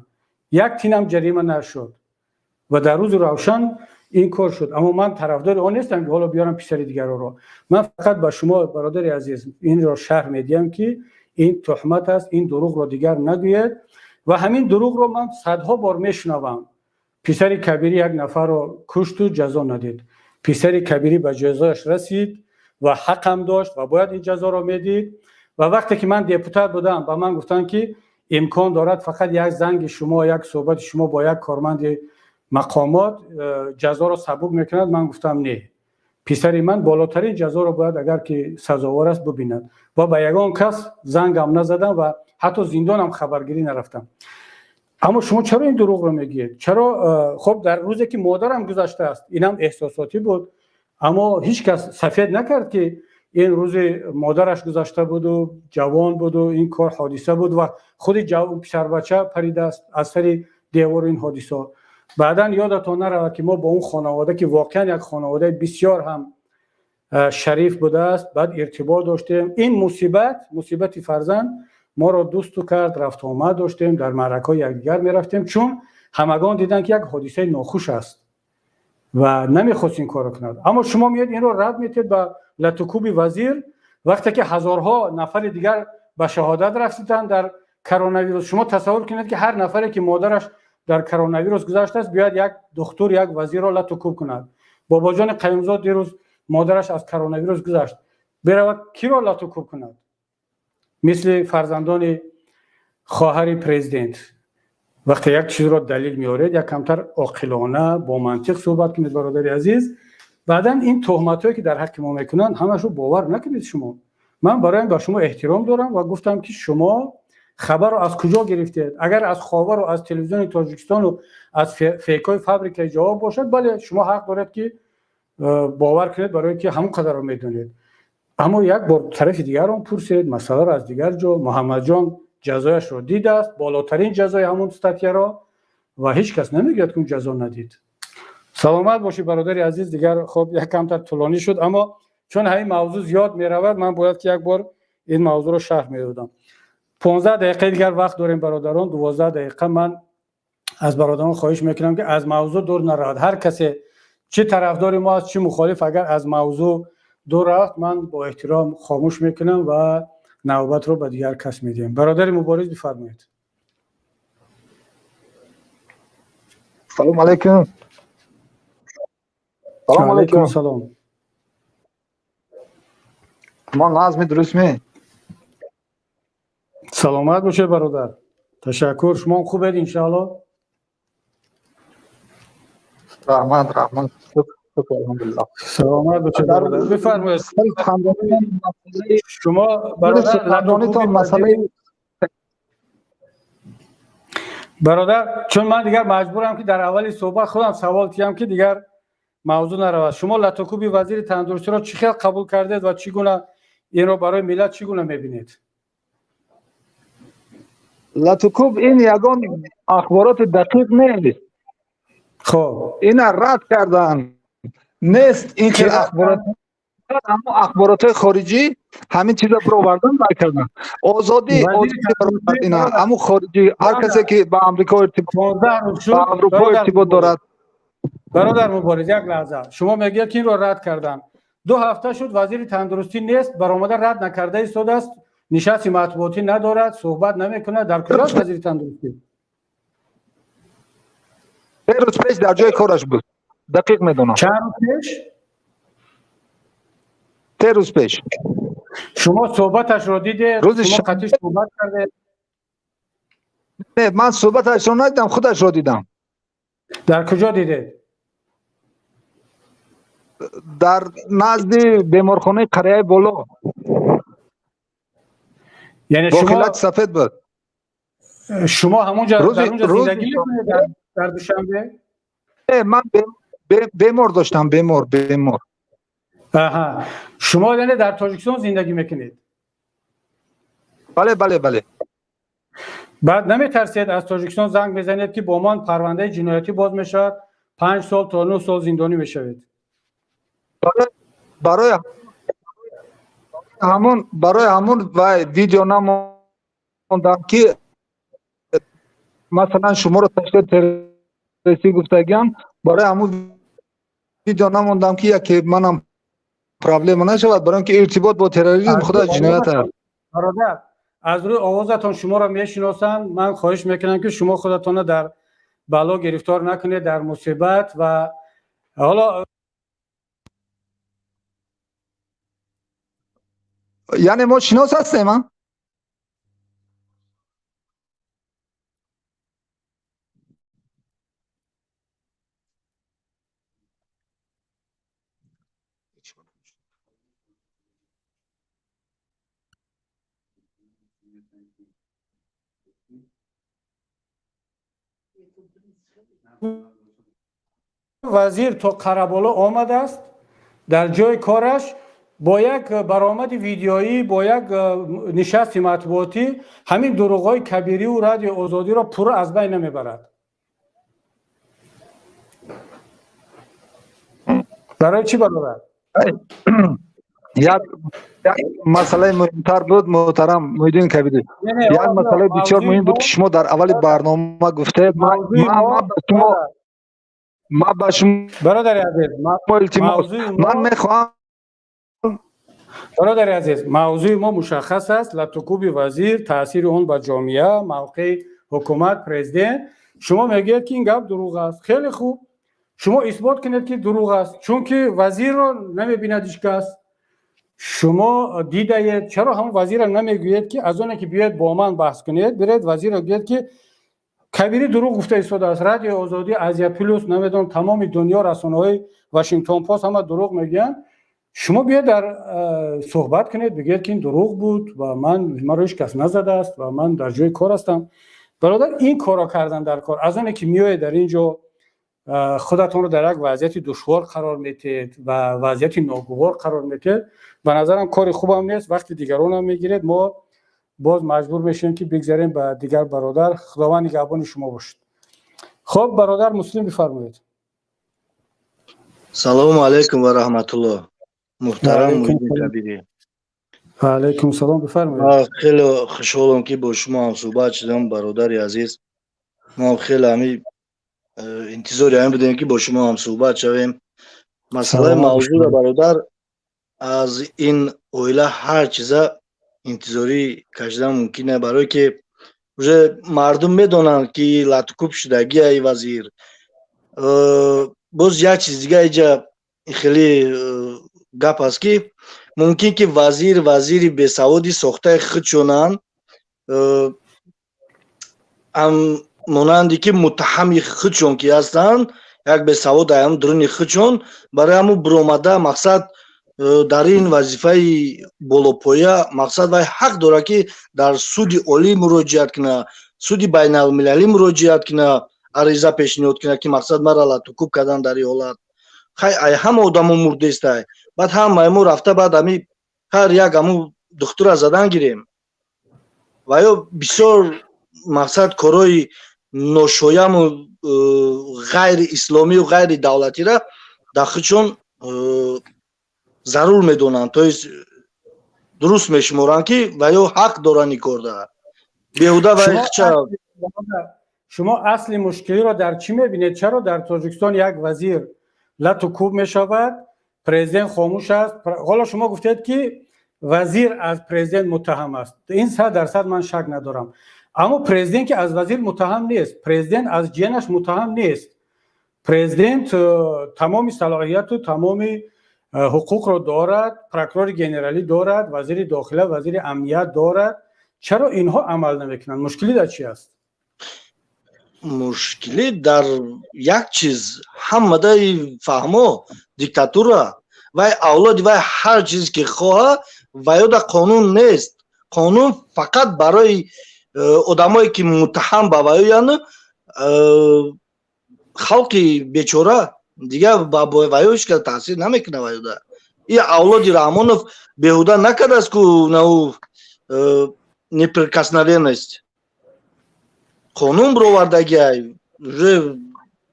1 تینم جریمه نشد و در روز روشن این کار شد. اما من طرفدار آن نیستم که حالا بیارم پسر دیگر رو. من فقط به شما برادر عزیز این را شرح میدیم که این تهمت است، این دروغ را دیگر نگوید و همین دروغ رو من صدها بار میشنوم. پسر کبیری 1 نفر رو کشت و جزا ندید. پسر کبیری به جزایش رسید و حق هم داشت و باید این جزا را میدید. و وقتی که من دیپوتات بودم با من گفتن که امکان دارد فقط یک زنگ شما، یک صحبت شما با یک کارمند مقامات جزا را سبک میکند، من گفتم نه، پسر من بالاترین جزا را باید اگر که سزاوار است ببیند و به یگان کس زنگم نزدم و حتی زندانم خبرگیری نرفتم. اما شما چرا این دروغ رو میگید؟ چرا؟ خب در روزی که مادرم گذشته است، اینم احساساتی بود، اما هیچ کس سفید نکرد که این روز مادرش گذشته بود و جوان بود و این کار حادثه بود و خود جوان پسر بچه پریده است از سر دیوار این حادثه. بعدن یادتون نره که ما با اون خانواده که واقعا یک خانواده بسیار هم شریف بوده است بعد ارتباط داشتیم. این مصیبت فرزند ما را دوست کرد، رفت آمد داشتیم، در معرکه‌های یکدیگر می‌رفتیم چون همگان دیدن که یک حادثه ناخوش است و نمی‌خواست این کارو کند. اما شما میاد این رو رد میتید با لطوکوب وزیر وقتی که هزارها نفر دیگر به شهادت رسیدن در کرونا ویروس. شما تصور کنید که هر نفری که مادرش در کرونا ویروس گذشته است بیاد یک دکتر یک وزیر را لطوکوب کند. بابا جان قیمزاد دیروز مادرش از کرونا ویروس گذشت، برود کی را لطوکوب کند؟ مثل فرزندان خواهر پرزیدنت وقتی یک چیز را دلیل میارید یک کمتر عاقلانه با منطق صحبت کنید برادر عزیز. بعداً این تهمتایی که در حق ما میکنن همش رو باور نکنید. شما من برای با شما احترام دارم و گفتم که شما خبر رو از کجا گرفتید؟ اگر از خاور و از تلویزیون تاجیکستان و از فیکای فابریکای جواب باشد، بله شما حق دارید که باور کنید برای که همون قدر رو میدونید. اما یک بار طرف دیگر رو پرسید، مسئله را از دیگر جا. محمد جان جزایش رو دیده است، بالاترین جزای همون استاتیا را، و هیچ کس نمیگه که اون جزا ندید. سلامت باشی برادر عزیز. دیگر خب یک کمتر طولانی شد، اما چون همین موضوع زیاد میرود من باید که یک بار این موضوع رو شرح میدادم. 15 دقیقه دیگر وقت داریم برادران. 12 دقیقه من از برادران خواهش میکنم که از موضوع دور نرود. هر کسی چه طرفدار ما است چه مخالف، اگر از موضوع دور رفت من با احترام خاموش میکنم و نوبت رو به دیگر کس میدیم. برادر مبارز بفرمایید. سلام علیکم. سلام علیکم. سلام. ما نظم درست می. سلامت باشه برادر. تشکر. شما خوبید ان شاء الله؟ رحمت. شکر الحمدلله. سلامت باشه برادر. بفرمایید. شما برادر مسئله برادر، چون من دیگر مجبورم که در اولی صحبت خودم سوال کردم که دیگر موضوع نرود. شما لاتوکوبی وزیر تندرستی را چه قبول کردید و چگونه این را برای ملت چگونه میبینید؟ لاتوکوب این یگان اخبارات دقیق نیست. خب این رد کردن نیست. این که اخبارات، اما اخبارات خارجی همین چیزا برو آوردن کردن. آزادی اینا، اما خارجی هر کسی که با آمریکا ارتباط دارد. برادر مبارز یک لحظه، شما میگید که این رو رد کردن. 2 هفته شد وزیر تندرستی نیست، برآمده رد نکرده ایستاده است، نشست مطبوعاتی ندارد، صحبت نمیکنه. در کجاست وزیر تندرستی؟ 3 روز پیش در جای کارش بود. دقیق میدونم. چند روز پیش؟ 3 روز پیش. شما صحبتش رو دیدید؟ شما قطعی صحبت کردید؟ نه، من صحبتش رو ندیدم، خودش رو دیدم. در کجا دیدید؟ در نزد بیمارخانه قریه بالا. یعنی شما سفید بود. شما همونجا در اونجا زندگی میکنید در دوشنبه؟ نه، من بیمار داشتم. بیمار. آها. شما یعنی در تاجیکستان زندگی میکنید؟ بله. بعد نمیترسید از تاجیکستان زنگ بزنید که با من پرونده جنایتی باز میشد، 5 سال تا 9 سال زندانی میشوید؟ برای همون و ویدیو نموندم که مثلا شما رو تشکیل تروریستی گفتگیم. برای همون ویدیو نموندم که یکی منم پرابلم نشود، برای اینکه ارتباط با تروریسم خدا جنایت است. برادر، از روی آوازتان شما را میشناسم. من خواهش میکنم که شما خودتان در بلا گرفتار نکنید، در مصیبت. و حالا یعنی ما شناس هستیم. وزیر تا قره‌بالا آمده است در جای کارش با یک برآمد ویدیویی، با یک نشست مطبوعاتی، همین دروغ‌های کبیری و رادیو آزادی را پورا از بین نمیبرد. برای چی برادر؟ یک مسئله مهمتر بود محترم محیدین کبیری. یک مسئله بسیار مهم بود که شما در اول برنامه گفته. ما با شما برادر عزیز، من میخوام برادر عزیز، موضوع ما مشخص است. لاتوکوبی وزیر، تاثیر اون با جامعه، موقع حکومت، پرزیدنت. شما میگید که این گپ دروغ است. خیلی خوب، شما اثبات کنید که دروغ است، چون که وزیر رو نمیبیند هیچ کس. شما دیدید، چرا هم وزیر رو نمیگوید که از اون که بیاید با من بحث کنید، برید وزیر رو گوید که کبیری دروغ گفته ایستاده است. رادیو آزادی، آزیا پلوس، نمیدونم تمام دنیا، رسانه‌های واشنگتن پست همه دروغ میگن. شما بیا در صحبت کنید بگید که این دروغ بود و من رو هیچ کس نزده است و من در جای کار هستم. برادر این کارا کردن در کار از اونه که میایید در اینجا خودتون رو در یک وضعیت دشوار قرار میتید و وضعیت ناگوار قرار میتید. به نظرم کار خوبم نیست. وقتی دیگران هم میگیرید ما باز مجبور میشیم که بگذاریم به دیگر برادر. خداوند نگهبان شما باشد. خب برادر مسلم بفرمایید. سلام علیکم و رحمت الله. محترم مویدین کبیری. علیکم سلام بفرمایید. خیلی خوشحالم که با شما هم صحبت شدم برادر عزیز. ما خیلی همی انتظاری هم بودیم که با شما هم صحبت شویم. مسئله موضوع برادر از این اویله هر چیزا انتظاری کشیدن ممکنه برای که مردم میدونن که لطکوب شدگی ای وزیر. باز یک چیز دیگه اینجا خیلی گپ است که ممکن که وزیر بیسوادی ساخته خودشونن مانندی که متهمی خودشون که هستن یک بیسواد هم درون خودشون برای همو برآمده مقصد در این وظیفه بالاپایه مقصد و حق داره که در سود عالی مراجعت کنه، سود بین المللی مراجعت کنه، عریضه پیشنهاد کنه که مقصد مرا لطکوب کردن در این حالت. خیلی همه آدم مرده است. بعد هم ما رفته بعد همی هر یک همو دکتر زدن گیریم و یا بسیار مقصد کارای ناشایم و غیر اسلامی و غیر دولتی را داخلشون ضرور میدونن تا درست میشمارن که و یا حق دارن کرده بیهوده و شما اصل مشکلی را در چی میبینید؟ چرا در تاجیکستان یک وزیر لطکوب میشود، پرزیدنت خاموش است؟ حالا شما گفتید که وزیر از پرزیدنت متهم است. این 100% من شک ندارم. اما پرزیدنت که از وزیر متهم نیست، پرزیدنت از جنش متهم نیست. پرزیدنت تمام صلاحیت و تمام حقوق را دارد، پروکورور ژنرالی دارد، وزیر داخله، وزیر امنیت دارد. چرا اینها عمل نمیکنن؟ مشکلی در چی است؟ مشکلی در یک چیز همه دای فهمو دیکتاتورا و اولاد و هر چیز که خواه و یا در قانون نیست. قانون فقط برای آدمایی که متهم به ویوین خلقی بیچاره دیگه با ویوش که تاثیر نمیکنه ویوده. این اولاد رحمانوف بیهوده نکرده است که نو неприкосновенность. قانون برآوردگی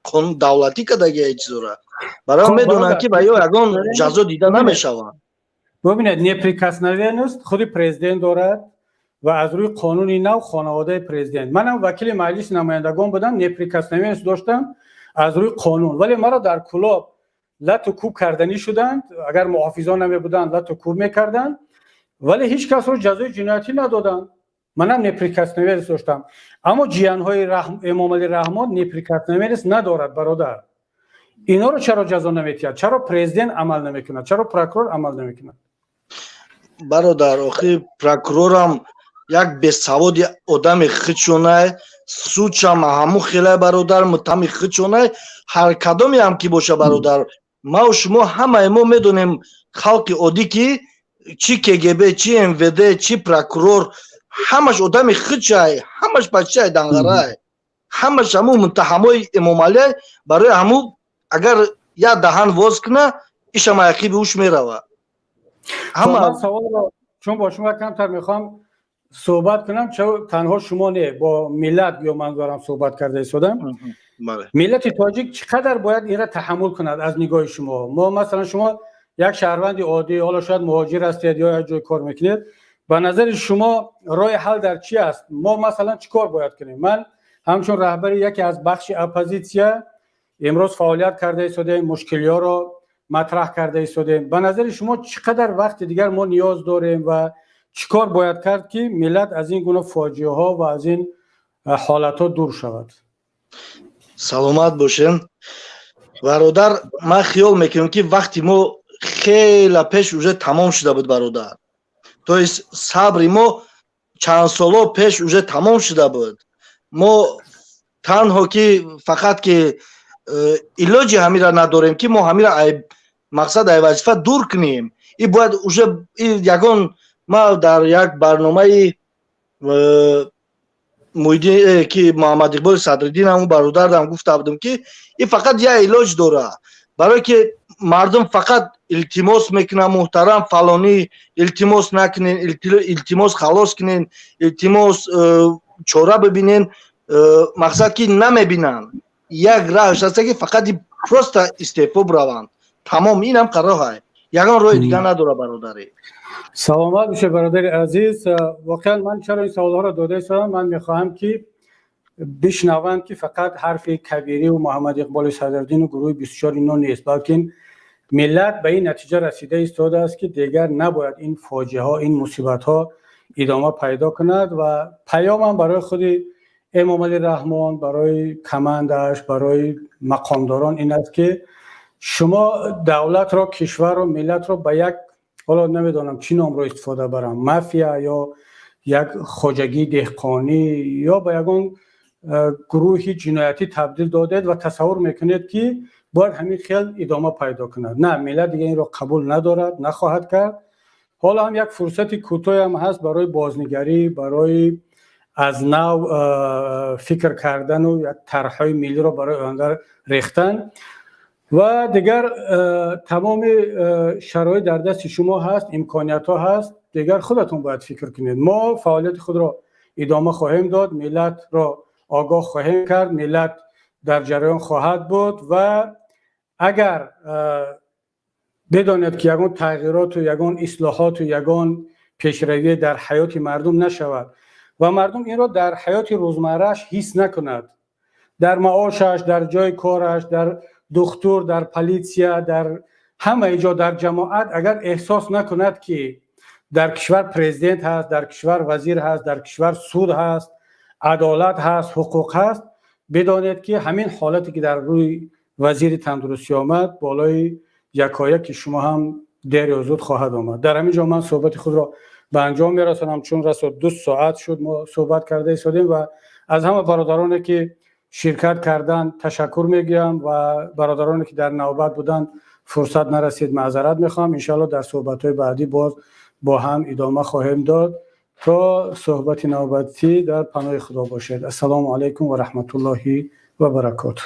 قانون دولتی کردگی چیزورا برای میدونن که باید اگون جزا دیده نمیشوند. ببینید неприкосновенность خود پرزیدنت دارد و از روی قانون نو خانواده پرزیدنت. منم وکیل مجلس نمایندگان بودم، неприкосновенность داشتم از روی قانون، ولی مرا در کلاب لطکوب کردنی شدند. اگر محافظان نمی بودند لطکوب میکردند ولی هیچ کس رو جزای جنایتی ندادند. منم неприкосновенность داشتم. اما جیانهای امام علی رحمان неприкосновенность ندارد برادر. اینا رو چرا جزا نمیتید؟ چرا پرزیدنت عمل نمیکنه؟ چرا پروکورور عمل نمیکنه؟ برادر آخه پروکورورم یک بیسواد آدم خودشونه، سودشم همو خیلی برادر متهم خودشونه. هر کدامی هم که باشه برادر ما و شما همه ما میدونیم خلق عادی که چی کگب، چی MVD، چی پروکورور همش آدم خودشه، همش بچه دنگره، همش همو متهمای امام علی برای همو اگر یا دهن واز کنه ایش هم یکی به اوش میروه. من سوال رو چون با شما کمتر میخوام صحبت کنم، چون تنها شما نه با ملت یا من دارم صحبت کرده ایستادم. ملت تاجیک چقدر باید این را تحمل کند از نگاه شما؟ ما مثلا شما یک شهروند عادی، حالا شاید مهاجر هستید یا یک جای کار میکنید، به نظر شما راه حل در چی است؟ ما مثلا چیکار باید کنیم؟ من همچون رهبر یکی از بخش اپوزیسیا امروز فعالیت کرده ایستادیم، مشکل‌ها را مطرح کرده ایستادیم. به نظر شما چقدر وقت دیگر ما نیاز داریم و چیکار باید کرد که ملت از این گونه فاجعه ها و از این حالت ها دور شود؟ سلامت باشین برادر. من خیال میکنم که وقتی ما خیلی پیش уже تمام شده بود برادر. تو صبر ما چند سالا پیش уже تمام شده بود. ما تنها که فقط که علاج همین را نداریم که ما همین را مقصد ای وظیفه دور کنیم. این باید اوجه یگان ما در یک برنامه مویدین که محمد اقبال صدرالدین همون برادرم گفته بودم که این فقط یه علاج داره برای که مردم فقط التماس میکنن محترم فلانی التماس نکنین التماس خلاص کنین التماس چاره ببینین مقصد که نمیبینن یک راهش هست که فقط پروست استعفا بروند تمام این هم قرار های یگان راه دیگه نداره برادری. سلامت بشه برادر عزیز. واقعا من چرا این سوال ها را داده شدم من میخواهم که بشنوند که فقط حرف کبیری و محمد اقبال صدرالدین و گروه 24 اینا نیست بلکه ملت به این نتیجه رسیده ایستاده است که دیگر نباید این فاجعه ها این مصیبت ها ادامه پیدا کند و پیامم برای خود امام علی رحمان برای کماندش برای مقامداران این است که شما دولت را کشور را ملت را به یک حالا نمیدونم چی نام را استفاده برم مافیا یا یک خواجگی دهقانی یا به یگان گروهی جنایتی تبدیل دادید و تصور میکنید که باید همین خیل ادامه پیدا کند. نه ملت دیگه این را قبول ندارد نخواهد کرد. حالا هم یک فرصت کوتاه هم هست برای بازنگری برای از نو فکر کردن و یک طرح‌های ملی را برای آینده ریختن و دیگر تمام شرایط در دست شما هست امکانیت ها هست دیگر خودتون باید فکر کنید. ما فعالیت خود را ادامه خواهیم داد ملت را آگاه خواهیم کرد ملت در جریان خواهد بود و اگر بدانید که یگان تغییرات و یگان اصلاحات و یگان پیشروی در حیات مردم نشود و مردم این را در حیات روزمرهش حس نکند در معاشش در جای کارش در دکتر در پلیسیا در همه جا در جماعت اگر احساس نکند که در کشور پرزیدنت هست در کشور وزیر هست در کشور سود هست عدالت هست حقوق هست بدانید که همین حالتی که در روی وزیر تندرستی آمد بالای یکایک شما هم دیر یا زود خواهد آمد. در همین جا من صحبت خود را به انجام میرسانم چون رسید 2 ساعت شد ما صحبت کرده ایستادیم و از همه برادرانی که شرکت کردن تشکر میگم و برادرانی که در نوبت بودن فرصت نرسید معذرت میخوام. انشالله در صحبت‌های بعدی باز با هم ادامه خواهیم داد تا صحبت نوبتی در پناه خدا باشد. السلام علیکم و رحمت الله و برکاته.